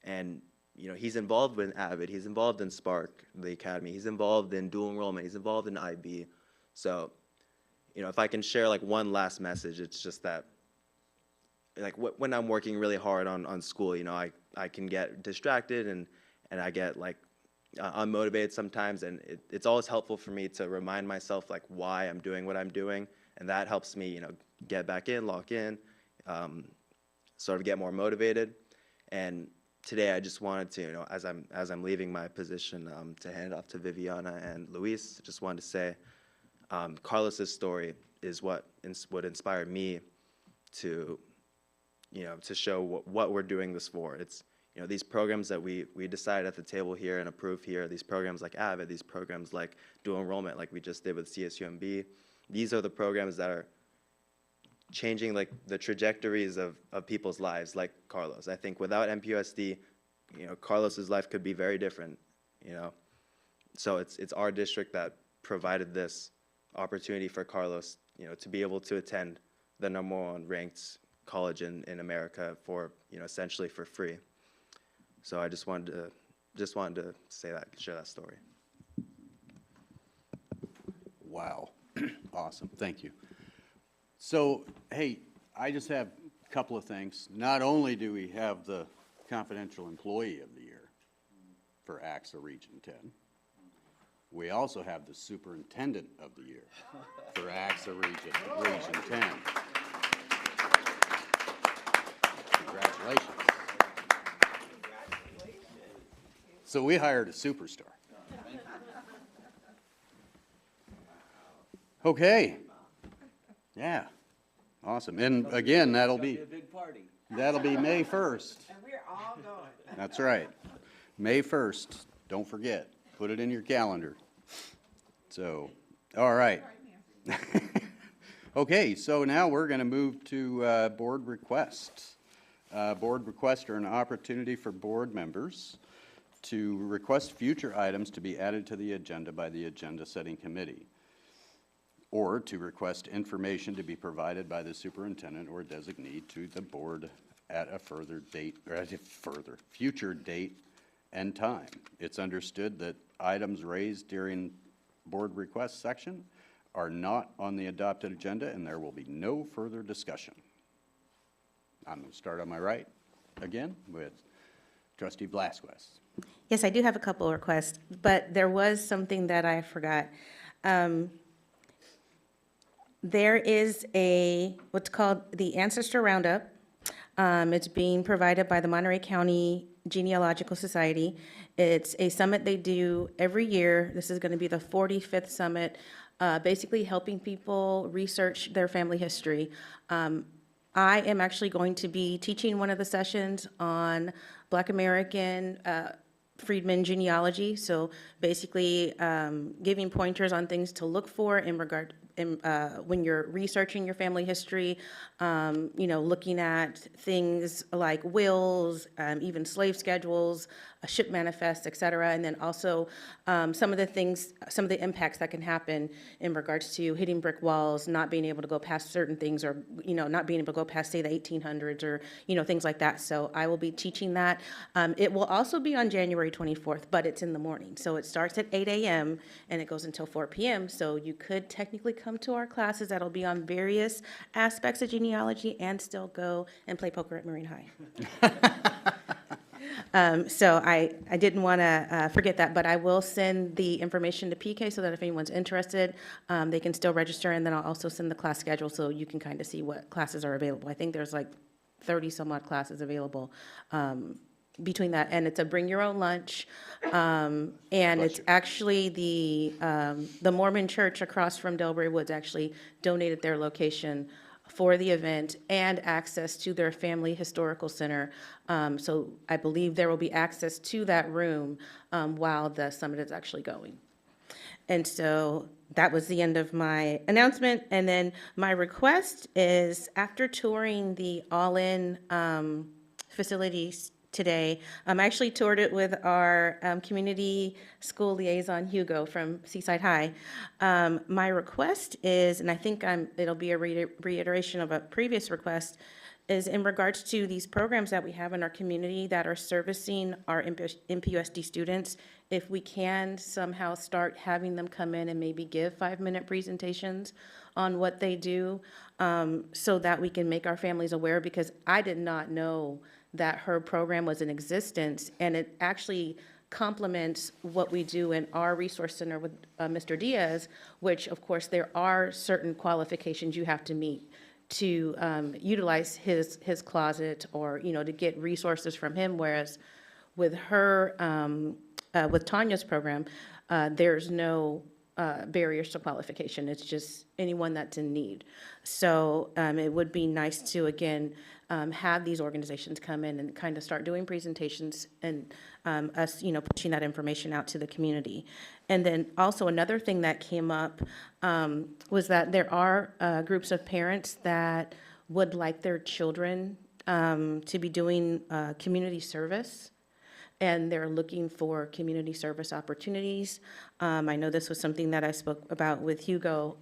And, you know, he's involved with AVID, he's involved in Spark, the academy, he's involved in dual enrollment, he's involved in IB. So, you know, if I can share like one last message, it's just that, like when I'm working really hard on school, you know, I can get distracted and I get like unmotivated sometimes, and it's always helpful for me to remind myself like why I'm doing what I'm doing, and that helps me, you know, get back in, lock in, sort of get more motivated. And today I just wanted to, you know, as I'm leaving my position, to hand it off to Viviana and Luis, just wanted to say, Carlos's story is what inspired me to, you know, to show what we're doing this for. It's, you know, these programs that we decide at the table here and approve here, these programs like AVID, these programs like dual enrollment like we just did with CSUMB, these are the programs that are changing like the trajectories of people's lives, like Carlos. I think without MPUSD, you know, Carlos's life could be very different, you know. So it's our district that provided this opportunity for Carlos, you know, to be able to attend the #1 ranked college in America for, you know, essentially for free. So I just wanted to say that, share that story. Wow. Awesome. Thank you. So, hey, I just have a couple of things. Not only do we have the Confidential Employee of the Year for AXA Region 10, we also have the Superintendent of the Year for AXA Region 10. Congratulations. So we hired a superstar. Okay. Yeah. Awesome. And again, that'll be a big party. May 1st. And we're all going. That's right. May 1st. Don't forget. Put it in your calendar. So, all right. Okay, so now we're going to move to board requests. Board requests are an opportunity for board members to request future items to be added to the agenda by the agenda setting committee, or to request information to be provided by the superintendent or designee to the board at a further date, or at a future date and time. It's understood that items raised during board request section are not on the adopted agenda, and there will be no further discussion. I'm going to start on my right again with Trustee Blasquez. Yes, I do have a couple of requests, but there was something that I forgot. There is what's called the Ancestor Roundup. It's being provided by the Monterey County Genealogical Society. It's a summit they do every year. This is going to be the 45th summit, basically helping people research their family history. I am actually going to be teaching one of the sessions on Black American freedmen genealogy. So basically giving pointers on things to look for in regard when you're researching your family history, you know, looking at things like wills, even slave schedules, ship manifests, et cetera, and then also some of the impacts that can happen in regards to hitting brick walls, not being able to go past certain things, or, you know, not being able to go past, say, the 1800s, or, you know, things like that. So I will be teaching that. It will also be on January 24th, but it's in the morning. So it starts at 8 a.m. and it goes until 4 p.m. So you could technically come to our classes that'll be on various aspects of genealogy and still go and play poker at Marine High. So I didn't want to forget that, but I will send the information to PK so that if anyone's interested, they can still register, and then I'll also send the class schedule so you can kind of see what classes are available. I think there's like 30 some odd classes available between that, and it's a bring your own lunch, and it's actually the Mormon church across from Delbury Woods actually donated their location for the event and access to their family historical center. So I believe there will be access to that room while the summit is actually going. And so that was the end of my announcement. And then my request is, after touring the all-in facilities today. I actually toured it with our community school liaison, Hugo, from Seaside High. My request is, and I think it'll be a reiteration of a previous request, is in regards to these programs that we have in our community that are servicing our MPUSD students, if we can somehow start having them come in and maybe give 5-minute presentations on what they do, so that we can make our families aware, because I did not know that her program was in existence, and it actually complements what we do in our resource center with Mr. Diaz, which of course there are certain qualifications you have to meet to utilize his closet, or, you know, to get resources from him, whereas with her, with Tanya's program, there's no barriers to qualification. It's just anyone that's in need. So it would be nice to, again, have these organizations come in and kind of start doing presentations, and us, you know, pushing that information out to the community. And then also another thing that came up was that there are groups of parents that would like their children to be doing community service, and they're looking for community service opportunities. I know this was something that I spoke about with Hugo,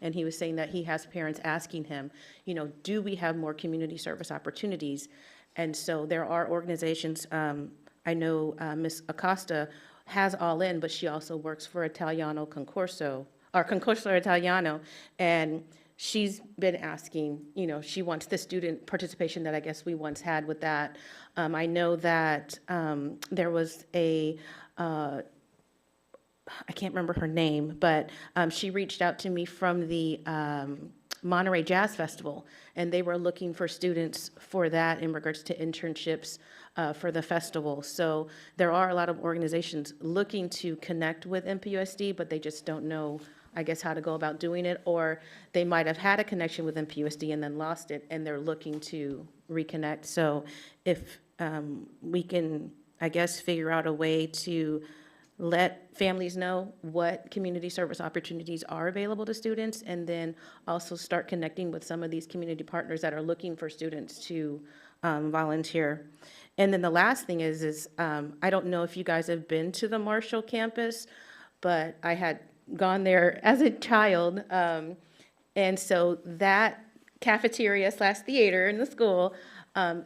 and he was saying that he has parents asking him, you know, do we have more community service opportunities? And so there are organizations, I know Ms. Acosta has All In, but she also works for Italiano Concorso, or Concorso Italiano, and she's been asking, you know, she wants the student participation that I guess we once had with that. I know that there was a, I can't remember her name, but she reached out to me from the Monterey Jazz Festival, and they were looking for students for that in regards to internships for the festival. So there are a lot of organizations looking to connect with MPUSD, but they just don't know, I guess, how to go about doing it, or they might have had a connection with MPUSD and then lost it, and they're looking to reconnect. So if we can, I guess, figure out a way to let families know what community service opportunities are available to students, and then also start connecting with some of these community partners that are looking for students to volunteer. And then the last thing is I don't know if you guys have been to the Marshall campus, but I had gone there as a child, and so that cafeteria / theater in the school,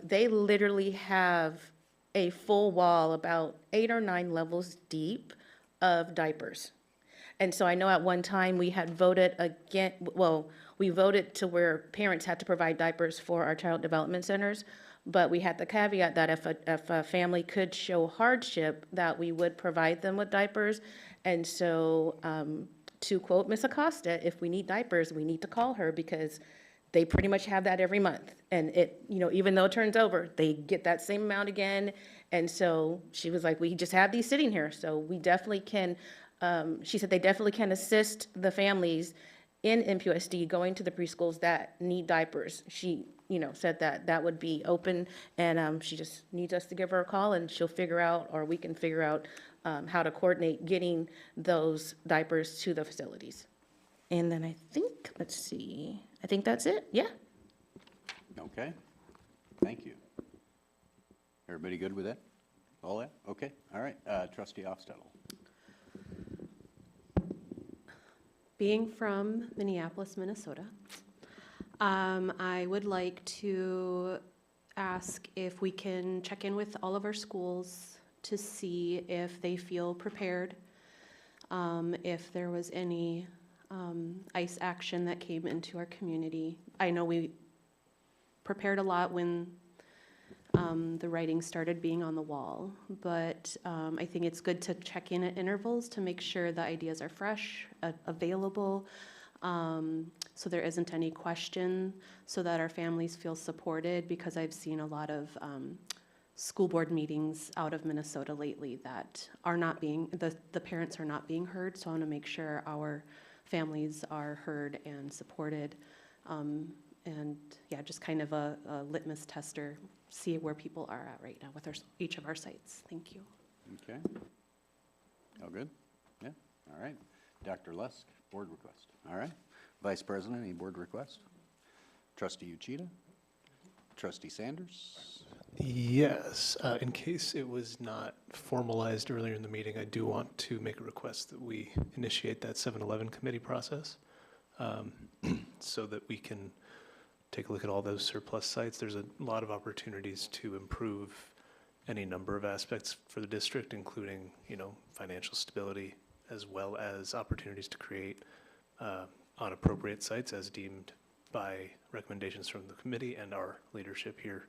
they literally have a full wall about 8 or 9 levels deep of diapers. And so I know at one time we had voted again, well, we voted to where parents had to provide diapers for our child development centers, but we had the caveat that if a family could show hardship, that we would provide them with diapers. And so, to quote Ms. Acosta, if we need diapers, we need to call her, because they pretty much have that every month. And it, you know, even though it turns over, they get that same amount again. And so she was like, we just have these sitting here. So we definitely can, she said they definitely can assist the families in MPUSD going to the preschools that need diapers. She, you know, said that that would be open, and she just needs us to give her a call, and she'll figure out, or we can figure out how to coordinate getting those diapers to the facilities. And then I think, let's see, I think that's it, yeah. Okay, thank you. Everybody good with that? All that? Okay, all right. Trustee Hofstadter. Being from Minneapolis, Minnesota, I would like to ask if we can check in with all of our schools to see if they feel prepared, if there was any ICE action that came into our community. I know we prepared a lot when the writing started being on the wall, but I think it's good to check in at intervals to make sure the ideas are fresh, available, so there isn't any question, so that our families feel supported, because I've seen a lot of school board meetings out of Minnesota lately that are not being, the parents are not being heard, so I want to make sure our families are heard and supported. And yeah, just kind of a litmus tester, see where people are at right now with each of our sites. Thank you. Okay. All good? Yeah, all right. Dr. Lusk, board request. All right. Vice President, any board request? Trustee Uchida? Trustee Sanders? Yes, in case it was not formalized earlier in the meeting, I do want to make a request that we initiate that 7-Eleven committee process so that we can take a look at all those surplus sites. There's a lot of opportunities to improve any number of aspects for the district, including, financial stability, as well as opportunities to create on appropriate sites as deemed by recommendations from the committee and our leadership here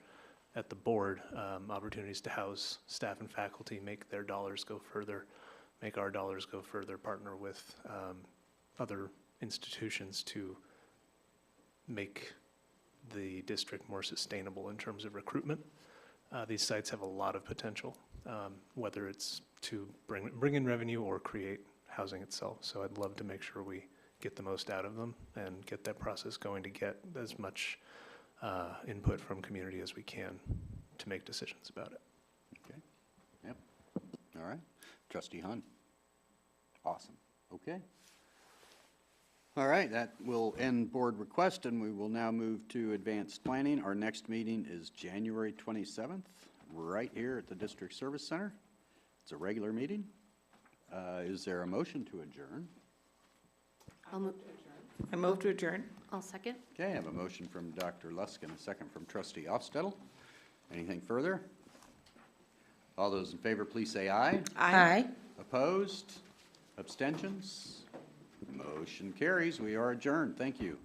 at the board, opportunities to house staff and faculty, make their dollars go further, make our dollars go further, partner with other institutions to make the district more sustainable in terms of recruitment. These sites have a lot of potential, whether it's to bring in revenue or create housing itself. So I'd love to make sure we get the most out of them and get that process going to get as much input from community as we can to make decisions about it. Okay. Yep. All right. Trustee Hunt. Awesome. Okay. All right, that will end board request, and we will now move to advanced planning. Our next meeting is January 27th, right here at the District Service Center. It's a regular meeting. Is there a motion to adjourn? I move to adjourn. I'll second. Okay, I have a motion from Dr. Lusk and a second from Trustee Ofstettle. Anything further? All those in favor, please say aye. Aye. Opposed? Abstentions? Motion carries. We are adjourned. Thank you.